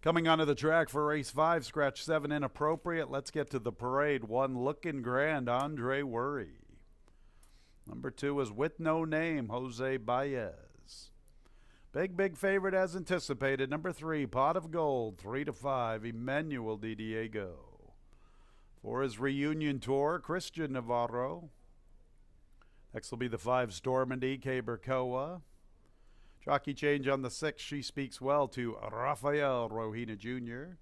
S1: Coming onto the track for race 5, scratch 7 inappropriate. Let's get to the parade. 1 looking grand, Andre Worry. Number 2 is With No Name, Jose Baez. Big favorite as anticipated. Number 3, Pot of Gold, 3-5, Emmanuel Di Diego. For his reunion tour, Christian Navarro. Next will be the 5, Stormandy, K. Berkoa. Jockey change on the 6, She Speaks Well, to Rafael Rohina Jr.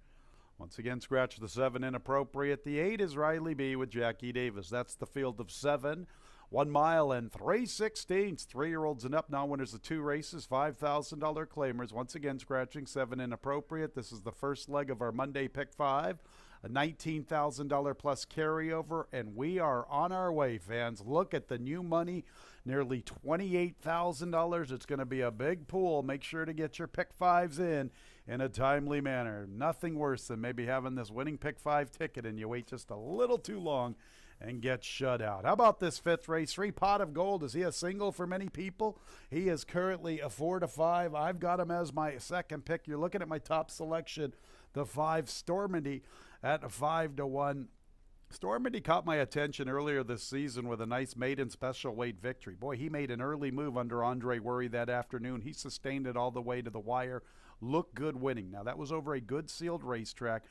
S1: Once again, scratch the 7 inappropriate. The 8 is Riley B with Jackie Davis. That's the field of 7. 1 mile and 3/16. 3-year-olds and up now winners of 2 races, $5,000 claimers. Once again, scratching 7 inappropriate. This is the first leg of our Monday Pick 5. A $19,000 plus carryover, and we are on our way, fans. Look at the new money, nearly $28,000. It's going to be a big pool. Make sure to get your Pick 5s in a timely manner. Nothing worse than maybe having this winning Pick 5 ticket and you wait just a little too long and get shut out. How about this 5th race? 3, Pot of Gold. Is he a single for many people? He is currently a 4-5. I've got him as my second pick. You're looking at my top selection, the 5, Stormandy, at a 5-1. Stormandy caught my attention earlier this season with a nice maiden special weight victory. Boy, he made an early move under Andre Worry that afternoon. He sustained it all the way to the wire. Looked good winning. Now, that was over a good sealed racetrack.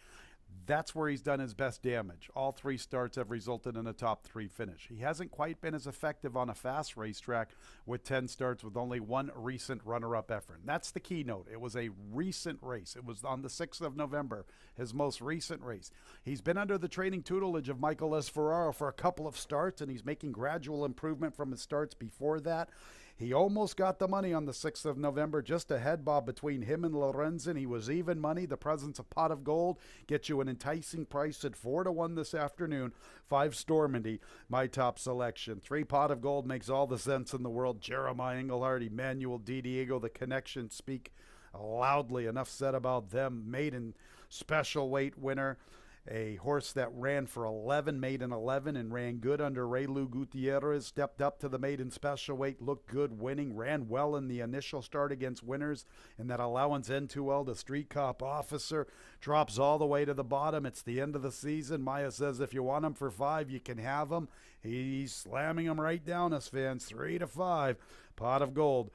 S1: That's where he's done his best damage. All 3 starts have resulted in a top 3 finish. He hasn't quite been as effective on a fast racetrack with 10 starts with only 1 recent runner-up effort. And that's the keynote. It was a recent race. It was on the 6th of November, his most recent race. He's been under the training tutelage of Michael S. Ferraro for a couple of starts, and he's making gradual improvement from his starts before that. He almost got the money on the 6th of November, just a head bob between him and Lorenzen. He was even money. The presence of Pot of Gold gets you an enticing price at 4-1 this afternoon. 5, Stormandy, my top selection. 3, Pot of Gold makes all the sense in the world. Jeremiah Engelhardt, Emmanuel Di Diego, the connections speak loudly. Enough said about them. Maiden special weight winner. A horse that ran for 11, made an 11, and ran good under Raylu Gutierrez. Stepped up to the maiden special weight, looked good winning, ran well in the initial start against winners. And that allowance N2L, the street cop officer, drops all the way to the bottom. It's the end of the season. Maya says if you want him for 5, you can have him. He's slamming him right down, us fans. 3-5, Pot of Gold.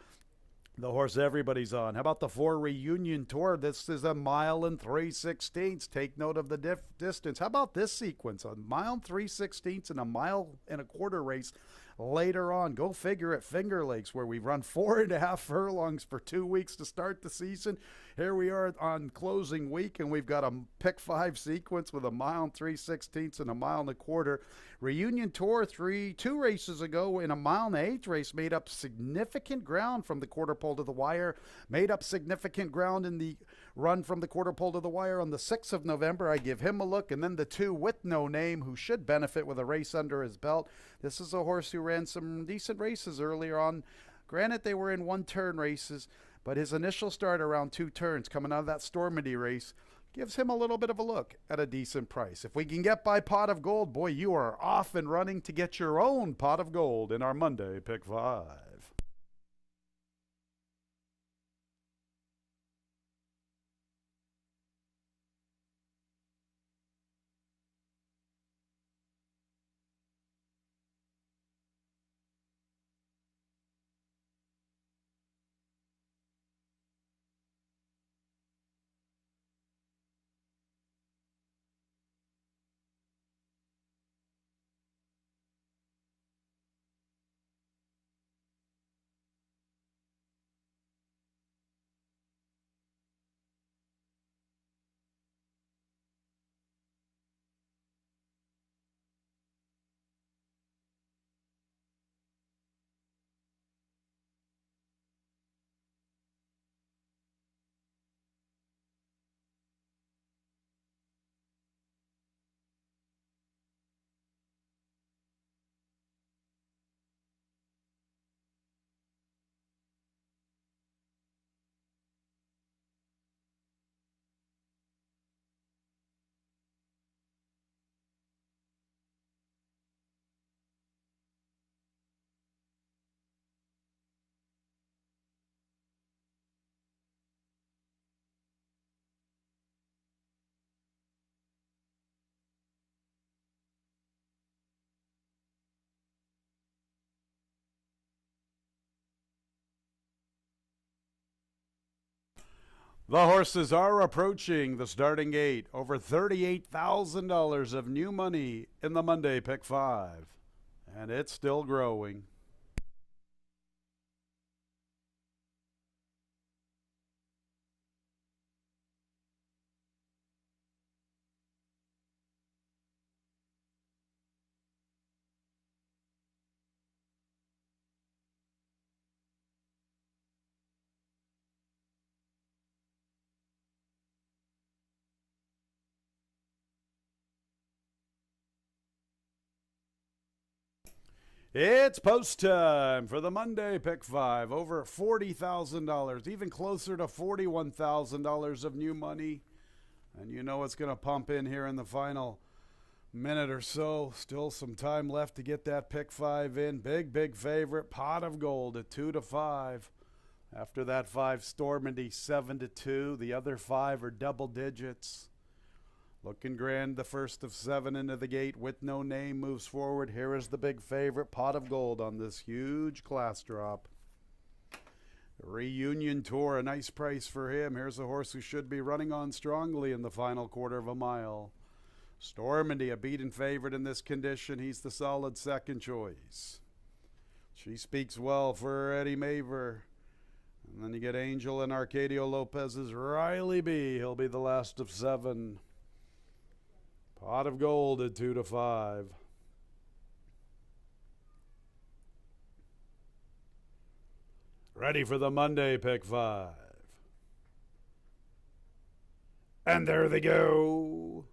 S1: The horse everybody's on. How about the 4, Reunion Tour? This is 1 mile and 3/16. Take note of the distance. How about this sequence? 1 mile and 3/16 and 1.25 mile race later on. Go figure at Finger Lakes, where we've run 4.5 furlongs for 2 weeks to start the season. Here we are on closing week, and we've got a Pick 5 sequence with 1 mile and 3/16 and 1.25 miles. Reunion Tour 2 races ago in 1 mile and 8 race made up significant ground from the quarter pole to the wire. Made up significant ground in the run from the quarter pole to the wire on the 6th of November. I give him a look. And then the 2, With No Name, who should benefit with a race under his belt. This is a horse who ran some decent races earlier on. Granted, they were in 1-turn races, but his initial start around 2 turns coming out of that Stormandy race gives him a little bit of a look at a decent price. If we can get by Pot of Gold, boy, you are off and running to get your own Pot of Gold in our Monday Pick 5. The horses are approaching the starting gate. Over $38,000 of new money in the Monday Pick 5. And it's still growing. It's post time for the Monday Pick 5. Over $40,000, even closer to $41,000 of new money. And you know it's going to pump in here in the final minute or so. Still some time left to get that Pick 5 in. Big favorite, Pot of Gold at 2-5. After that 5, Stormandy 7-2. The other 5 are double digits. Looking Grand, the first of 7 into the gate with no name, moves forward. Here is the big favorite, Pot of Gold, on this huge class drop. Reunion Tour, a nice price for him. Here's a horse who should be running on strongly in the final quarter of a mile. Stormandy, a beaten favorite in this condition. He's the solid second choice. She speaks well for Eddie Maver. And then you get Angel and Arcadio Lopez's Riley B. He'll be the last of 7. Pot of Gold at 2-5. Ready for the Monday Pick 5. And there they go.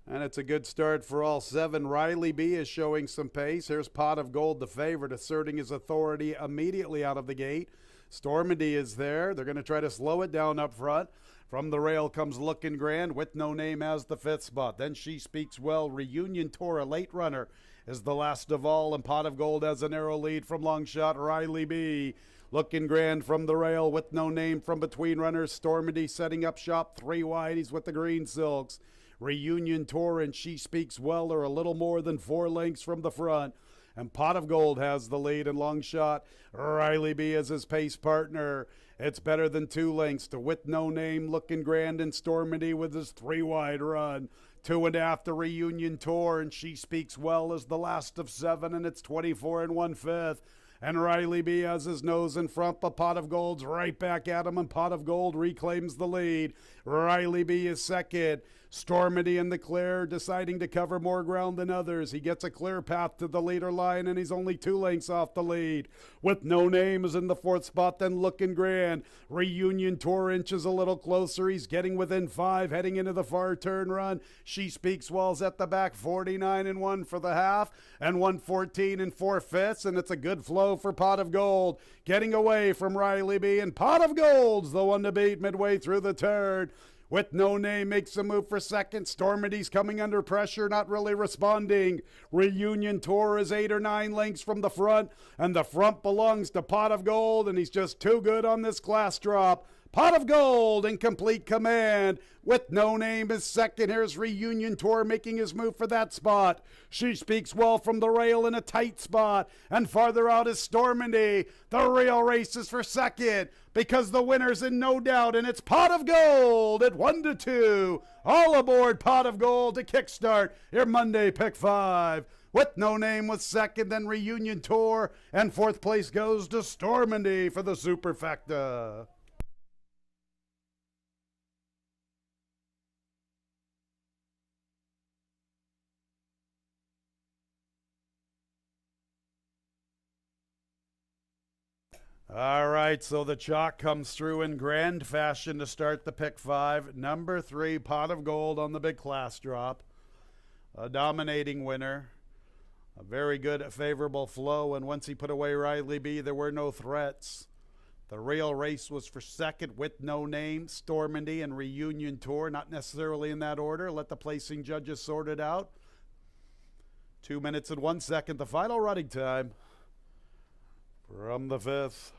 S1: And it's a good start for all 7. Riley B is showing some pace. Here's Pot of Gold, the favorite, asserting his authority immediately out of the gate. Stormandy is there. They're going to try to slow it down up front. From the rail comes Looking Grand with no name as the 5th spot. Then She Speaks Well. Reunion Tour, a late runner, is the last of all. And Pot of Gold has a narrow lead from long shot Riley B. Looking Grand from the rail with no name from between runners. Stormandy setting up shop 3 wide. He's with the Green Silks. Reunion Tour and She Speaks Well are a little more than 4 lengths from the front. And Pot of Gold has the lead in long shot. Riley B is his pace partner. It's better than 2 lengths to With No Name, Looking Grand, and Stormandy with his 3 wide run. 2.5 the Reunion Tour, and She Speaks Well is the last of 7, and it's 24 1/5. And Riley B has his nose in front, but Pot of Gold's right back at him, and Pot of Gold reclaims the lead. Riley B is second. Stormandy in the clear, deciding to cover more ground than others. He gets a clear path to the leader line, and he's only 2 lengths off the lead. With No Name is in the 4th spot, then Looking Grand. Reunion Tour inches a little closer. He's getting within 5, heading into the far turn run. She Speaks Well's at the back, 49 1 for the half, and 114 4/5, and it's a good flow for Pot of Gold. Getting away from Riley B, and Pot of Gold's the one to beat midway through the turn. With No Name makes a move for second. Stormandy's coming under pressure, not really responding. Reunion Tour is 8 or 9 lengths from the front, and the front belongs to Pot of Gold, and he's just too good on this class drop. Pot of Gold in complete command. With No Name is second. Here's Reunion Tour making his move for that spot. She Speaks Well from the rail in a tight spot. And farther out is Stormandy. The real race is for second because the winner's in no doubt, and it's Pot of Gold at 1-2. All aboard Pot of Gold to kickstart your Monday Pick 5. With No Name was second, then Reunion Tour, and 4th place goes to Stormandy for the Superfecta. All right, so the chalk comes through in grand fashion to start the Pick 5. Number 3, Pot of Gold on the big class drop. A dominating winner. A very good, favorable flow, and once he put away Riley B, there were no threats. The real race was for second. With No Name, Stormandy, and Reunion Tour. Not necessarily in that order. Let the placing judges sort it out. 2 minutes and 1 second, the final running time from the 5th.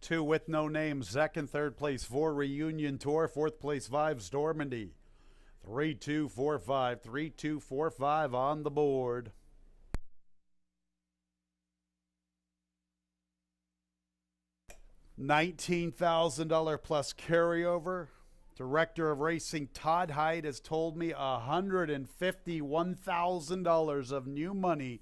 S1: 2 with no name. Second, third place 4 Reunion Tour. Fourth place 5 Stormandy. 3-2-4-5. 3-2-4-5 on the board. $19,000 plus carryover. Director of Racing Todd Hyde has told me $151,000 of new money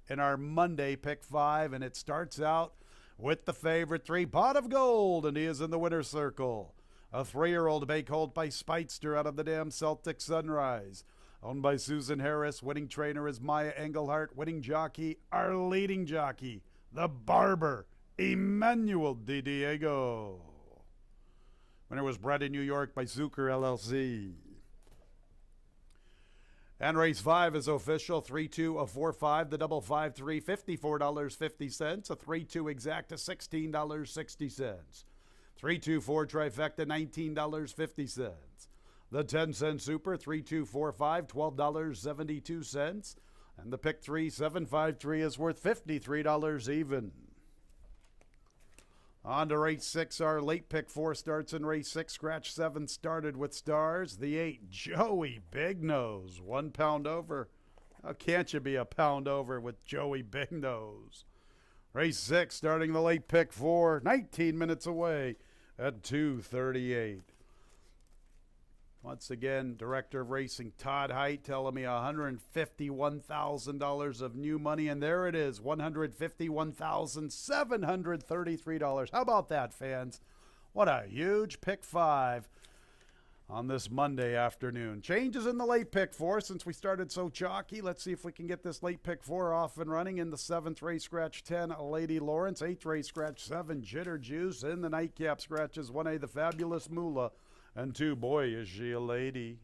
S1: in our Monday Pick 5, and it starts out with the favorite 3, Pot of Gold, and he is in the winner's circle. A 3-year-old bay colt by Speitster out of the dam Celtic Sunrise. Owned by Susan Harris. Winning trainer is Maya Engelhart. Winning jockey, our leading jockey, the Barber, Emmanuel Di Diego. Winner was bred in New York by Zucker LLC. And race 5 is official. 3-2-4-5. The double 5-3, $54.50. A 3-2 exacta, $16.60. 3-2-4 trifecta, $19.50. The 10-cent super, 3-2-4-5, $12.72. And the pick 3, 7-5-3 is worth $53 even. On to race 6. Our late pick 4 starts in race 6. Scratch 7 started with stars. The 8, Joey Big Nose, 1 pound over. How can't you be a pound over with Joey Big Nose? Race 6 starting the late pick 4, 19 minutes away at 2:38. Once again, Director of Racing Todd Hyde telling me $151,000 of new money, and there it is, $151,733. How about that, fans? What a huge pick 5 on this Monday afternoon. Changes in the late pick 4 since we started so chalky. Let's see if we can get this late pick 4 off and running. In the 7th race, scratch 10, Lady Lawrence. 8th race, scratch 7, Jitter Juice. In the nightcap scratches 1A, the Fabulous Moolah. And 2, boy, is she a lady.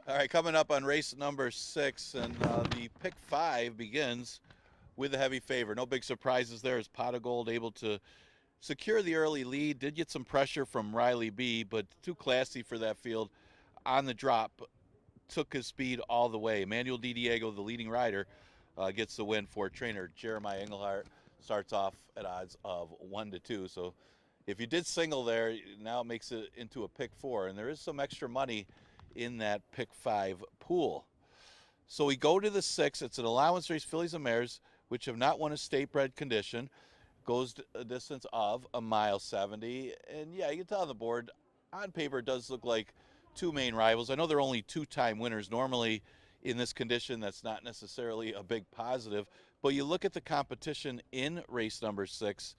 S3: All right, coming up on race number 6, and the pick 5 begins with a heavy favor. No big surprises there as Pot of Gold able to secure the early lead. Did get some pressure from Riley B, but too classy for that field on the drop. Took his speed all the way. Manuel Di Diego, the leading rider, gets the win for trainer Jeremiah Engelhardt. Starts off at odds of 1-2. So if you did single there, now it makes it into a pick 4, and there is some extra money in that pick 5 pool. So we go to the 6. It's an allowance race, fillies and mares, which have not won a state bred condition. Goes a distance of 1.70 miles. And yeah, you can tell on the board, on paper, it does look like two main rivals. I know they're only two-time winners. Normally in this condition, that's not necessarily a big positive. But you look at the competition in race number 6,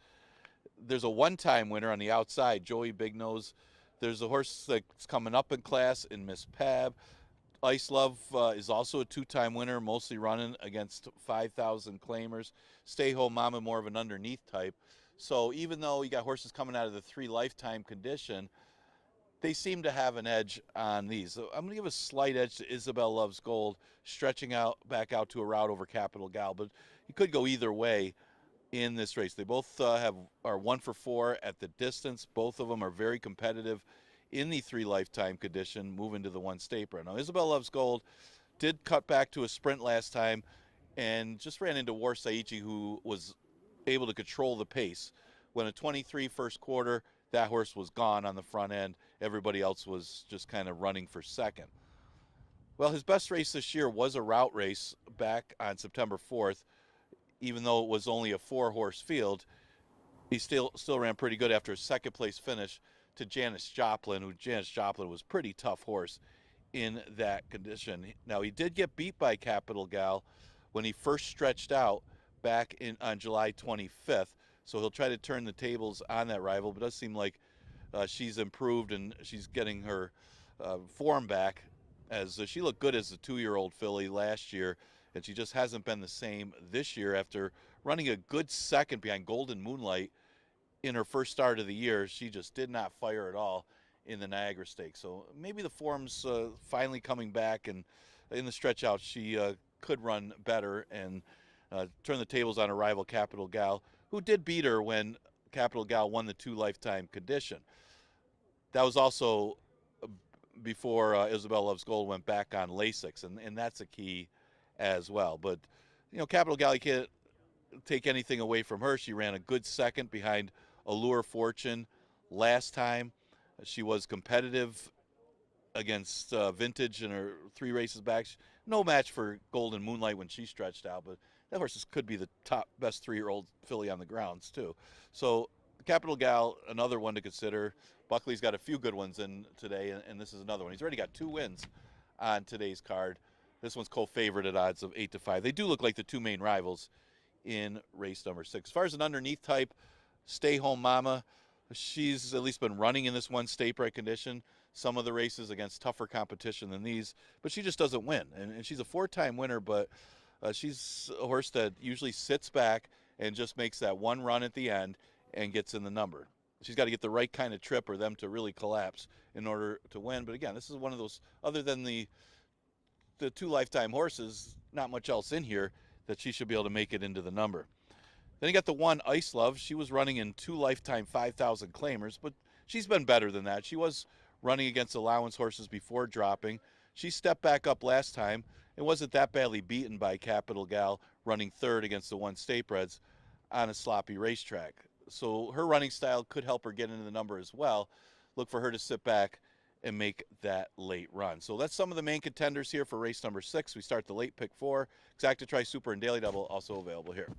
S3: there's a one-time winner on the outside, Joey Big Nose. There's a horse that's coming up in class in Miss Pab. Ice Love is also a two-time winner, mostly running against 5,000 claimers. Stay Home Mama, more of an underneath type. So even though you got horses coming out of the 3 lifetime condition, they seem to have an edge on these. So I'm going to give a slight edge to Isabel Loves Gold, stretching out back out to a route over Capital Gal, but you could go either way in this race. They both are 1 for 4 at the distance. Both of them are very competitive in the 3 lifetime condition, moving to the 1 state bred. Now, Isabel Loves Gold did cut back to a sprint last time and just ran into War Saichi, who was able to control the pace. When a 23 first quarter, that horse was gone on the front end. Everybody else was just kind of running for second. Well, his best race this year was a route race back on September 4th. Even though it was only a 4-horse field, he still ran pretty good after a second place finish to Janis Joplin, who Janis Joplin was pretty tough horse in that condition. Now, he did get beat by Capital Gal when he first stretched out back on July 25th, so he'll try to turn the tables on that rival, but it does seem like she's improved and she's getting her form back, as she looked good as a 2-year-old filly last year, and she just hasn't been the same this year after running a good second behind Golden Moonlight in her first start of the year. She just did not fire at all in the Niagara Stakes. So maybe the form's finally coming back, and in the stretch out she could run better and turn the tables on her rival Capital Gal, who did beat her when Capital Gal won the 2 lifetime condition. That was also before Isabel Loves Gold went back on Lasix, and that's a key as well. But, you know, Capital Gal, you can't take anything away from her. She ran a good second behind Allure Fortune last time. She was competitive against Vintage in her 3 races back. No match for Golden Moonlight when she stretched out, but that horse could be the top best 3-year-old filly on the grounds too. So Capital Gal, another one to consider. Buckley's got a few good ones in today, and this is another one. He's already got 2 wins on today's card. This one's co-favored at odds of 8-5. They do look like the 2 main rivals in race number 6. As far as an underneath type, Stay Home Mama, she's at least been running in this 1 state bred condition. Some of the races against tougher competition than these, but she just doesn't win. And she's a 4-time winner, but she's a horse that usually sits back and just makes that 1 run at the end and gets in the number. She's got to get the right kind of trip or them to really collapse in order to win. But again, this is one of those, other than the 2 lifetime horses, not much else in here that she should be able to make it into the number. Then you got the 1 Ice Love. She was running in 2 lifetime 5,000 claimers, but she's been better than that. She was running against allowance horses before dropping. She stepped back up last time and wasn't that badly beaten by Capital Gal, running 3rd against the 1 state breds on a sloppy racetrack. So her running style could help her get into the number as well. Look for her to sit back and make that late run. So that's some of the main contenders here for race number 6. We start the late pick 4. Exacta Tri Super and Daily Double also available here.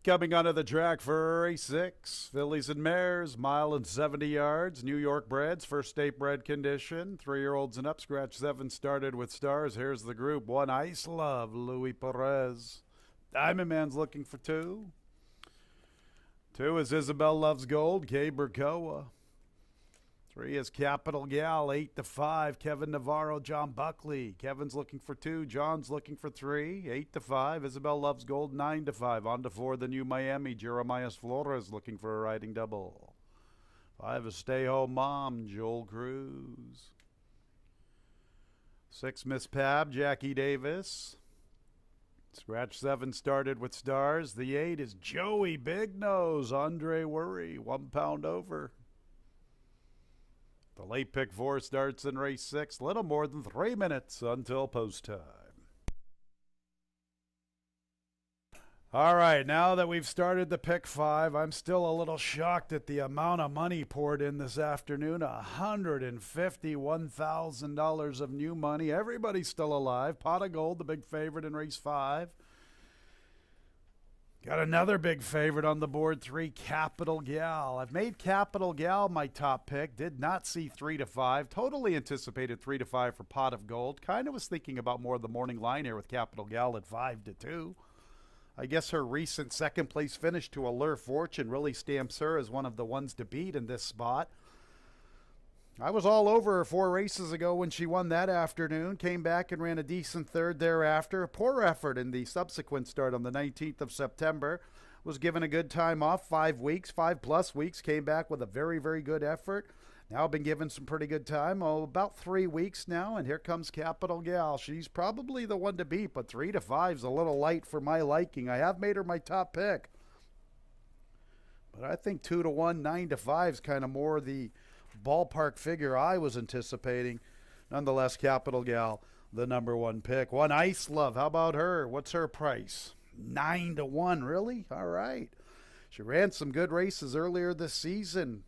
S1: Coming onto the track for race 6, fillies and mares, mile and 70 yards, New York breds, first state bred condition, 3-year-olds and up, scratch 7 started with stars. Here's the group. 1, Ice Love, Louis Perez. Diamond Man's looking for 2. 2 is Isabel Loves Gold, Kay Burkoa. 3 is Capital Gal, 8-5, Kevin Navarro, John Buckley. Kevin's looking for 2, John's looking for 3, 8-5, Isabel Loves Gold, 9-5. On to 4, the New Miami, Jeremiah Flores looking for a riding double. 5 is Stay Home Mom, Joel Cruz. 6, Miss Pab, Jackie Davis. Scratch 7 started with stars. The 8 is Joey Big Nose, Andre Worry, 1 pound over. The late pick 4 starts in race 6, little more than 3 minutes until post time. All right, now that we've started the pick 5, I'm still a little shocked at the amount of money poured in this afternoon. $151,000 of new money. Everybody's still alive. Pot of Gold, the big favorite in race 5. Got another big favorite on the board, 3, Capital Gal. I've made Capital Gal my top pick. Did not see 3-5. Totally anticipated 3-5 for Pot of Gold. Kind of was thinking about more of the morning line here with Capital Gal at 5-2. I guess her recent second place finish to Allure Fortune really stamps her as one of the ones to beat in this spot. I was all over her 4 races ago when she won that afternoon, came back and ran a decent third thereafter. A poor effort in the subsequent start on the 19th of September. Was given a good time off, 5 weeks, 5+ weeks, came back with a very, very good effort. Now been given some pretty good time, about 3 weeks now, and here comes Capital Gal. She's probably the one to beat, but 3-5 is a little light for my liking. I have made her my top pick. But I think 2-1, 9-5 is kind of more the ballpark figure I was anticipating. Nonetheless, Capital Gal, the number 1 pick. 1, Ice Love. How about her? What's her price? 9-1. Really? All right. She ran some good races earlier this season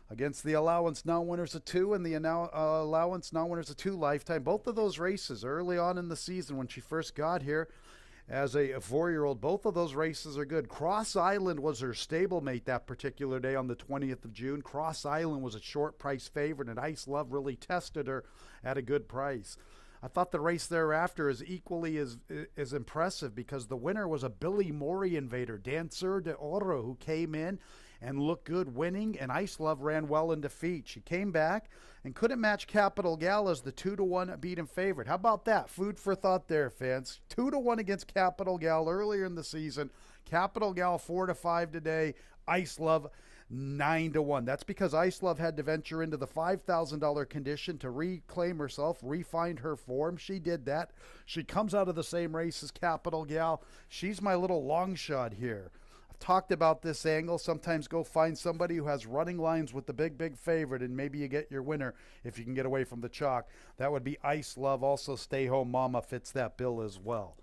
S1: against the allowance non-winners of 2 and the allowance non-winners of 2 lifetime. Both of those races early on in the season when she first got here as a 4-year-old, both of those races are good. Cross Island was her stablemate that particular day on the 20th of June. Cross Island was a short price favorite, and Ice Love really tested her at a good price. I thought the race thereafter is equally as impressive because the winner was a Billy Morey invader, Dancer de Oro, who came in and looked good winning, and Ice Love ran well in defeat. She came back and couldn't match Capital Gal as the 2-1 beat-him favorite. How about that? Food for thought there, fans. 2-1 against Capital Gal earlier in the season. Capital Gal 4-5 today. Ice Love 9-1. That's because Ice Love had to venture into the $5,000 condition to reclaim herself, refine her form. She did that. She comes out of the same race as Capital Gal. She's my little long shot here. Talked about this angle. Sometimes go find somebody who has running lines with the big favorite, and maybe you get your winner if you can get away from the chalk. That would be Ice Love. Also, Stay Home Mama fits that bill as well.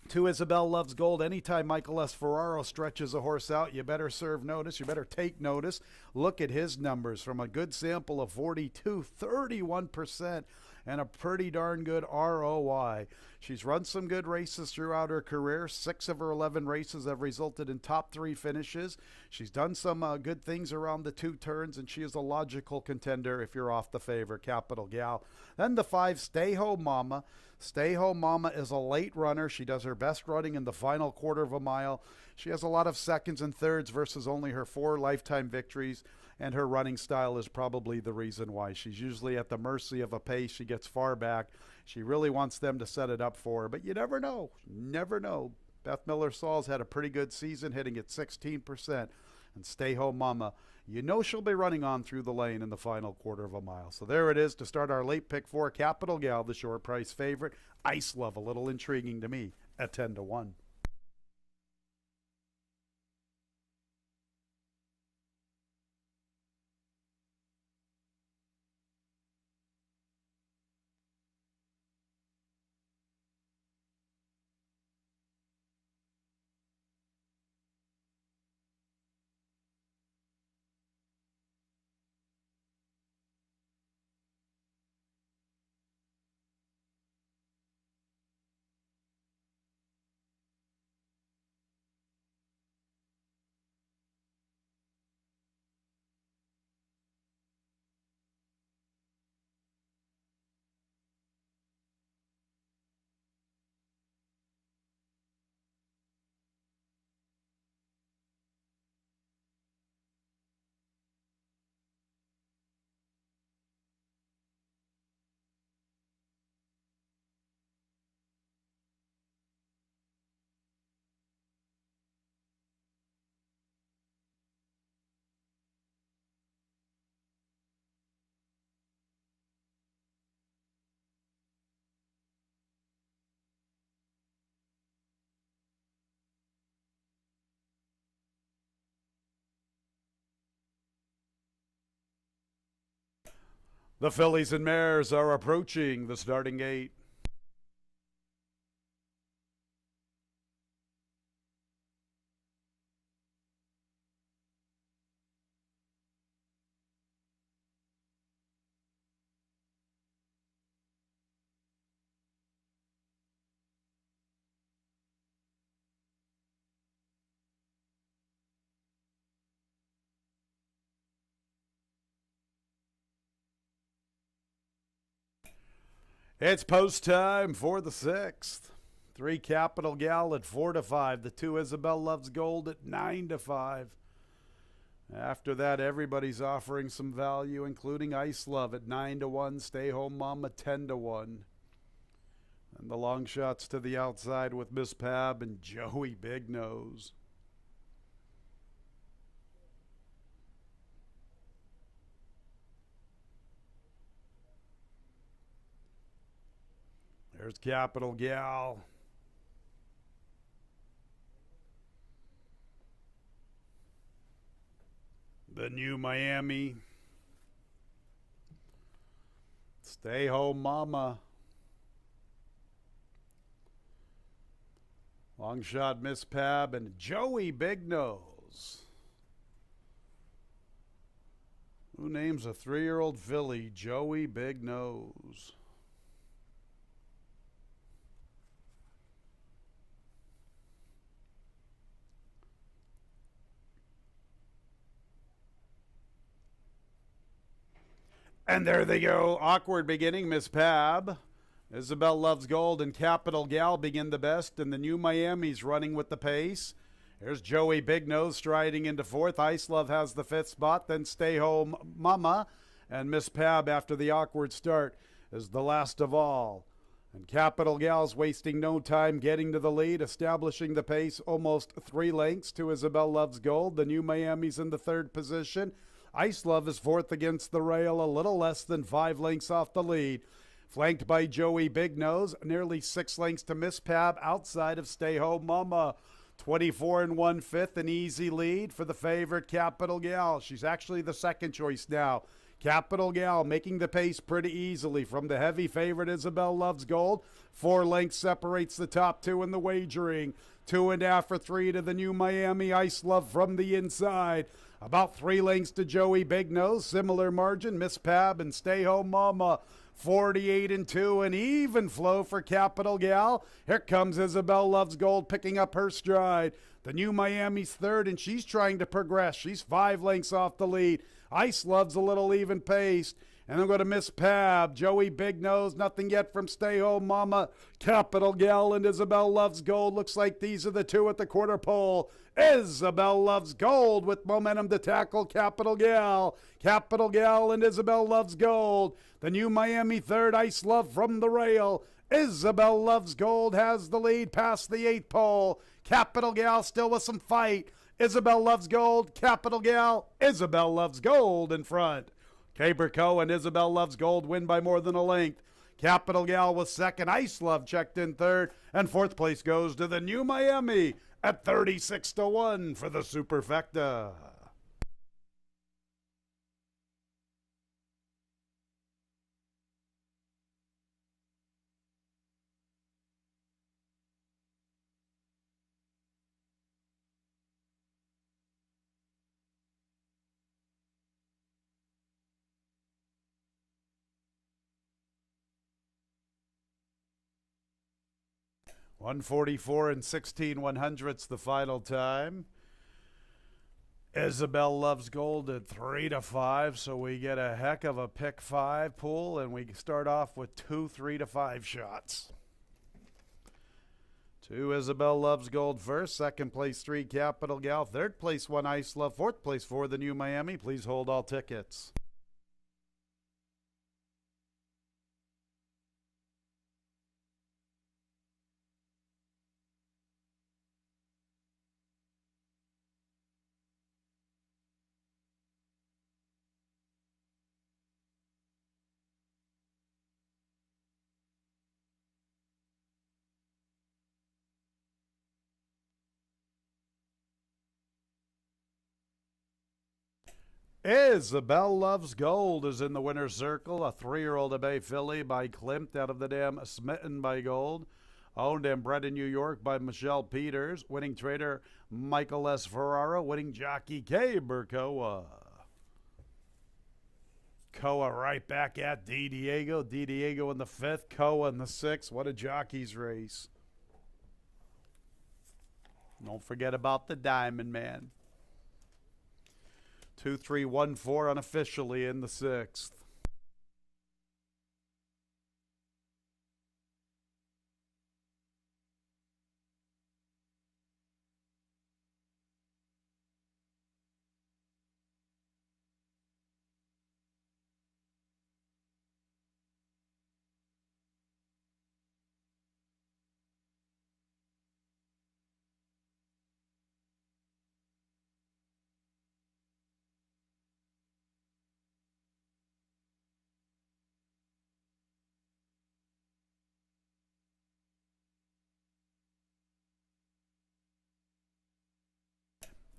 S1: 2, Isabel Loves Gold. Anytime Michael S. Ferraro stretches a horse out, you better serve notice. You better take notice. Look at his numbers from a good sample of 42, 31%. And a pretty darn good ROI. She's run some good races throughout her career. 6 of her 11 races have resulted in top 3 finishes. She's done some good things around the 2 turns, and she is a logical contender if you're off the favor, Capital Gal. Then the 5, Stay Home Mama. Stay Home Mama is a late runner. She does her best running in the final quarter of a mile. She has a lot of seconds and thirds versus only her 4 lifetime victories. And her running style is probably the reason why. She's usually at the mercy of a pace. She gets far back. She really wants them to set it up for her. But you never know. Never know. Beth Miller-Saul's had a pretty good season, hitting at 16%. And Stay Home Mama, you know she'll be running on through the lane in the final quarter of a mile. So there it is to start our late pick 4. Capital Gal, the short price favorite. Ice Love, a little intriguing to me at 10-1. The fillies and mares are approaching the starting gate. It's post time for the 6th. 3 Capital Gal at 4-5. The 2 Isabel Loves Gold at 9-5. After that, everybody's offering some value, including Ice Love at 9-1. Stay Home Mama 10-1. And the long shots to the outside with Miss Pab and Joey Big Nose. There's Capital Gal. The New Miami. Stay Home Mama. Long shot Miss Pab and Joey Big Nose. Who names a 3-year-old filly Joey Big Nose? And there they go. Awkward beginning. Miss Pab, Isabel Loves Gold, and Capital Gal begin the best. And the New Miami's running with the pace. There's Joey Big Nose striding into 4th. Ice Love has the 5th spot. Then Stay Home Mama. And Miss Pab, after the awkward start, is the last of all. And Capital Gal's wasting no time getting to the lead, establishing the pace almost 3 lengths to Isabel Loves Gold. The New Miami's in the 3rd position. Ice Love is 4th against the rail, a little less than 5 lengths off the lead. Flanked by Joey Big Nose, nearly 6 lengths to Miss Pab outside of Stay Home Mama. 24 1/5, an easy lead for the favorite Capital Gal. She's actually the 2nd choice now. Capital Gal making the pace pretty easily from the heavy favorite Isabel Loves Gold. 4 lengths separates the top 2 in the wagering. 2.5 for 3 to the New Miami. Ice Love from the inside. About 3 lengths to Joey Big Nose. Similar margin, Miss Pab and Stay Home Mama. 48-2, an even flow for Capital Gal. Here comes Isabel Loves Gold picking up her stride. The New Miami's 3rd, and she's trying to progress. She's 5 lengths off the lead. Ice Love's a little even paced. And I'm going to Miss Pab, Joey Big Nose, nothing yet from Stay Home Mama. Capital Gal and Isabel Loves Gold. Looks like these are the 2 at the quarter pole. Isabel Loves Gold with momentum to tackle Capital Gal. Capital Gal and Isabel Loves Gold. The New Miami 3rd, Ice Love from the rail. Isabel Loves Gold has the lead past the 8th pole. Capital Gal still with some fight. Isabel Loves Gold, Capital Gal, Isabel Loves Gold in front. Caberco and Isabel Loves Gold win by more than a length. Capital Gal was 2nd. Ice Love checked in 3rd. And 4th place goes to the New Miami at 36-1 for the Superfecta. $144 and 16/100ths the final time. Isabel Loves Gold at 3-5, so we get a heck of a pick 5 pool, and we start off with 2 3-5 shots. 2 Isabel Loves Gold first, 2nd place 3 Capital Gal, 3rd place 1 Ice Love, 4th place 4 the New Miami. Please hold all tickets. Isabel Loves Gold is in the winner's circle. A 3-year-old Bay filly by Klimt out of the dam Smitten by Gold. Owned and bred in New York by Michelle Peters. Winning trader Michael S. Ferraro. Winning jockey K. Burkoa. Koa right back at D. Diego. D. Diego in the 5th. Koa in the 6th. What a jockey's race. Don't forget about the Diamond Man. 2-3-1-4 unofficially in the 6th.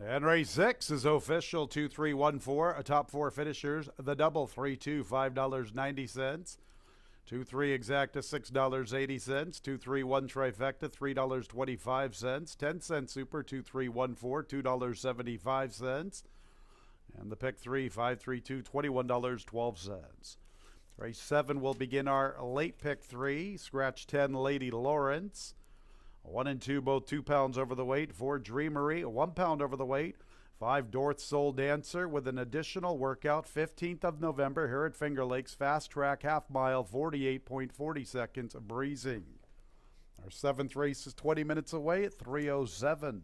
S1: And race 6 is official. 2-3-1-4. A top 4 finishers. The double 3-2, $5.90. 2-3 exacta, $6.80. 2-3-1 trifecta, $3.25. 10-cent super, 2-3-1-4, $2.75. And the pick 3, 5-3-2, $21.12. Race 7 will begin our late pick 3. Scratch 10, Lady Lawrence. 1 and 2, both 2 pounds over the weight. 4, Dreamery, 1 pound over the weight. 5, Dorth Soul Dancer with an additional workout. 15th of November here at Finger Lakes. Fast track, half mile, 48.40 seconds, breezing. Our 7th race is 20 minutes away at 3:07.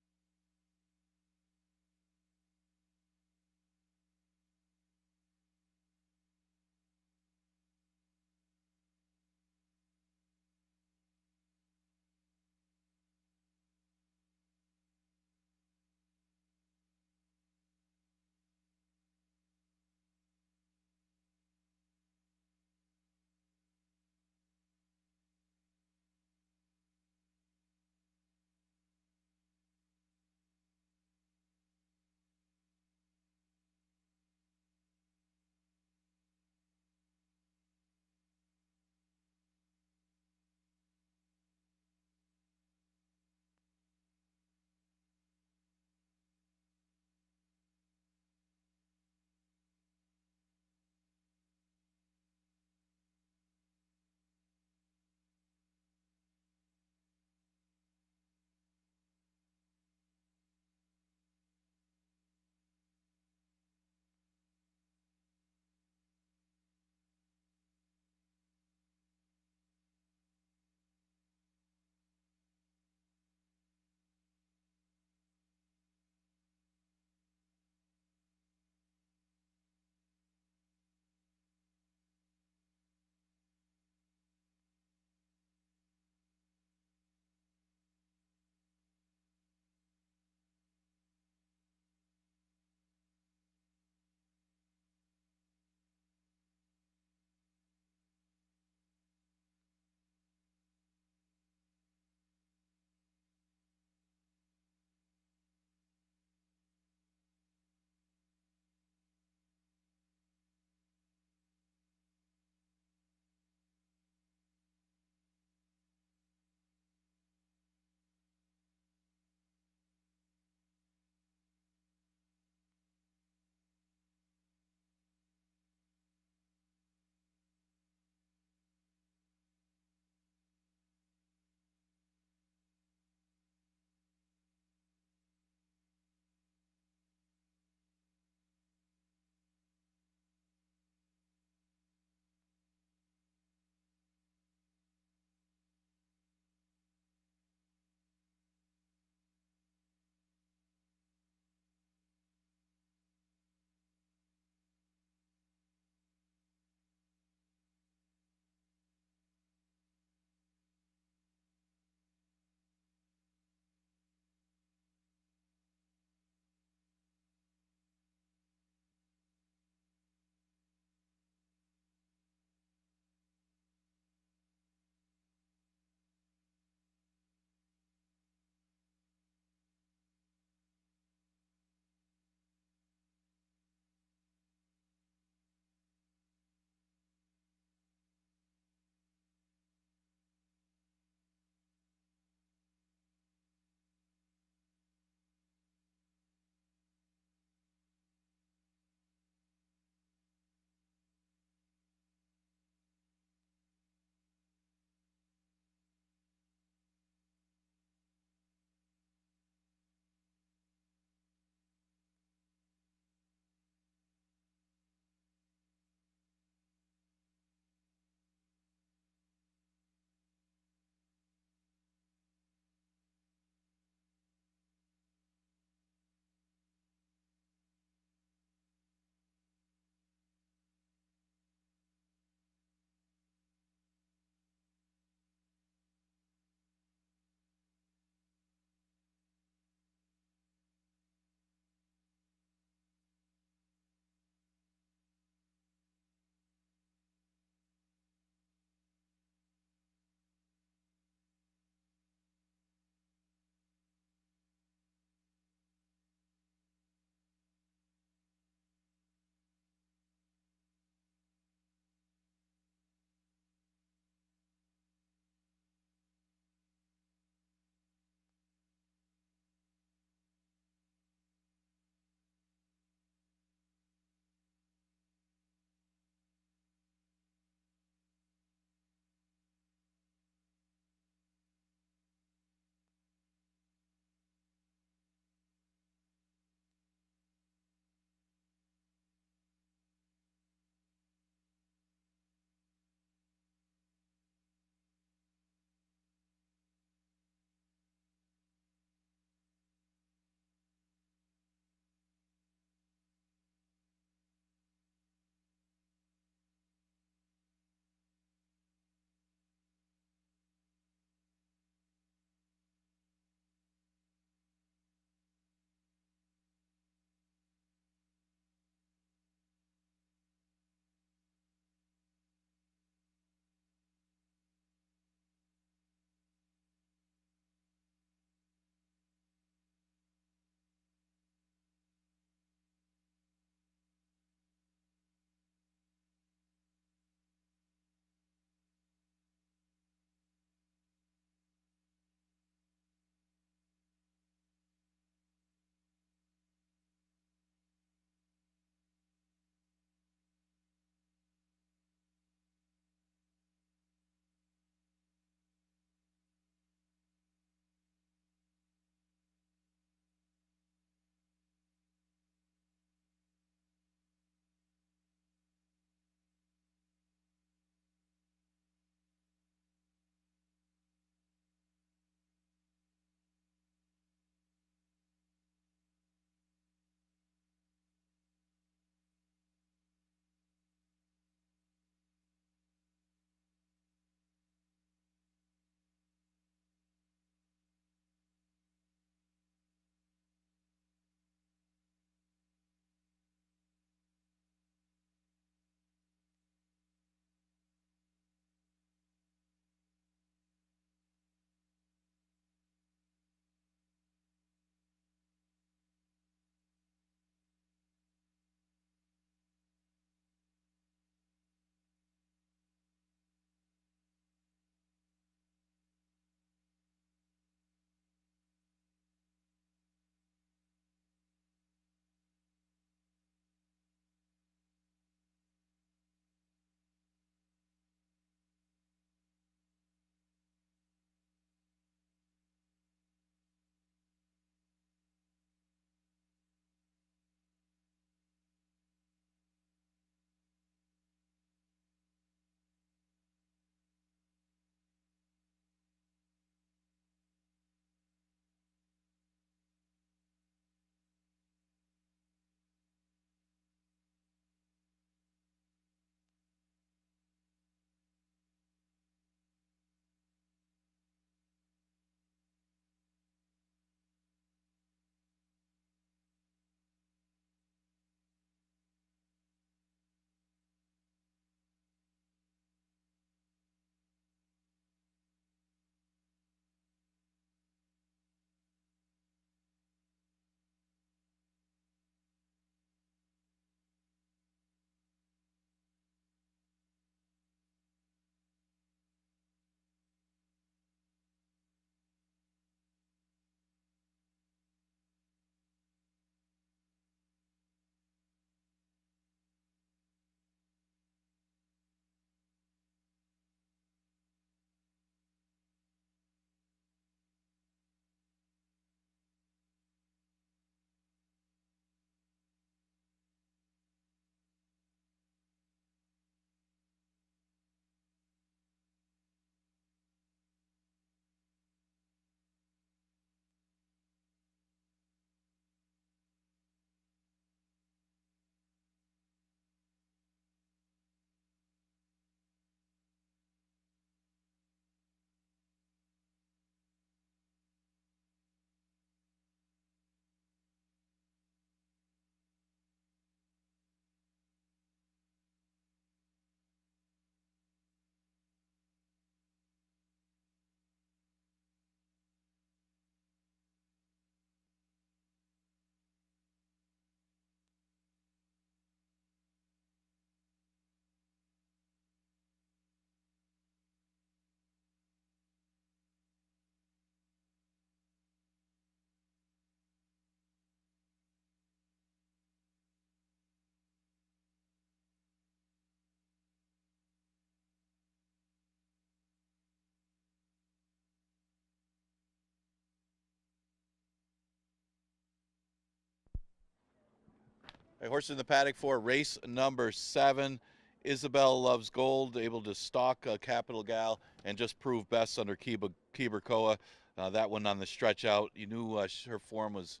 S3: A horse in the paddock for race number 7. Isabel Loves Gold, able to stalk Capital Gal and just prove best under Kiberkoa. That one on the stretch out, you knew her form was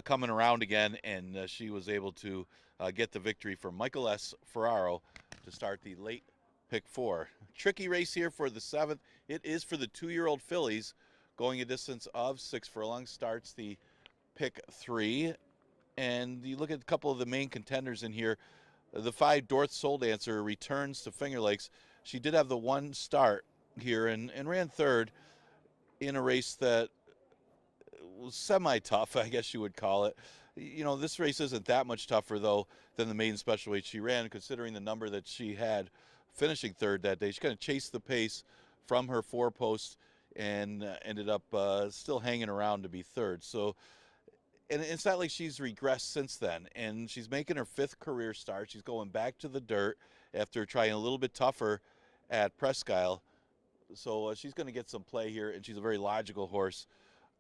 S3: coming around again, and she was able to get the victory for Michael S. Ferraro to start the late pick 4. Tricky race here for the 7th. It is for the 2-year-old fillies, going a distance of 6 furlongs. Starts the pick 3. And you look at a couple of the main contenders in here. The 5 Dorth Soul Dancer returns to Finger Lakes. She did have the 1 start here and ran 3rd in a race that was semi-tough, I guess you would call it. You know, this race isn't that much tougher, though, than the maiden special weight she ran, considering the number that she had finishing 3rd that day. She kind of chased the pace from her 4-post and ended up still hanging around to be 3rd. So, and it's not like she's regressed since then, and she's making her 5th career start. She's going back to the dirt after trying a little bit tougher at Presque Isle. So she's going to get some play here, and she's a very logical horse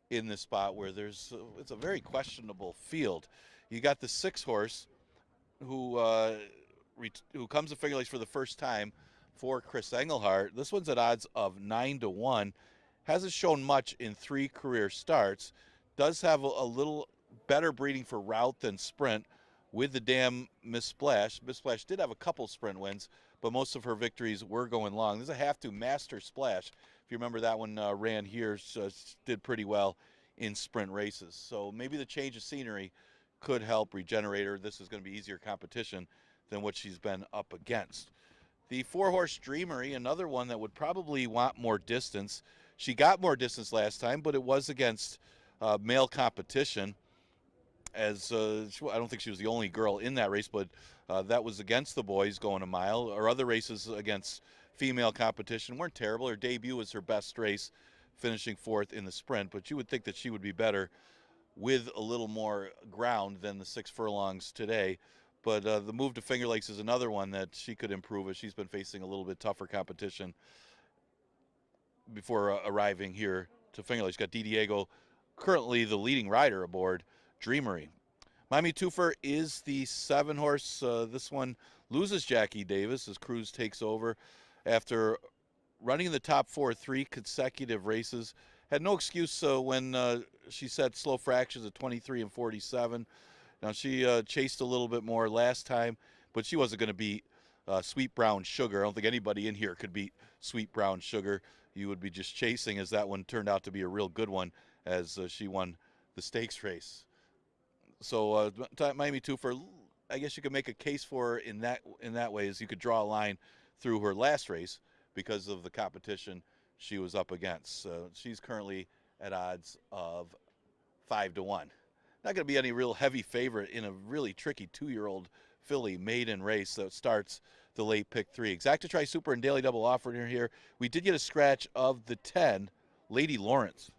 S3: in this spot where it's a very questionable field. You got the 6 horse who comes to Finger Lakes for the first time for Chris Engelhart. This one's at odds of 9-1. Hasn't shown much in 3 career starts. Does have a little better breeding for route than sprint with the dam Miss Splash. Miss Splash did have a couple sprint wins, but most of her victories were going long. There's a have to Master Splash. If you remember, that one ran here, so did pretty well in sprint races. So maybe the change of scenery could help regenerate her. This is going to be easier competition than what she's been up against. The 4-horse Dreamery, another one that would probably want more distance. She got more distance last time, but it was against male competition. As I don't think she was the only girl in that race, but that was against the boys going a mile. Or other races against female competition weren't terrible. Her debut was her best race, finishing 4th in the sprint. But you would think that she would be better with a little more ground than the 6 furlongs today. But the move to Finger Lakes is another one that she could improve as she's been facing a little bit tougher competition before arriving here to Finger Lakes. Got Diego, currently the leading rider aboard Dreamery. Miami Twofer is the 7-horse. This one loses Jackie Davis as Cruz takes over after running in the top 4 3 consecutive races. Had no excuse when she set slow fractions at 23 and 47. Now, she chased a little bit more last time, but she wasn't going to beat Sweet Brown Sugar. I don't think anybody in here could beat Sweet Brown Sugar. You would be just chasing, as that one turned out to be a real good one as she won the stakes race. So Miami Twofer, I guess you could make a case for her in that way, as you could draw a line through her last race because of the competition she was up against. She's currently at odds of 5-1. Not going to be any real heavy favorite in a really tricky 2-year-old filly maiden race that starts the late pick 3. Exacta Tri Super and Daily Double offered here. We did get a scratch of the 10, Lady Lawrence.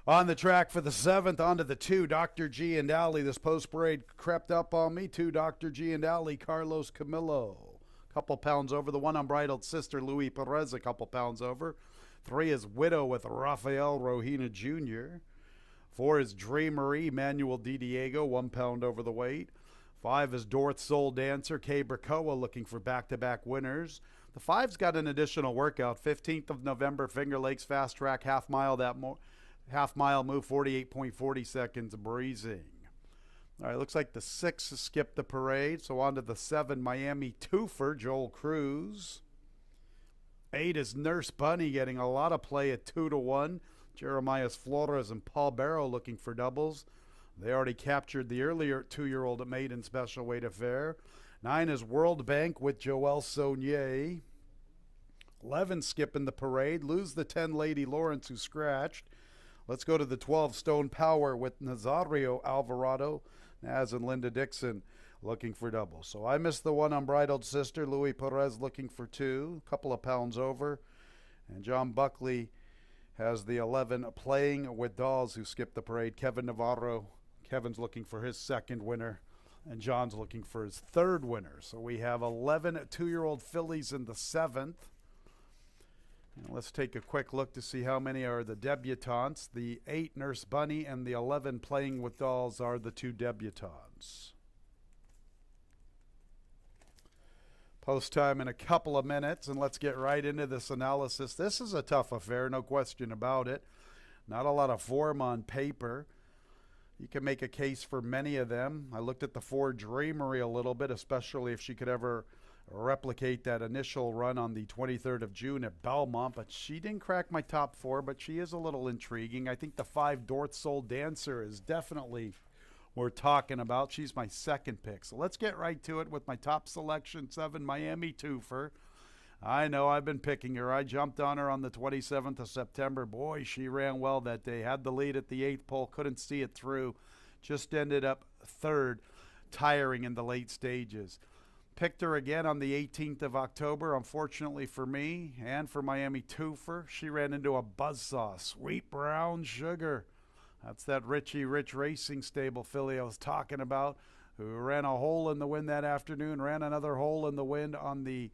S1: On the track for the 7th, onto the 2, Dr. G and Alley. This post parade crept up on me. 2, Dr. G and Alley, Carlos Camillo. Couple pounds over. The 1, Unbridled Sister, Louis Perez, a couple pounds over. 3 is Widow with Rafael Rohina Jr. 4 is Dreamery, Manuel Di Diego, 1 pound over the weight. 5 is Dorth Soul Dancer, Kay Bracoa, looking for back-to-back winners. The 5's got an additional workout. 15th of November, Finger Lakes Fast Track, half mile move, 48.40 seconds, breezing. All right, looks like the 6 skipped the parade, so on to the 7, Miami Twofer, Joel Cruz. 8 is Nurse Bunny, getting a lot of play at 2-1. Jeremias Flores and Paul Barrow looking for doubles. They already captured the earlier 2-year-old maiden special weight affair. 9 is World Bank with Joelle Saunier. 11 skipping the parade. Lose the 10 Lady Lawrence, who scratched. Let's go to the 12 Stone Power with Nazario Alvarado, Naz and Linda Dixon looking for doubles. So I missed the 1, Unbridled Sister, Louis Perez looking for 2, a couple of pounds over. And John Buckley has the 11 Playing with Dolls, who skipped the parade. Kevin Navarro. Kevin's looking for his 2nd winner, and John's looking for his 3rd winner. So we have 11 2-year-old fillies in the 7th. And let's take a quick look to see how many are the debutantes. The 8 Nurse Bunny and the 11 Playing with Dolls are the 2 debutantes. Post time in a couple of minutes, and let's get right into this analysis. This is a tough affair, no question about it. Not a lot of form on paper. You can make a case for many of them. I looked at the 4 Dreamery a little bit, especially if she could ever replicate that initial run on the 23rd of June at Belmont, but she didn't crack my top 4, but she is a little intriguing. I think the 5 Dorth Soul Dancer is definitely worth talking about. She's my 2nd pick. So let's get right to it with my top selection. 7 Miami Twofer. I know I've been picking her. I jumped on her on the 27th of September. Boy, she ran well that day. Had the lead at the 8th pole. Couldn't see it through. Just ended up 3rd, tiring in the late stages. Picked her again on the 18th of October. Unfortunately for me and for Miami Twofer, she ran into a buzzsaw. Sweet Brown Sugar. That's that Richie Rich Racing Stable filly I was talking about, who ran a hole in the wind that afternoon, ran another hole in the wind on the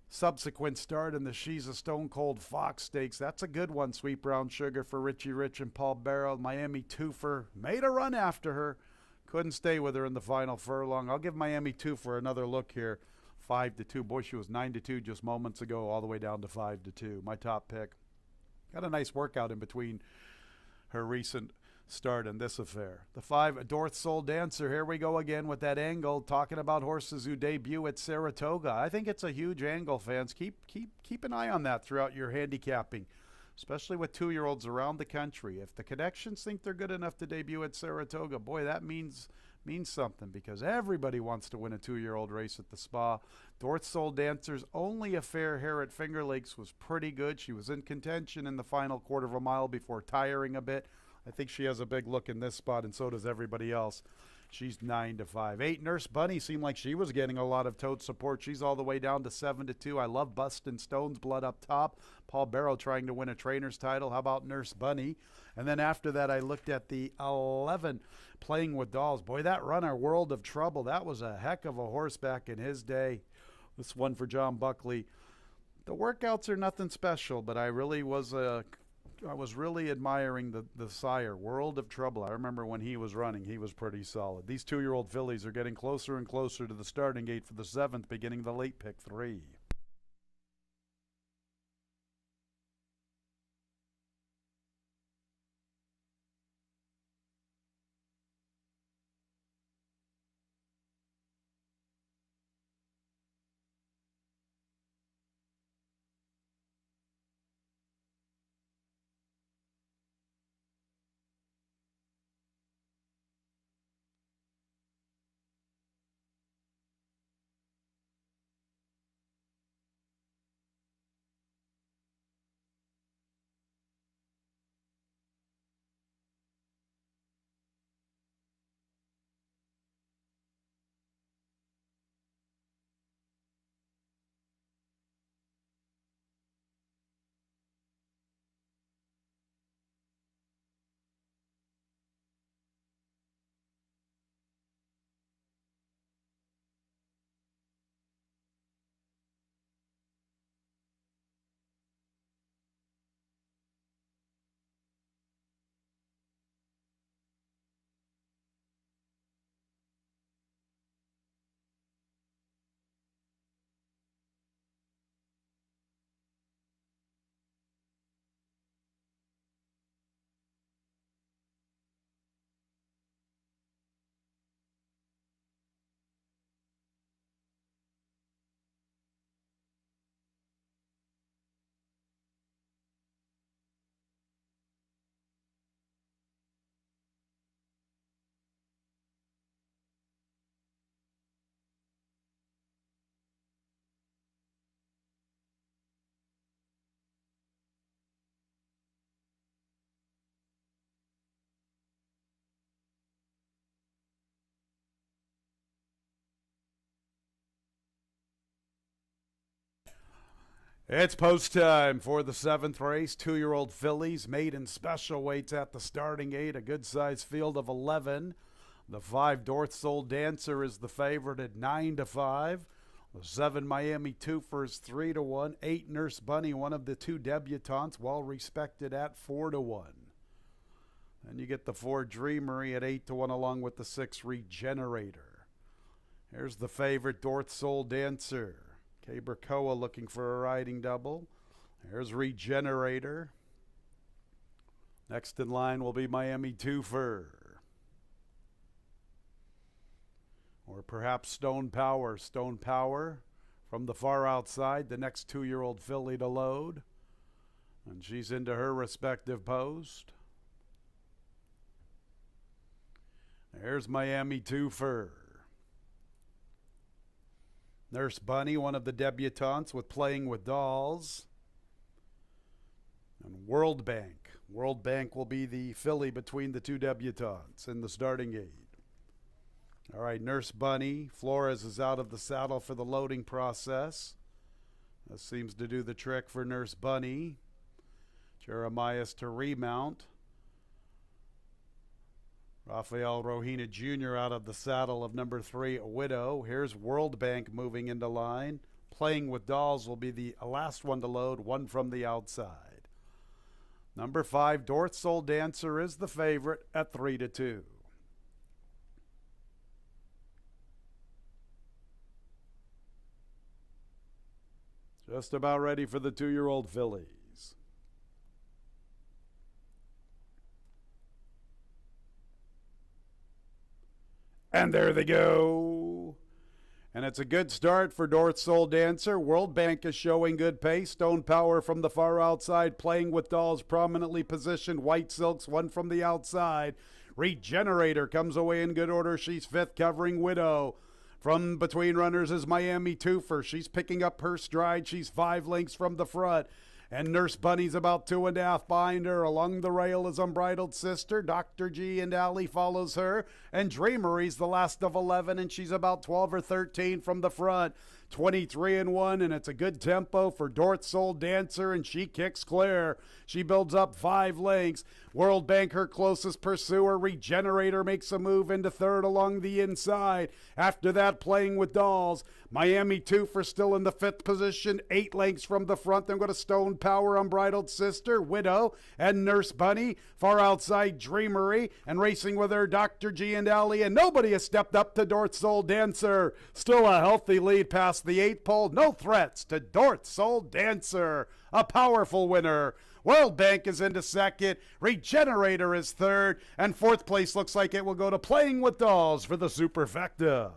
S1: subsequent start in the She's a Stone Cold Fox Stakes. That's a good one, Sweet Brown Sugar, for Richie Rich and Paul Barrow. Miami Twofer made a run after her. Couldn't stay with her in the final furlong. I'll give Miami Twofer another look here. 5-2. Boy, she was 9-2 just moments ago, all the way down to 5-2. My top pick. Got a nice workout in between her recent start in this affair. The 5 Dorth Soul Dancer. Here we go again with that angle, talking about horses who debut at Saratoga. I think it's a huge angle, fans. Keep an eye on that throughout your handicapping, especially with 2-year-olds around the country. If the connections think they're good enough to debut at Saratoga, boy, that means something, because everybody wants to win a 2-year-old race at the Spa. Dorth Soul Dancer's only affair here at Finger Lakes was pretty good. She was in contention in the final quarter of a mile before tiring a bit. I think she has a big look in this spot, and so does everybody else. She's 9-5. 8 Nurse Bunny seemed like she was getting a lot of tote support. She's all the way down to 7-2. I love Bustin' Stone's Blood up top. Paul Barrow trying to win a trainer's title. How about Nurse Bunny? And then after that, I looked at the 11 Playing with Dolls. Boy, that runner, World of Trouble, that was a heck of a horse back in his day. This one for John Buckley. The workouts are nothing special, but I was really admiring the sire, World of Trouble. I remember when he was running, he was pretty solid. These 2-year-old fillies are getting closer and closer to the starting gate for the 7th, beginning the late pick 3. It's post time for the 7th race. 2-year-old fillies, maiden special weights at the starting gate. A good-sized field of 11. The 5 Dorth Soul Dancer is the favorite at 9-5. The 7 Miami Twofer is 3-1. 8 Nurse Bunny, one of the 2 debutantes, well respected at 4-1. Then you get the 4 Dreamery at 8-1 along with the 6 Regenerator. Here's the favorite Dorth Soul Dancer. Cabracoa looking for a riding double. There's Regenerator. Next in line will be Miami Twofer. Or perhaps Stone Power. Stone Power from the far outside, the next 2-year-old filly to load. And she's into her respective post. There's Miami Twofer. Nurse Bunny, one of the debutantes with Playing with Dolls. And World Bank. World Bank will be the filly between the 2 debutantes in the starting gate. All right, Nurse Bunny. Flores is out of the saddle for the loading process. That seems to do the trick for Nurse Bunny. Jeremiah's to remount. Rafael Rohina Jr. out of the saddle of number 3, Widow. Here's World Bank moving into line. Playing with Dolls will be the last one to load, one from the outside. Number 5, Dorth Soul Dancer is the favorite at 3-2. Just about ready for the 2-year-old fillies. And there they go. And it's a good start for Dorth Soul Dancer. World Bank is showing good pace. Stone Power from the far outside. Playing with Dolls prominently positioned. White Silks, one from the outside. Regenerator comes away in good order. She's 5th, covering Widow. From between runners is Miami Twofer. She's picking up her stride. She's 5 lengths from the front. And Nurse Bunny's about 2.5 behind her. Along the rail is Unbridled Sister. Dr. G and Allie follows her. And Dreamery's the last of 11, and she's about 12 or 13 from the front. 23-1, and it's a good tempo for Dorth Soul Dancer, and she kicks clear. She builds up 5 lengths. World Bank, her closest pursuer. Regenerator makes a move into 3rd along the inside. After that, Playing with Dolls. Miami Twofer still in the 5th position, 8 lengths from the front. Then go to Stone Power, Unbridled Sister, Widow, and Nurse Bunny. Far outside, Dreamery, and racing with her Dr. G and Allie, and nobody has stepped up to Dorth Soul Dancer. Still a healthy lead past the 8th pole. No threats to Dorth Soul Dancer. A powerful winner. World Bank is into 2nd. Regenerator is 3rd. And 4th place looks like it will go to Playing with Dolls for the Superfecta.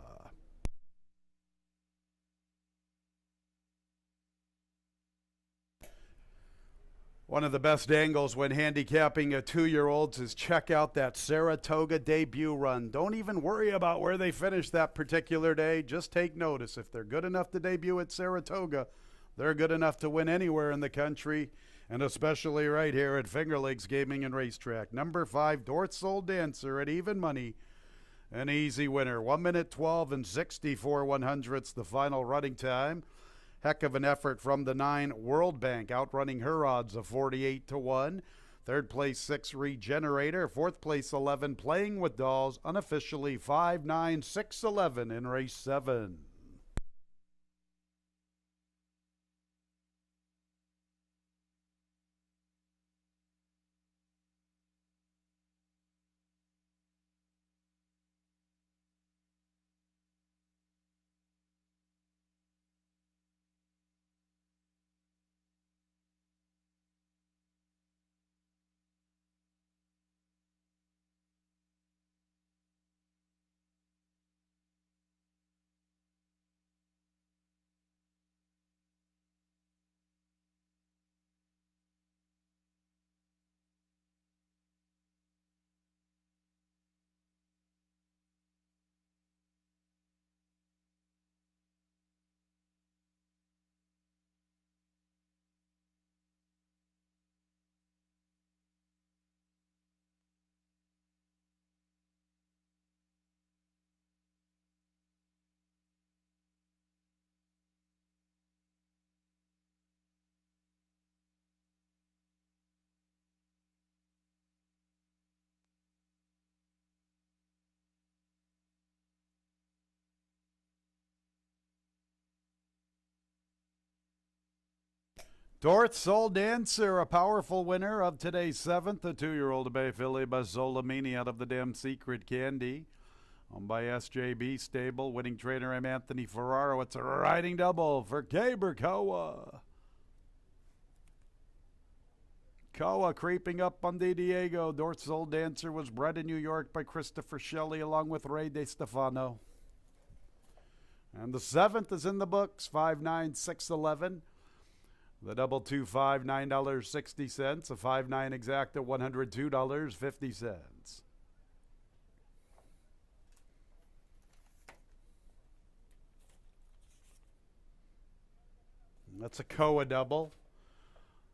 S1: One of the best angles when handicapping a 2-year-olds is check out that Saratoga debut run. Don't even worry about where they finish that particular day. Just take notice. If they're good enough to debut at Saratoga, they're good enough to win anywhere in the country, and especially right here at Finger Lakes Gaming and Racetrack. Number 5, Dorth Soul Dancer at even money. An easy winner. 1 minute 12 and 64 100ths the final running time. Heck of an effort from the 9 World Bank, outrunning her odds of 48-1. 3rd place 6 Regenerator. 4th place 11 Playing with Dolls. Unofficially 5-9-6-11 in race 7. Dorth Soul Dancer, a powerful winner of today's 7th, a 2-year-old Bay filly by Solamini out of the Damn Secret Candy. Owned by SJB Stable, winning trainer M. Anthony Ferraro. It's a riding double for Caber Koa. Koa creeping up on the Diego. Dorth Soul Dancer was bred in New York by Christopher Shelley along with Ray De Stefano. And the 7th is in the books, 5-9-6-11. The double 2-5, $9.60. A 5-9 exacta, $102.50. That's a Koa double.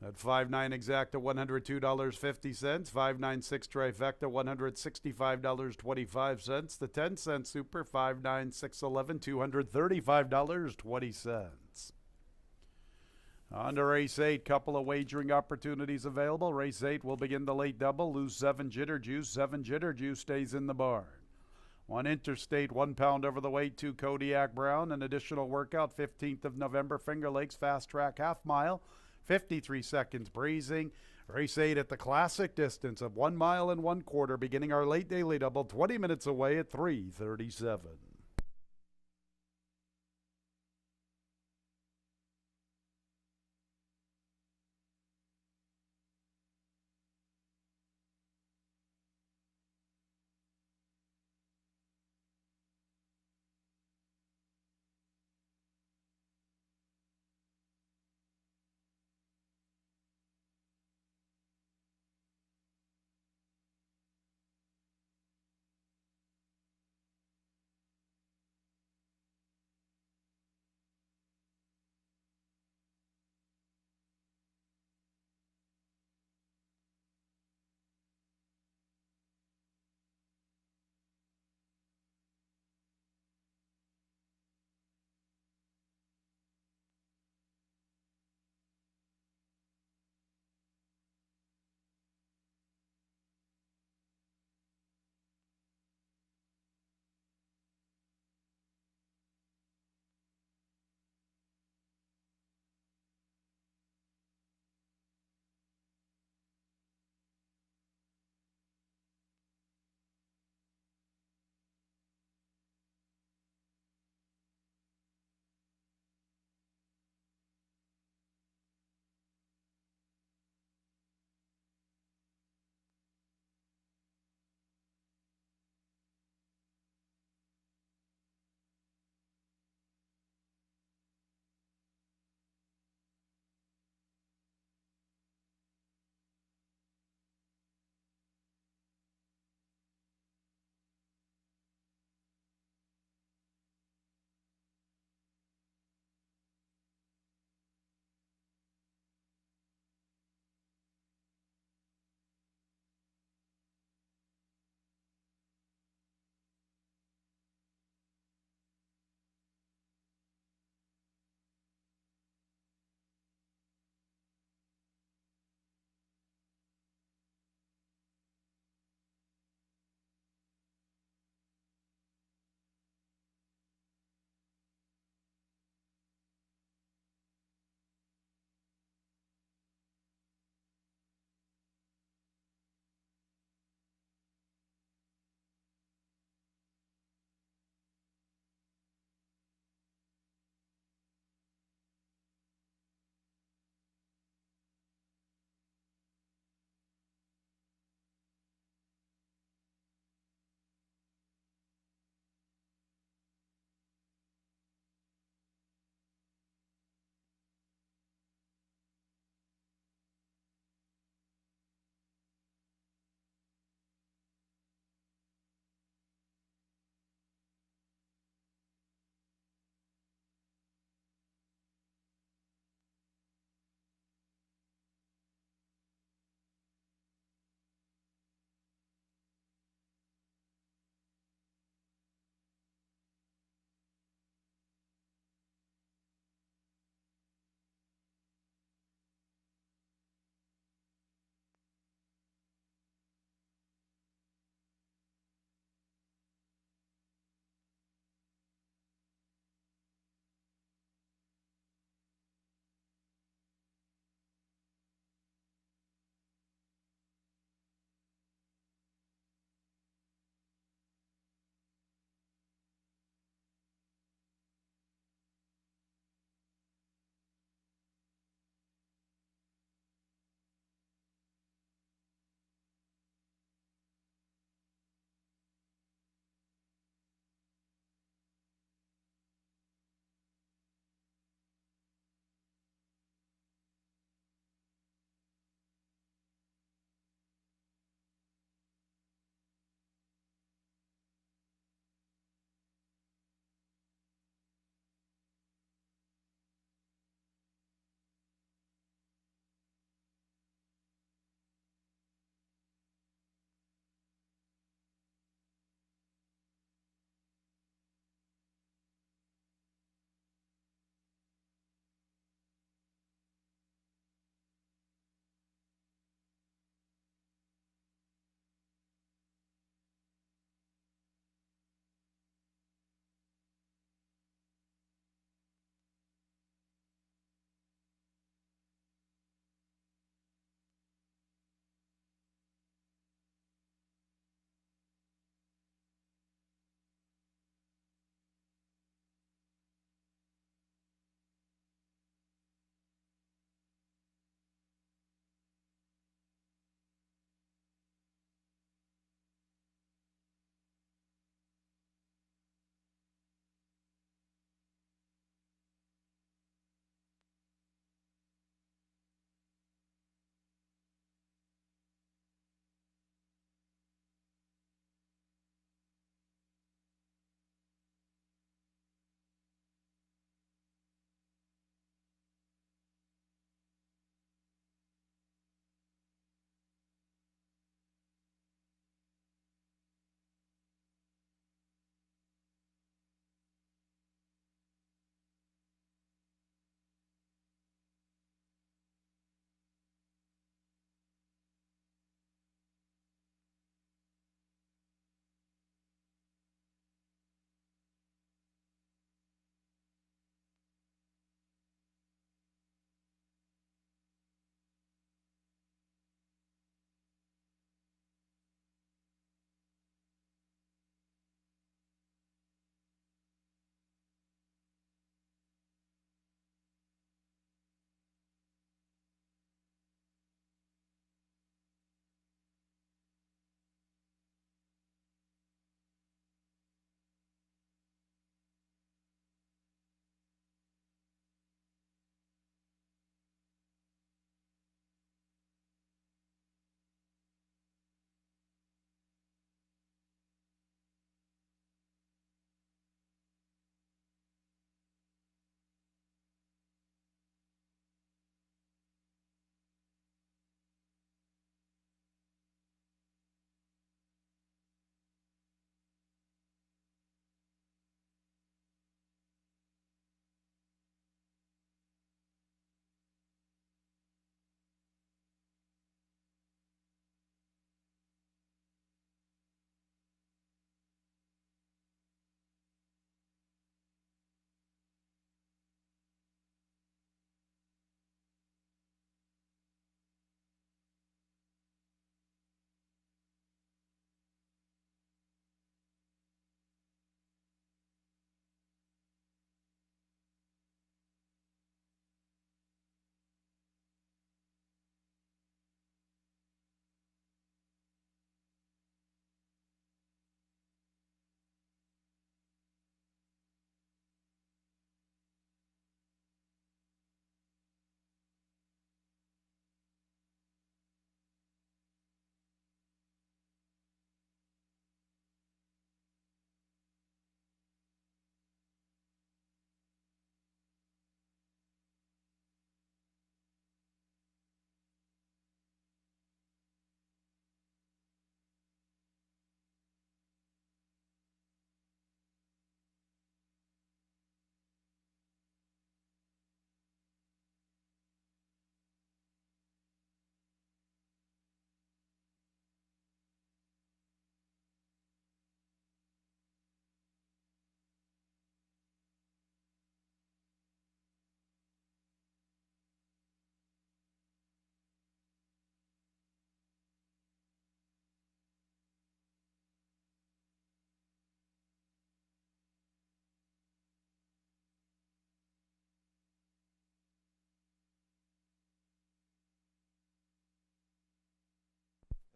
S1: At 5-9 exacta, $102.50. 5-9-6 trifecta, $165.25. The 10-cent super, 5-9-6-11, $235.20. On to race 8, couple of wagering opportunities available. Race 8 will begin the late double. Lose 7 Jitter Juice. 7 Jitter Juice stays in the barn. 1 Interstate, 1 pound over the weight, 2 Kodiak Brown. An additional workout, 15th of November, Finger Lakes Fast Track Half Mile. 53 seconds breezing. Race 8 at the classic distance of 1 mile and 1/4, beginning our late daily double, 20 minutes away at 3:37.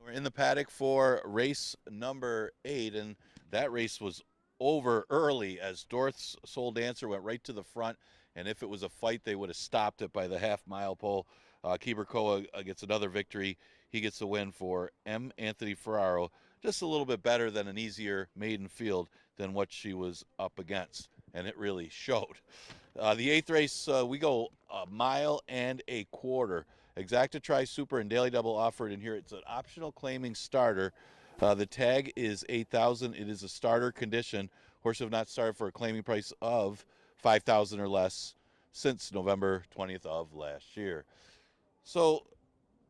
S3: We're in the paddock for race number 8, and that race was over early as Dorth's Soul Dancer went right to the front, and if it was a fight, they would have stopped it by the half-mile pole. Kiberkoa gets another victory. He gets the win for M. Anthony Ferraro, just a little bit better than an easier maiden field than what she was up against, and it really showed. The 8th race, we go a mile and a quarter. Exacta Tri Super and Daily Double offered in here. It's an optional claiming starter. The tag is $8,000. It is a starter condition. Horses have not started for a claiming price of $5,000 or less since November 20th of last year. So,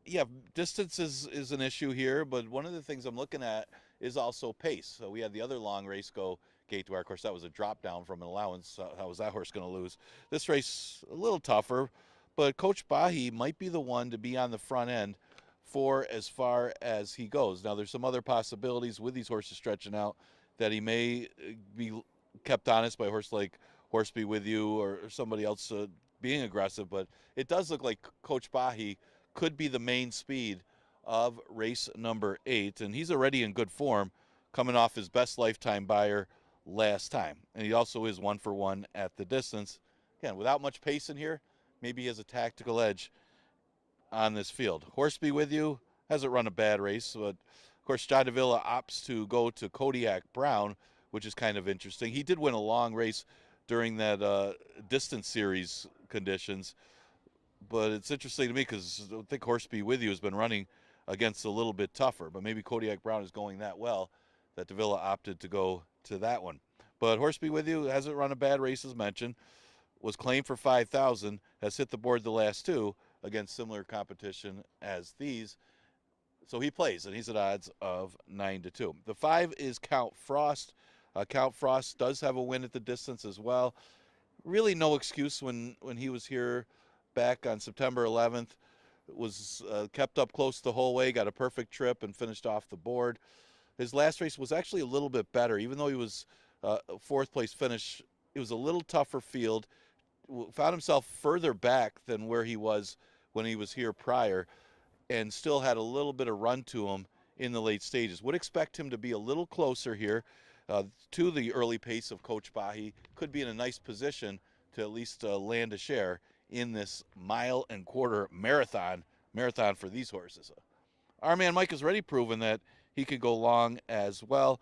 S3: yeah, distance is an issue here, but one of the things I'm looking at is also pace. So we had the other long race go Gate to our course. That was a drop down from an allowance. How was that horse going to lose? This race a little tougher, but Coach Bahi might be the one to be on the front end for as far as he goes. Now, there's some other possibilities with these horses stretching out that he may be kept honest by a horse like Horse Be With You or somebody else being aggressive, but it does look like Coach Bahi could be the main speed of race number 8, and he's already in good form coming off his best lifetime buyer last time, and he also is 1-for-1 at the distance. Again, without much pace in here, maybe he has a tactical edge on this field. Horse Be With You hasn't run a bad race, but of course John Davila opts to go to Kodiak Brown, which is kind of interesting. He did win a long race during that distance series conditions, but it's interesting to me because I think Horse Be With You has been running against a little bit tougher, but maybe Kodiak Brown is going that well that Davila opted to go to that one. But Horse Be With You hasn't run a bad race, as mentioned, was claimed for $5,000, has hit the board the last 2 against similar competition as these. So he plays, and he's at odds of 9-2. The 5 is Count Frost. Count Frost does have a win at the distance as well. Really no excuse when he was here back on September 11th. Was kept up close the whole way, got a perfect trip, and finished off the board. His last race was actually a little bit better. Even though he was a 4th place finish, it was a little tougher field. Found himself further back than where he was when he was here prior, and still had a little bit of run to him in the late stages. Would expect him to be a little closer here to the early pace of Coach Bahi. Could be in a nice position to at least land a share in this mile and quarter marathon for these horses. Our man Mike has already proven that he could go long as well.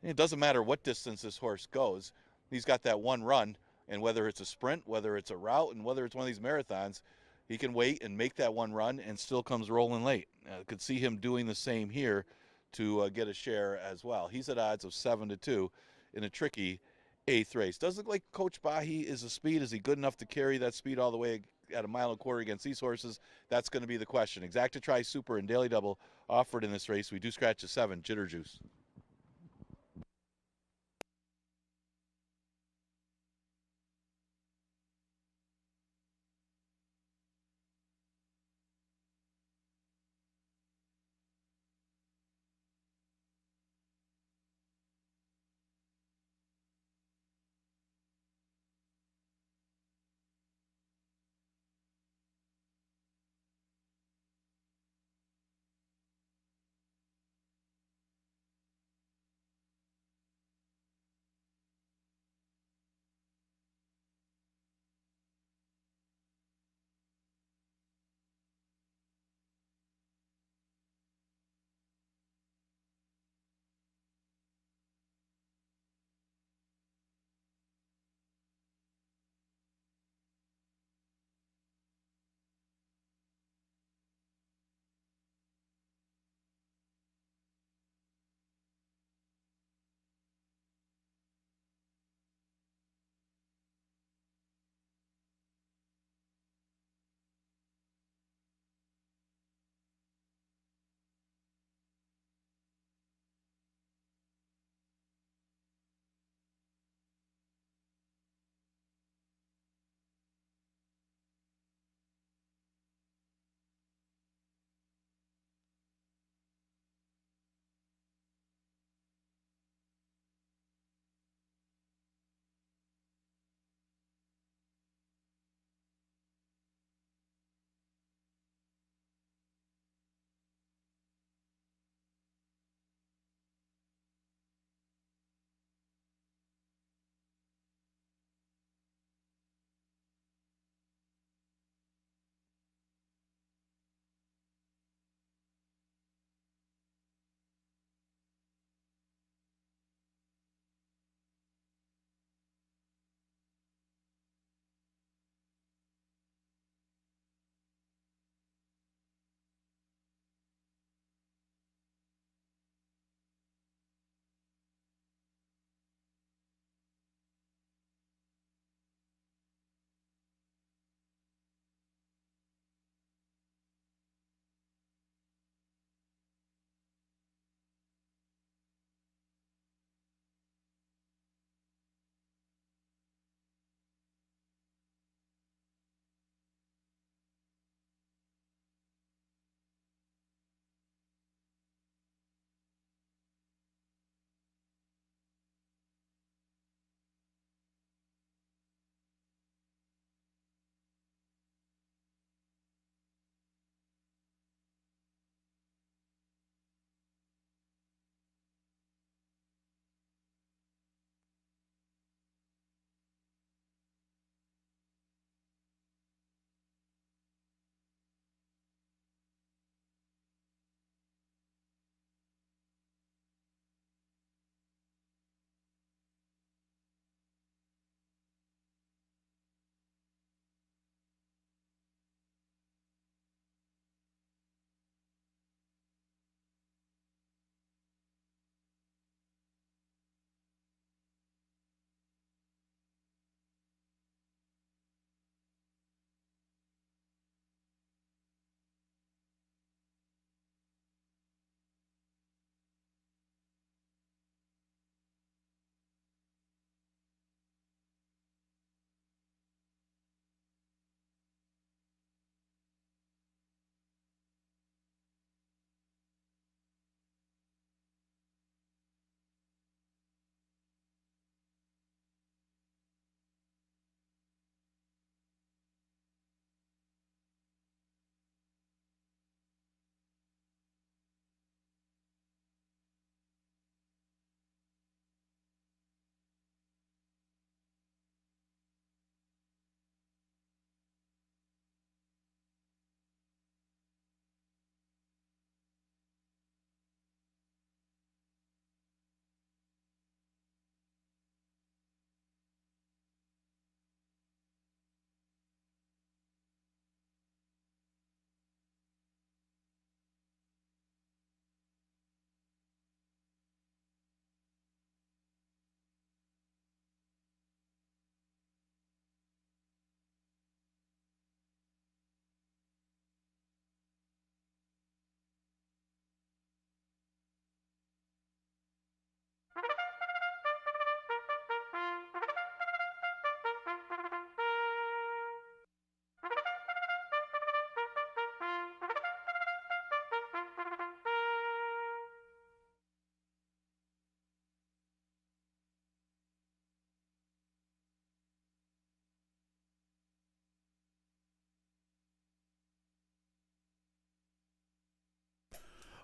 S3: It doesn't matter what distance this horse goes. He's got that one run, and whether it's a sprint, whether it's a route, and whether it's one of these marathons, he can wait and make that one run and still comes rolling late. Could see him doing the same here to get a share as well. He's at odds of 7-2 in a tricky 8th race. Does look like Coach Bahi is a speed. Is he good enough to carry that speed all the way at a mile and a quarter against these horses? That's going to be the question. Exacta Tri Super and Daily Double offered in this race. We do scratch a 7, Jitter Juice.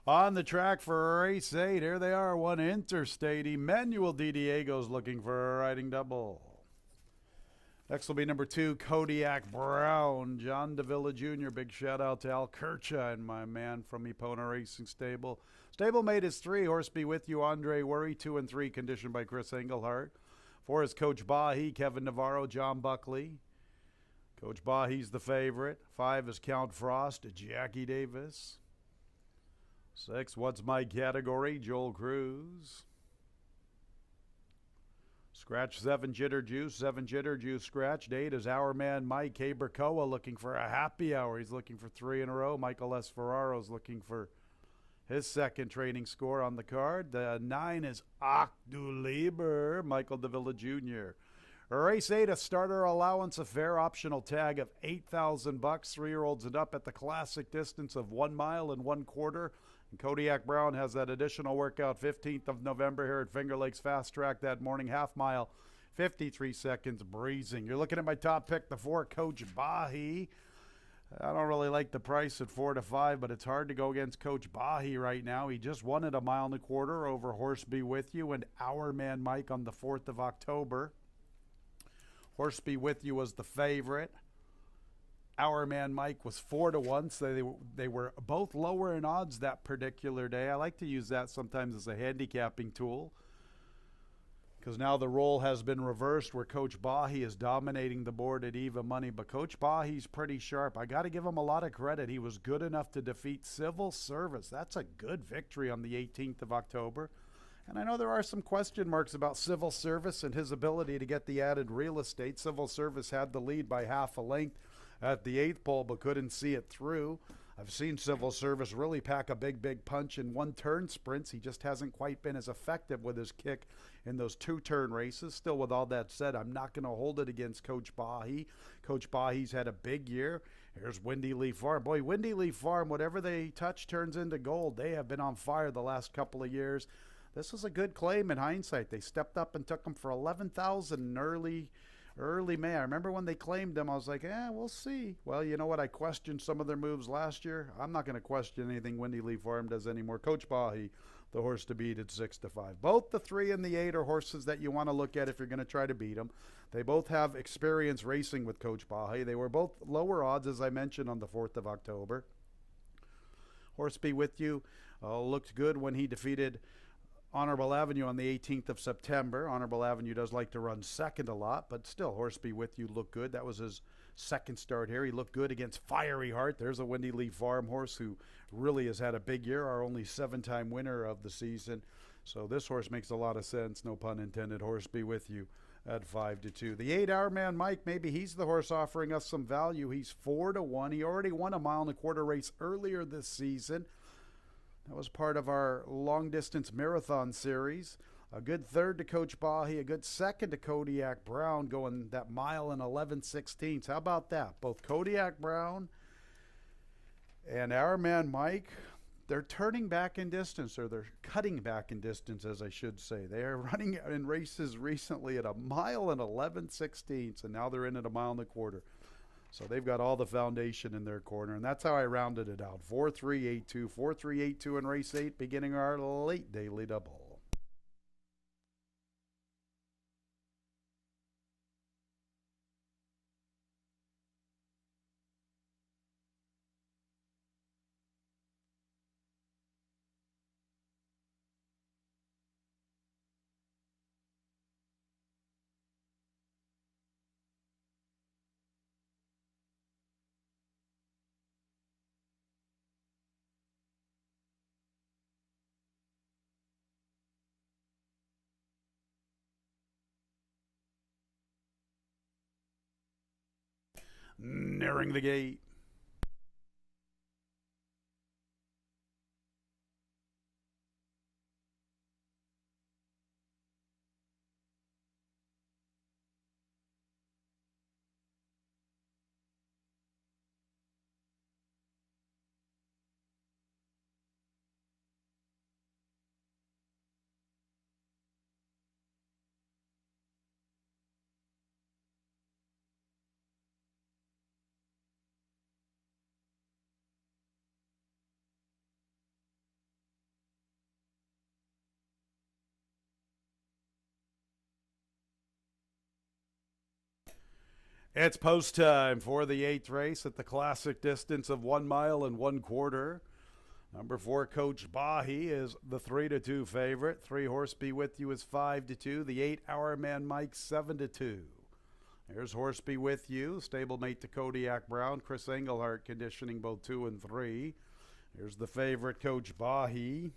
S1: On the track for race 8, here they are, one Interstate. Emmanuel Di Diego's looking for a riding double. Next will be number 2, Kodiak Brown. John Davila Jr., big shout out to Al Kircha and my man from Epona Racing Stable. Stablemate is 3, Horse Be With You, Andre Worry. 2 and 3, conditioned by Chris Engelhart. 4 is Coach Bahi, Kevin Navarro, John Buckley. Coach Bahi's the favorite. 5 is Count Frost, Jackie Davis. 6, What's My Category, Joel Cruz. Scratch 7, Jitter Juice. 7, Jitter Juice scratched. 8 is Our Man Mike Abercoa looking for a happy hour. He's looking for 3 in a row. Michael S. Ferraro's looking for his second training score on the card. The 9 is Octulieber, Michael Davila Jr. Race 8, a starter allowance, a fair optional tag of $8,000, 3-year-olds and up at the classic distance of 1 mile and 1/4. And Kodiak Brown has that additional workout 15th of November here at Finger Lakes Fast Track that morning, half mile, 53 seconds, breezing. You're looking at my top pick, the 4, Coach Bahi. I don't really like the price at 4 to 5, but it's hard to go against Coach Bahi right now. He just won at 1 1/4 mile over Horse Be With You and Our Man Mike on the 4th of October. Horse Be With You was the favorite. Our Man Mike was 4 to 1, so they were both lower in odds that particular day. I like to use that sometimes as a handicapping tool, because now the role has been reversed where Coach Bahi is dominating the board at even money. But Coach Bahi's pretty sharp. I got to give him a lot of credit. He was good enough to defeat Civil Service. That's a good victory on the 18th of October. And I know there are some question marks about Civil Service and his ability to get the added real estate. Civil Service had the lead by half a length at the 8th pole, but couldn't see it through. I've seen Civil Service really pack a big punch in one-turn sprints. He just hasn't quite been as effective with his kick in those 2-turn races. Still, with all that said, I'm not going to hold it against Coach Bahi. Coach Bahi's had a big year. Here's Windy Leaf Farm. Boy, Windy Leaf Farm, whatever they touch turns into gold. They have been on fire the last couple of years. This was a good claim in hindsight. They stepped up and took him for $11,000 in early May. I remember when they claimed him, I was like, we'll see. Well, you know what? I questioned some of their moves last year. I'm not going to question anything Windy Leaf Farm does anymore. Coach Bahi, the horse to beat at 6 to 5. Both the 3 and the 8 are horses that you want to look at if you're going to try to beat them. They both have experience racing with Coach Bahi. They were both lower odds, as I mentioned, on the 4th of October. Horse Be With You looked good when he defeated Honorable Avenue on the 18th of September. Honorable Avenue does like to run second a lot, but still, Horse Be With You looked good. That was his second start here. He looked good against Fiery Heart. There's a Windy Leaf Farm horse who really has had a big year, our only 7-time winner of the season. So this horse makes a lot of sense, no pun intended. Horse Be With You at 5 to 2. The 8 Our Man Mike, maybe he's the horse offering us some value. He's 4 to 1. He already won a 1 1/4 mile race earlier this season. That was part of our long-distance marathon series. A good third to Coach Bahi, a good second to Kodiak Brown, going that 1 mile and 11/16. How about that? Both Kodiak Brown and Our Man Mike, they're turning back in distance, or they're cutting back in distance, as I should say. They are running in races recently at 1 mile and 11/16, and now they're in at 1 1/4 mile. So they've got all the foundation in their corner, and that's how I rounded it out. 4-3-8-2, 4-3-8-2 in race 8, beginning our late daily double. Nearing the gate. It's post time for the 8th race at the classic distance of 1 mile and 1/4. Number 4, Coach Bahi is the 3-2 favorite. 3 Horse Be With You is 5-2. The 8 Hour Man Mike 7-2. Here's Horse Be With You, stablemate to Kodiak Brown. Chris Engelhart conditioning both 2 and 3. Here's the favorite, Coach Bahi.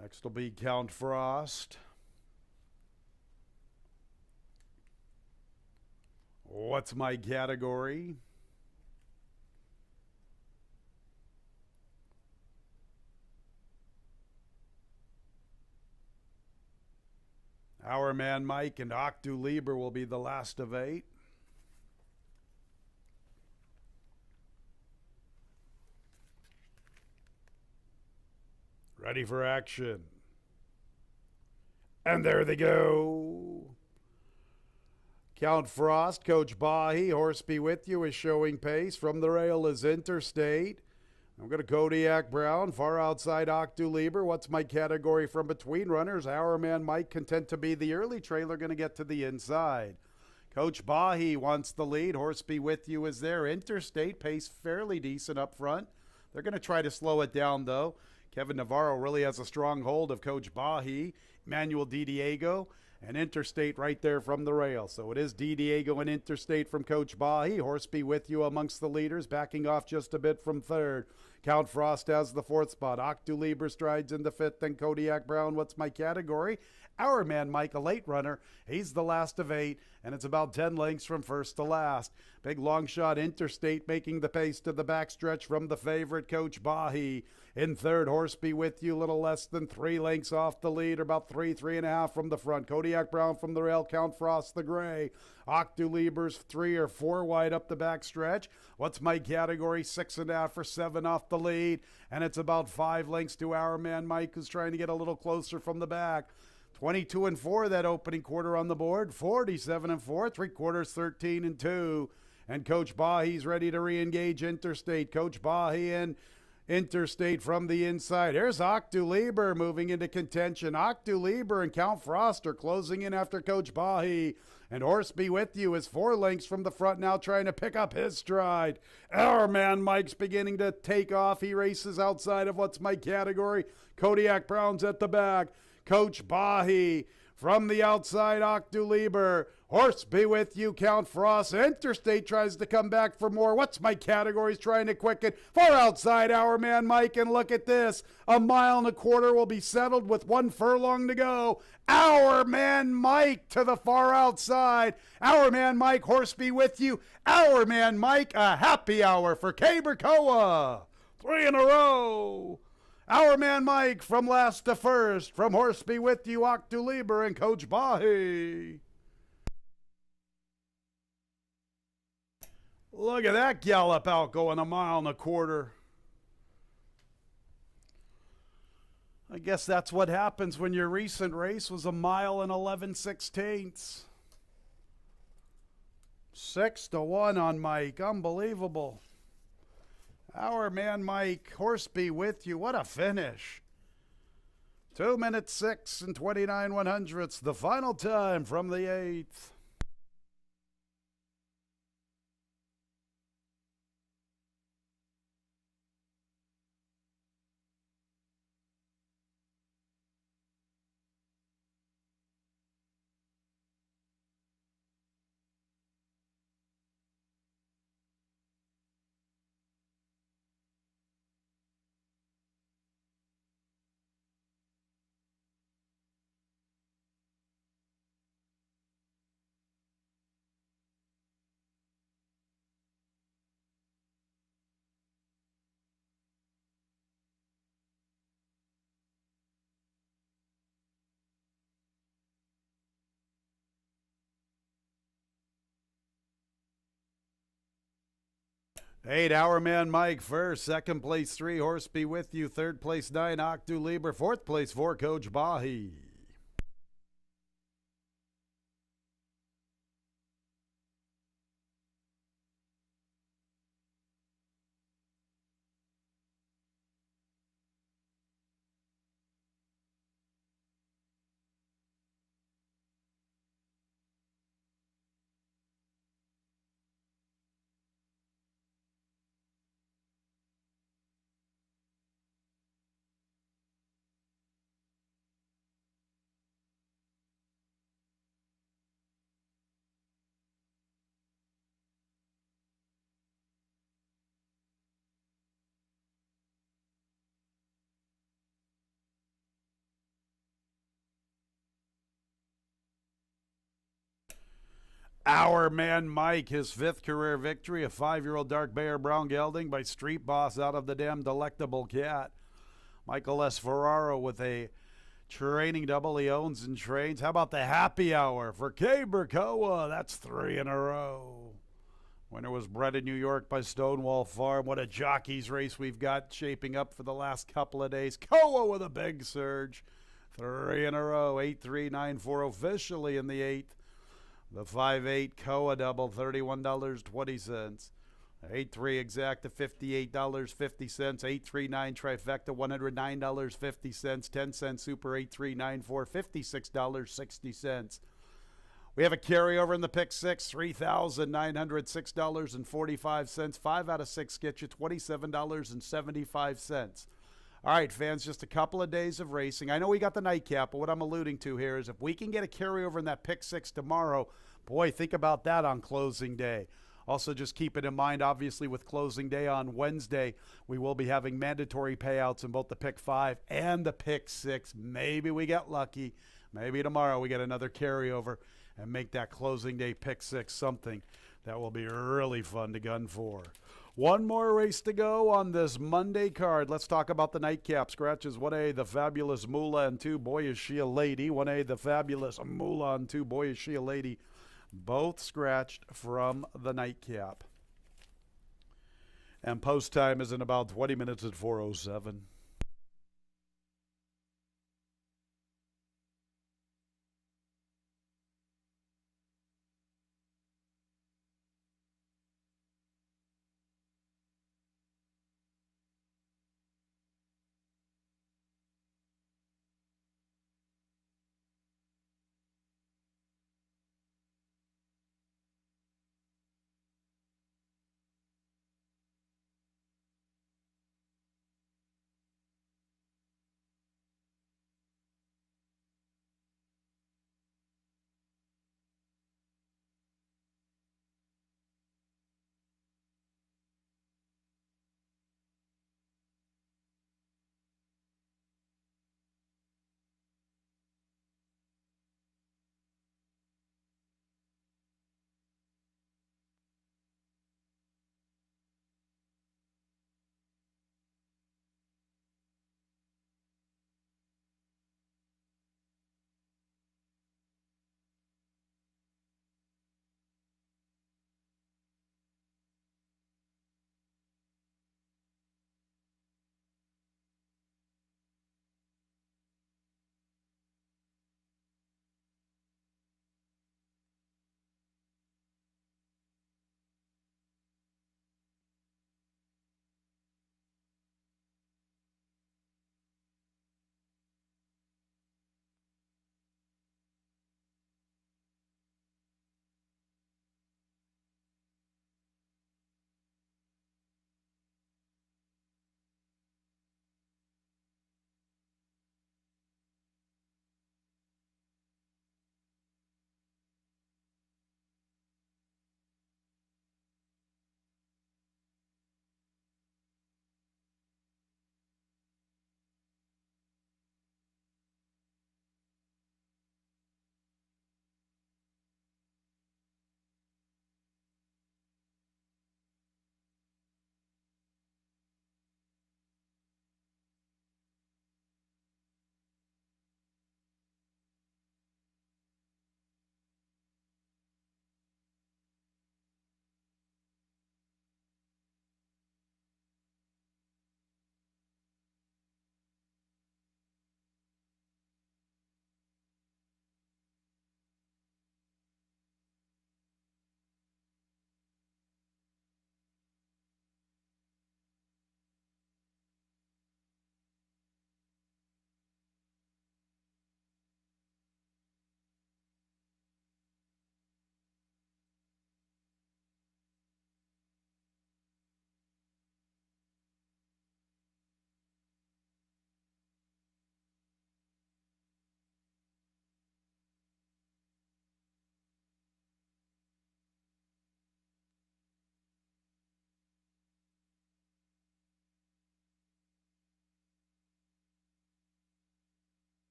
S1: Next will be Count Frost. What's my category? Our Man Mike and Octu Lieber will be the last of 8. Ready for action. And there they go. Count Frost, Coach Bahi, Horse Be With You is showing pace. From the rail is Interstate. I'm going to Kodiak Brown, far outside Octu Lieber. What's my category from between runners? Our Man Mike, content to be the early trailer, going to get to the inside. Coach Bahi wants the lead. Horse Be With You is there. Interstate, pace fairly decent up front. They're going to try to slow it down, though. Kevin Navarro really has a strong hold of Coach Bahi. Emmanuel DiDiego and Interstate right there from the rail. So it is DiDiego and Interstate from Coach Bahi. Horse Be With You amongst the leaders, backing off just a bit from third. Count Frost has the 4th spot. Octu Lieber strides into 5th. Then Kodiak Brown. What's my category? Our Man Mike, a late runner. He's the last of 8, and it's about 10 lengths from first to last. Big long shot Interstate making the pace to the backstretch from the favorite, Coach Bahi. In third, Horse Be With You, little less than 3 lengths off the lead, or about 3.5 from the front. Kodiak Brown from the rail, Count Frost the gray. Octu Lieber's 3 or 4 wide up the backstretch. What's my category? 6.5 or 7 off the lead, and it's about 5 lengths to Our Man Mike, who's trying to get a little closer from the back. 22 and 4 that opening quarter on the board. 47 and 4, 3/4, 13 and 2. And Coach Bahi's ready to re-engage Interstate. Coach Bahi and Interstate from the inside. Here's Octu Lieber moving into contention. Octu Lieber and Count Frost are closing in after Coach Bahi. And Horse Be With You is 4 lengths from the front now, trying to pick up his stride. Our Man Mike's beginning to take off. He races outside of what's my category. Kodiak Brown's at the back. Coach Bahi from the outside, Octu Lieber. Horse Be With You, Count Frost. Interstate tries to come back for more. What's my category? He's trying to quicken. Far outside, Our Man Mike, and look at this. 1.25 miles will be settled with 1 furlong to go. Our Man Mike to the far outside. Our Man Mike, Horse Be With You. Our Man Mike, a happy hour for Cabercoa. 3 in a row. Our Man Mike from last to first, from Horse Be With You, Octu Lieber, and Coach Bahi. Look at that gallop out going 1.25 miles. I guess that's what happens when your recent race was 1 mile and 11/16. 6-1 on Mike. Unbelievable. Our Man Mike, Horse Be With You. What a finish. 2 minutes 6 and 29 100ths. The final time from the 8th. Our Man Mike first. Second place 3, Horse Be With You. Third place 9, Octu Lieber. Fourth place 4, Coach Bahi. Our man Mike, his 5th career victory, a 5-year-old dark Bear brown gelding by Street Boss out of the damn Delectable Cat. Michael S. Ferraro with a training double he owns and trains. How about the happy hour for Kay Burkoa? That's 3 in a row. Winner was bred in New York by Stonewall Farm. What a jockey's race we've got shaping up for the last couple of days. Koa with a big surge. 3 in a row. 8-3-9-4 officially in the 8th. The 5-8 Koa double, $31.20. 8-3 exact to $58.50. 8-3-9 trifecta, $109.50. 10-cent super 8-3-9-4, $56.60. We have a carryover in the pick 6, $3,906.45. 5 out of 6 get you $27.75. All right, fans, just a couple of days of racing. I know we got the nightcap, but what I'm alluding to here is if we can get a carryover in that pick 6 tomorrow, boy, think about that on closing day. Also, just keep it in mind, obviously, with closing day on Wednesday, we will be having mandatory payouts in both the pick 5 and the pick 6. Maybe we get lucky. Maybe tomorrow we get another carryover and make that closing day pick 6 something that will be really fun to gun for. One more race to go on this Monday card. Let's talk about the nightcap scratches. 1A, the Fabulous Moolah, and 2, Boy Is She a Lady. 1A, the Fabulous Moolah, and 2, Boy Is She a Lady. Both scratched from the nightcap. And post time is in about 20 minutes at 4:07.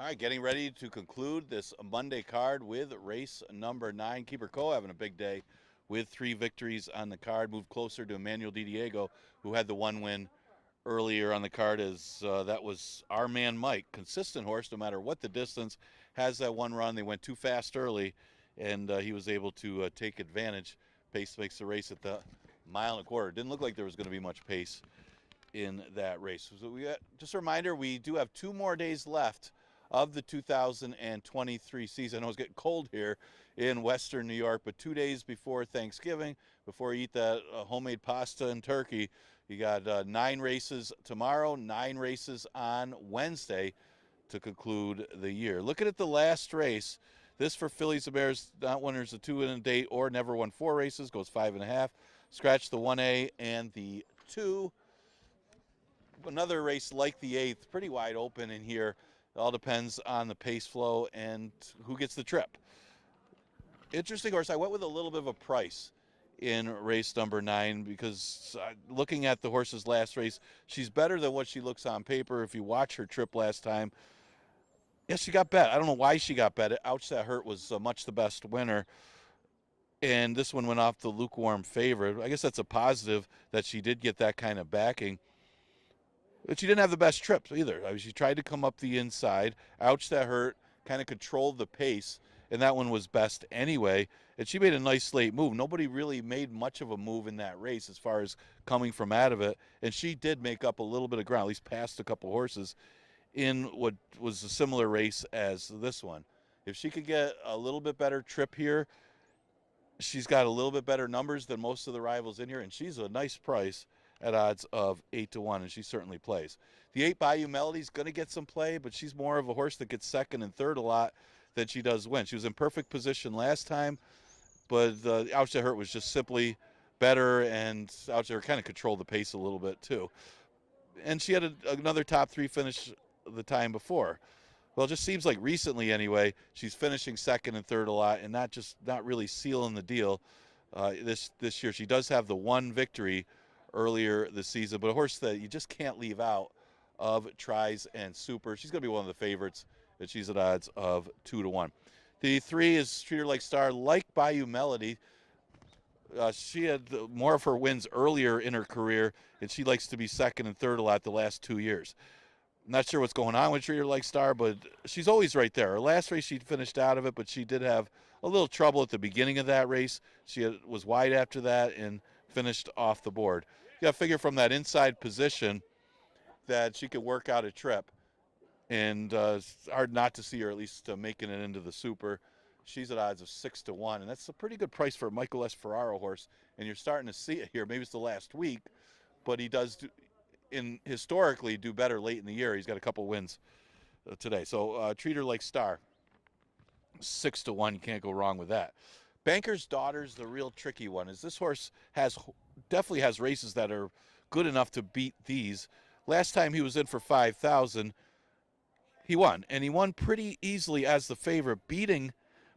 S3: All right, getting ready to conclude this Monday card with race number 9. Keeper Co having a big day with 3 victories on the card. Moved closer to Emmanuel Di Diego, who had the 1 win earlier on the card, as that was our man Mike. Consistent horse, no matter what the distance, has that 1 run. They went too fast early, and he was able to take advantage. Pace makes the race at the 1.25 miles. Didn't look like there was going to be much pace in that race. So just a reminder, we do have 2 more days left of the 2023 season. I know it's getting cold here in Western New York, but 2 days before Thanksgiving, before you eat that homemade pasta and turkey, you got 9 races tomorrow, 9 races on Wednesday to conclude the year. Looking at the last race, this for Fillies and Bears, not winners of 2 in a date or never won 4 races, goes 5.5. Scratch the 1A and the 2. Another race like the 8th, pretty wide open in here. It all depends on the pace flow and who gets the trip. Interesting horse. I went with a little bit of a price in race number 9 because looking at the horse's last race, she's better than what she looks on paper. If you watch her trip last time, yes, she got bet. I don't know why she got bet. Ouch, That Hurt was much the best winner. And this one went off the lukewarm favorite. I guess that's a positive that she did get that kind of backing. But she didn't have the best trips either. I mean, she tried to come up the inside. Ouch, That Hurt kind of controlled the pace, and that one was best anyway. And she made a nice late move. Nobody really made much of a move in that race as far as coming from out of it. And she did make up a little bit of ground, at least passed a couple horses in what was a similar race as this one. If she could get a little bit better trip here, she's got a little bit better numbers than most of the rivals in here, and she's a nice price at odds of 8-1, and she certainly plays. The 8 Bayou Melody's going to get some play, but she's more of a horse that gets second and third a lot than she does win. She was in perfect position last time, but Ouch That Hurt was just simply better, and Ouch That Hurt kind of controlled the pace a little bit too. And she had another top 3 finish the time before. Well, it just seems like recently anyway, she's finishing second and third a lot and not really sealing the deal this year. She does have the 1 victory earlier this season, but a horse that you just can't leave out of tries and super. She's going to be one of the favorites, and she's at odds of 2-1. The 3 is Treat Her Like Star, like Bayou Melody. She had more of her wins earlier in her career, and she likes to be second and third a lot the last 2 years. I'm not sure what's going on with Treat Her Like Star, but she's always right there. Her last race, she finished out of it, but she did have a little trouble at the beginning of that race. She was wide after that and finished off the board. You got to figure from that inside position that she could work out a trip, and it's hard not to see her at least making it into the super. She's at odds of 6-1, and that's a pretty good price for a Michael S. Ferraro horse, and you're starting to see it here. Maybe it's the last week, but he does historically do better late in the year. He's got a couple wins today. So Treat Her Like Star, 6-1. You can't go wrong with that. Banker's Daughter's the real tricky one. Is this horse definitely has races that are good enough to beat these. Last time he was in for 5,000, he won, and he won pretty easily as the favorite, beating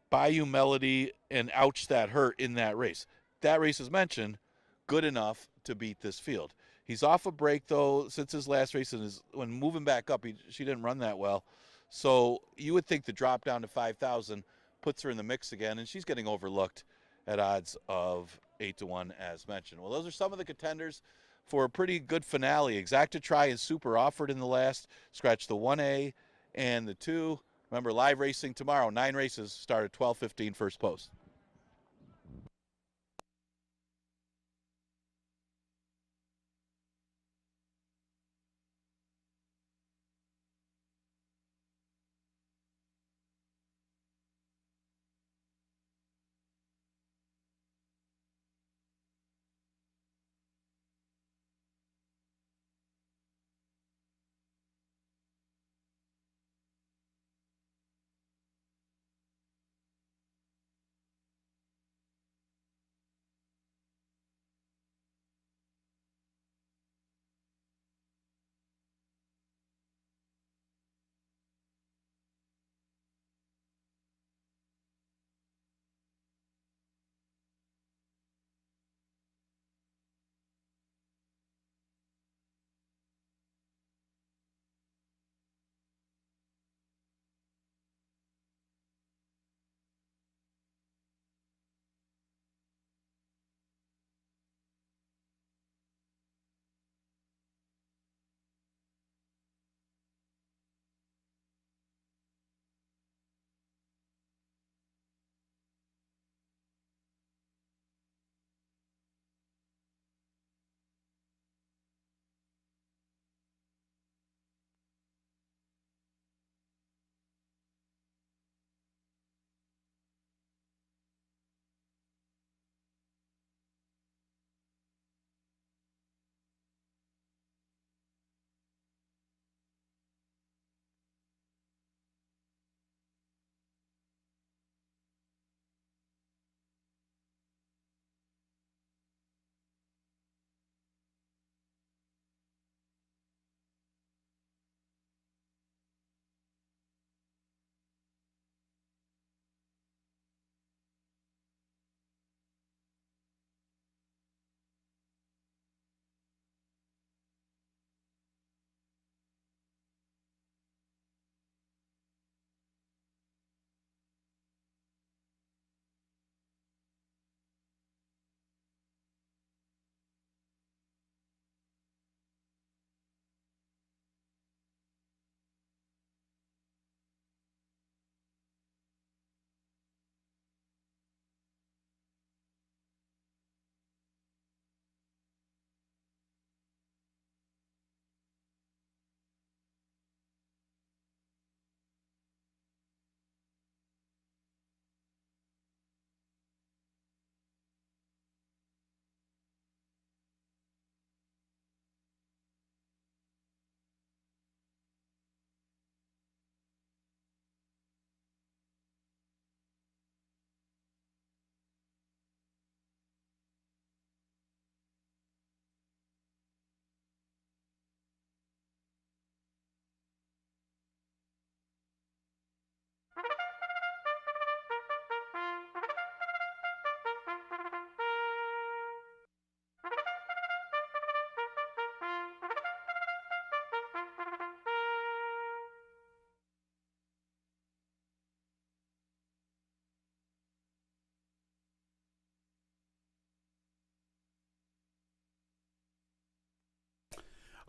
S3: Bayou Melody and Ouch That Hurt in that race. That race, as mentioned, good enough to beat this field. He's off a break, though, since his last race, and when moving back up, she didn't run that well. So you would think the drop down to 5,000 puts her in the mix again, and she's getting overlooked at odds of 8-1, as mentioned. Well, those are some of the contenders for a pretty good finale. Exacta Try and Super offered in the last. Scratch the 1A and the 2. Remember, live racing tomorrow. 9 races start at 12:15 first post.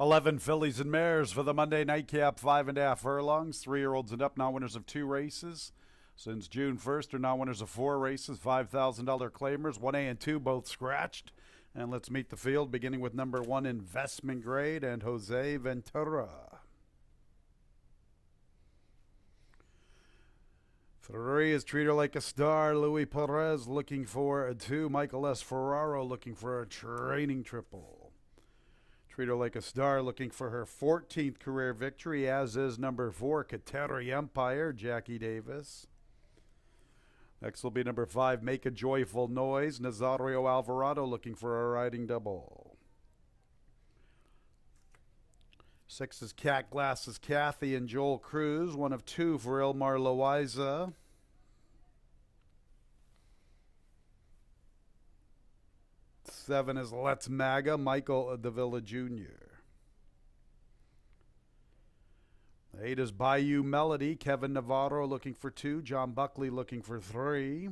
S1: 11 fillies and mares for the Monday nightcap, 5.5 furlongs. 3-year-olds and up, non-winners of 2 races. Since June 1st are non-winners of 4 races, $5,000 claimers, 1A and 2 both scratched. And let's meet the field, beginning with number 1, Investment Grade, and Jose Ventura. 3 is Treat Her Like a Star. Louis Perez looking for a 2. Michael S. Ferraro looking for a training triple. Treat Her Like a Star looking for her 14th career victory, as is number 4, Kateri Empire, Jackie Davis. Next will be number 5, Make a Joyful Noise. Nazario Alvarado looking for a riding double. 6 is Cat Glasses Kathy and Joel Cruz, 1 of 2 for Ilmar Loaiza. 7 is Let's Maga, Michael Davila Jr. 8 is Bayou Melody, Kevin Navarro looking for 2, John Buckley looking for 3.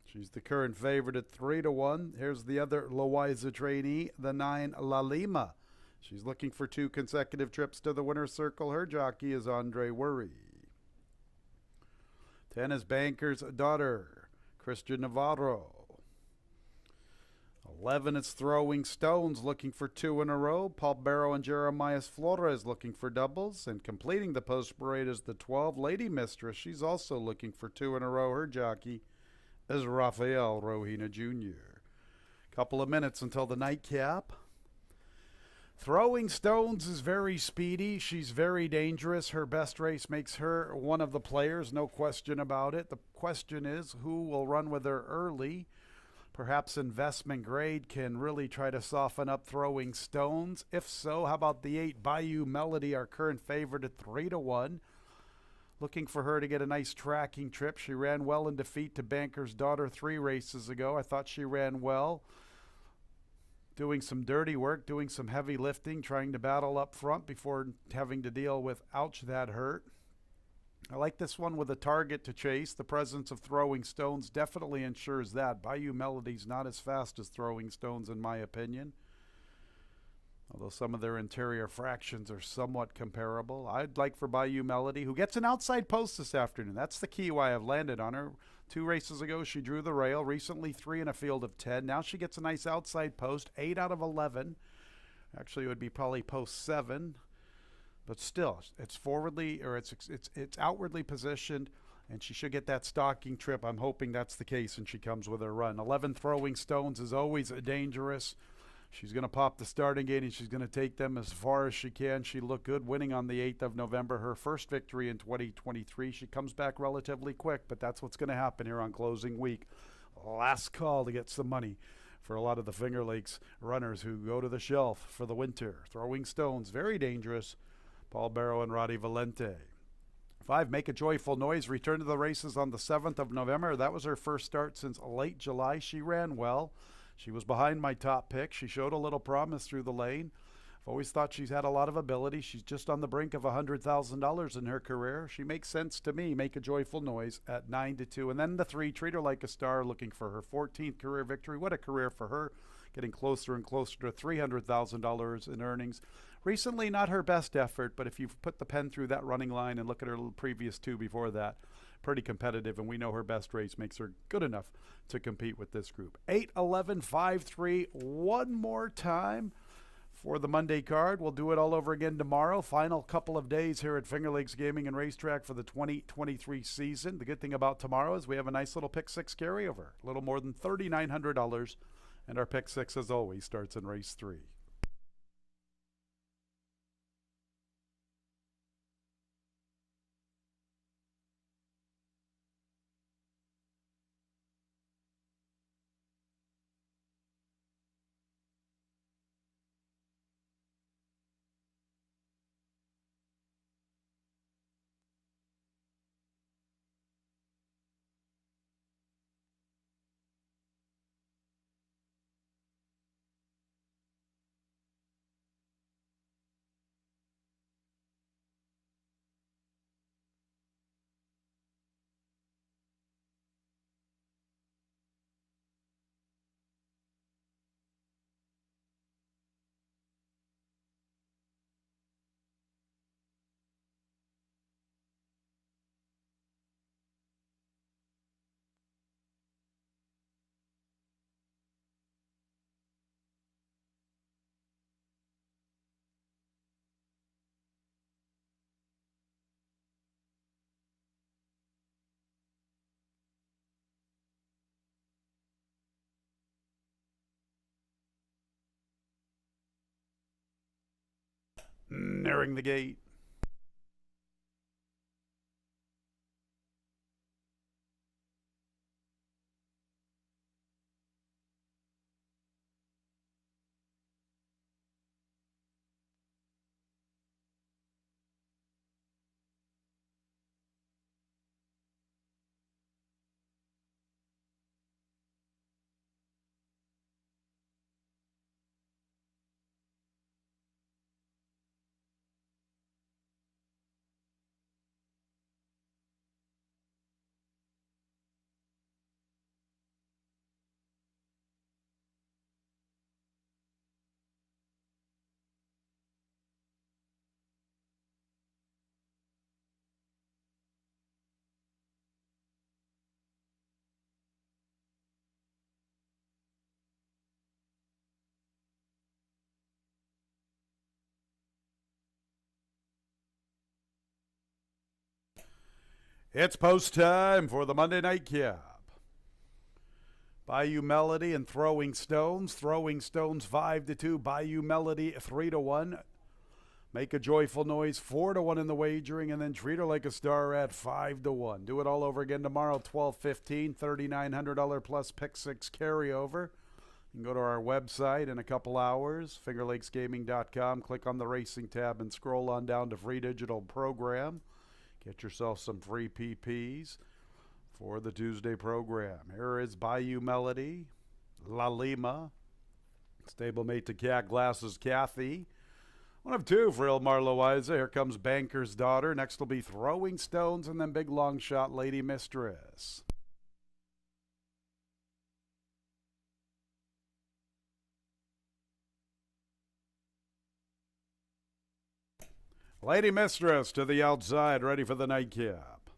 S1: She's the current favorite at 3-1. Here's the other Loaiza trainee, the 9, La Lima. She's looking for 2 consecutive trips to the winner's circle. Her jockey is Andre Worry. 10 is Banker's Daughter, Christian Navarro. 11 is Throwing Stones looking for 2 in a row. Paul Barrow and Jeremias Flores looking for doubles. And completing the post parade is the 12, Lady Mistress. She's also looking for 2 in a row. Her jockey is Rafael Rohina Jr. Couple of minutes until the nightcap. Throwing Stones is very speedy. She's very dangerous. Her best race makes her one of the players, no question about it. The question is, who will run with her early? Perhaps Investment Grade can really try to soften up Throwing Stones. If so, how about the 8, Bayou Melody, our current favorite at 3-1. Looking for her to get a nice tracking trip. She ran well in defeat to Banker's Daughter 3 races ago. I thought she ran well. Doing some dirty work, doing some heavy lifting, trying to battle up front before having to deal with, ouch, that hurt. I like this one with a target to chase. The presence of Throwing Stones definitely ensures that. Bayou Melody's not as fast as Throwing Stones, in my opinion, although some of their interior fractions are somewhat comparable. I'd like for Bayou Melody, who gets an outside post this afternoon. That's the key why I've landed on her. 2 races ago, she drew the rail. Recently, 3 in a field of 10. Now she gets a nice outside post, 8 out of 11. Actually, it would be probably post 7. But still, it's forwardly, or it's outwardly positioned, and she should get that stalking trip. I'm hoping that's the case, and she comes with her run. 11, Throwing Stones, is always dangerous. She's going to pop the starting gate, and she's going to take them as far as she can. She looked good winning on the 8th of November, her first victory in 2023. She comes back relatively quick, but that's what's going to happen here on closing week. Last call to get some money for a lot of the Finger Lakes runners who go to the shelf for the winter. Throwing Stones, very dangerous. Paul Barrow and Roddy Valente. 5, Make a Joyful Noise, returned to the races on the 7th of November. That was her first start since late July. She ran well. She was behind my top pick. She showed a little promise through the lane. I've always thought she's had a lot of ability. She's just on the brink of $100,000 in her career. She makes sense to me. Make a Joyful Noise at 9-2. And then the 3, Treat Her Like a Star, looking for her 14th career victory. What a career for her. Getting closer and closer to $300,000 in earnings. Recently, not her best effort, but if you put the pen through that running line and look at her previous 2 before that, pretty competitive, and we know her best race makes her good enough to compete with this group. 8, 11, 5, 3, one more time for the Monday card. We'll do it all over again tomorrow. Final couple of days here at Finger Lakes Gaming and Racetrack for the 2023 season. The good thing about tomorrow is we have a nice little Pick 6 carryover, a little more than $3,900, and our Pick 6, as always, starts in race 3. nearing the gate. It's post time for the Monday Night Cap. Bayou Melody and Throwing Stones. Throwing Stones 5-2. Bayou Melody 3-1. Make a Joyful Noise 4-1 in the wagering, and then Treat Her Like a Star at 5-1. Do it all over again tomorrow, 12:15, $3,900 plus pick six carryover. You can go to our website in a couple hours, fingerlakesgaming.com. Click on the racing tab and scroll on down to free digital program. Get yourself some free PPs for the Tuesday program. Here is Bayou Melody, La Lima, stablemate to Cat Glasses Kathy. One of two for Il Marlowiza. Here comes Banker's Daughter. Next will be Throwing Stones, and then Big Long Shot Lady Mistress. Lady Mistress to the outside, ready for the nightcap.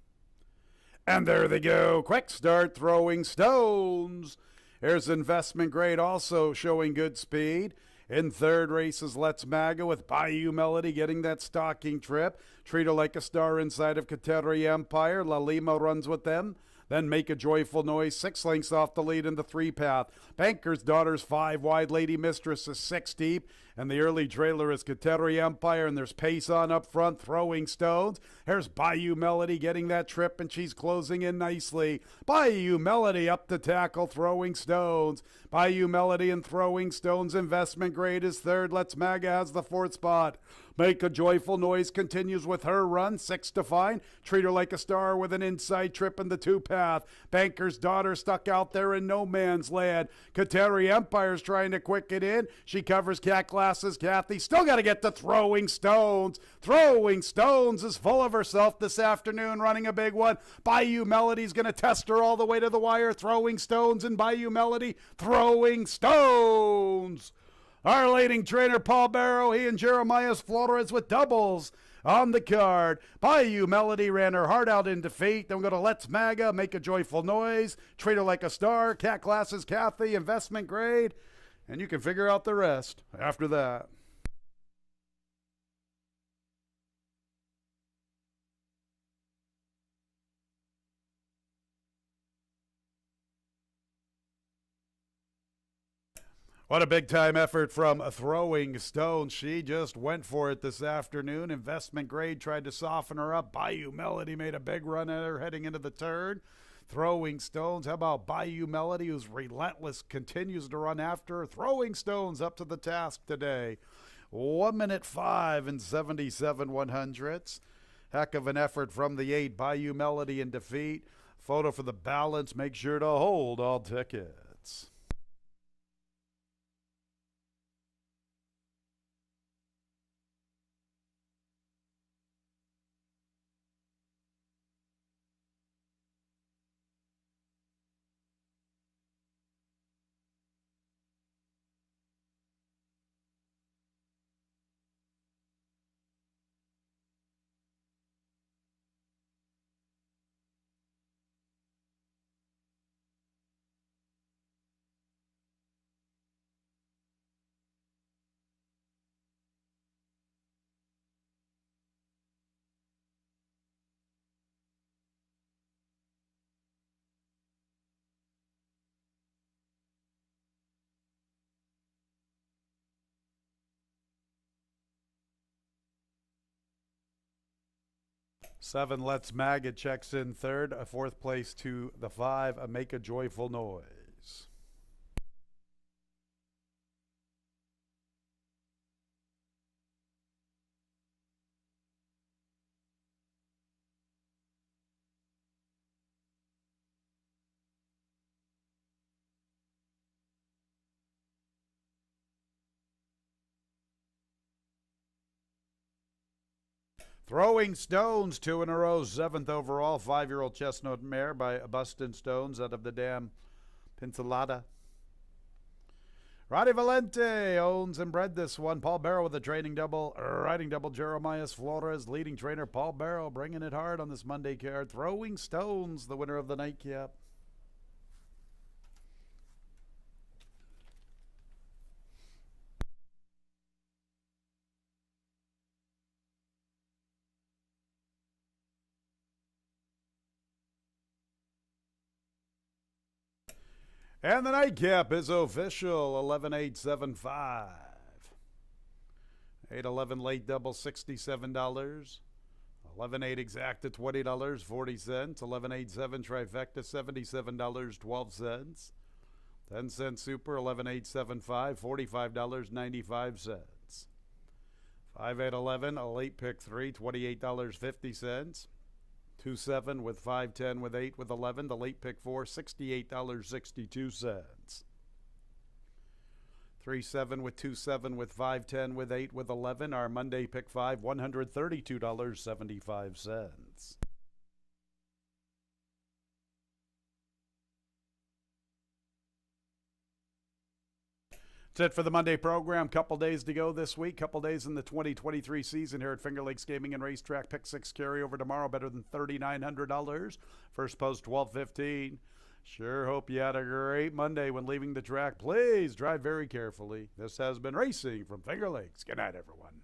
S1: And there they go. Quick start, Throwing Stones. Here's Investment Grade, also showing good speed. In third race is Let's Maga with Bayou Melody getting that stalking trip. Treat Her Like a Star inside of Kateri Empire. La Lima runs with them. Then Make a Joyful Noise, 6 lengths off the lead in the 3-path. Banker's Daughter's 5 wide. Lady Mistress is 6 deep. And the early trailer is Kateri Empire, and there's pace on up front, Throwing Stones. Here's Bayou Melody getting that trip, and she's closing in nicely. Bayou Melody up to tackle, Throwing Stones. Bayou Melody and Throwing Stones. Investment Grade is third. Let's Maga has the 4th spot. Make a Joyful Noise continues with her run, 6 to find. Treat Her Like a Star with an inside trip in the 2-path. Banker's Daughter stuck out there in no man's land. Kateri Empire's trying to quick it in. She covers Cat Glasses Kathy. Still got to get to Throwing Stones. Throwing Stones is full of herself this afternoon, running a big one. Bayou Melody's going to test her all the way to the wire. Throwing Stones and Bayou Melody. Throwing Stones. Our leading trainer, Paul Barrow, he and Jeremiah Flores with doubles on the card. Bayou Melody ran her heart out in defeat. Then we go to Let's Maga, Make a Joyful Noise, Treat Her Like a Star, Cat Glasses Kathy, Investment Grade, and you can figure out the rest after that. What a big-time effort from Throwing Stones. She just went for it this afternoon. Investment Grade tried to soften her up. Bayou Melody made a big run at her heading into the turn. Throwing Stones. How about Bayou Melody, who's relentless, continues to run after her. Throwing Stones up to the task today. 1 minute 5 and 77/100ths. Heck of an effort from the 8. Bayou Melody in defeat. Photo for the balance. Make sure to hold all tickets. 7, Let's Mag. Checks in third. A fourth place to the 5, a Make a Joyful Noise. Throwing Stones, 2 in a row, 7th overall. 5-year-old chestnut mare by Bustin' Stones out of the dam Pincelada. Roddy Valente owns and bred this one. Paul Barrow with a riding double. Jeremiah Flores, leading trainer. Paul Barrow bringing it hard on this Monday card. Throwing Stones, the winner of the nightcap. And the nightcap is official, 11,875. 8-11 late double, $67. 11-8 exact at $20.40. 11-8-7 trifecta, $77.12. 10-cent super, 11-8-7-5, $45.95. 5-8-11, a late pick 3, $28.50. 2-7 with 5-10 with 8 with 11. The late pick 4, $68.62. 3-7 with 2-7 with 5-10 with 8 with 11. Our Monday pick 5, $132.75. That's it for the Monday program. Couple days to go this week. Couple days in the 2023 season here at Finger Lakes Gaming and Racetrack. Pick 6 carryover tomorrow. Better than $3,900. First post 12:15. Sure hope you had a great Monday when leaving the track. Please drive very carefully. This has been Racing from Finger Lakes. Good night, everyone.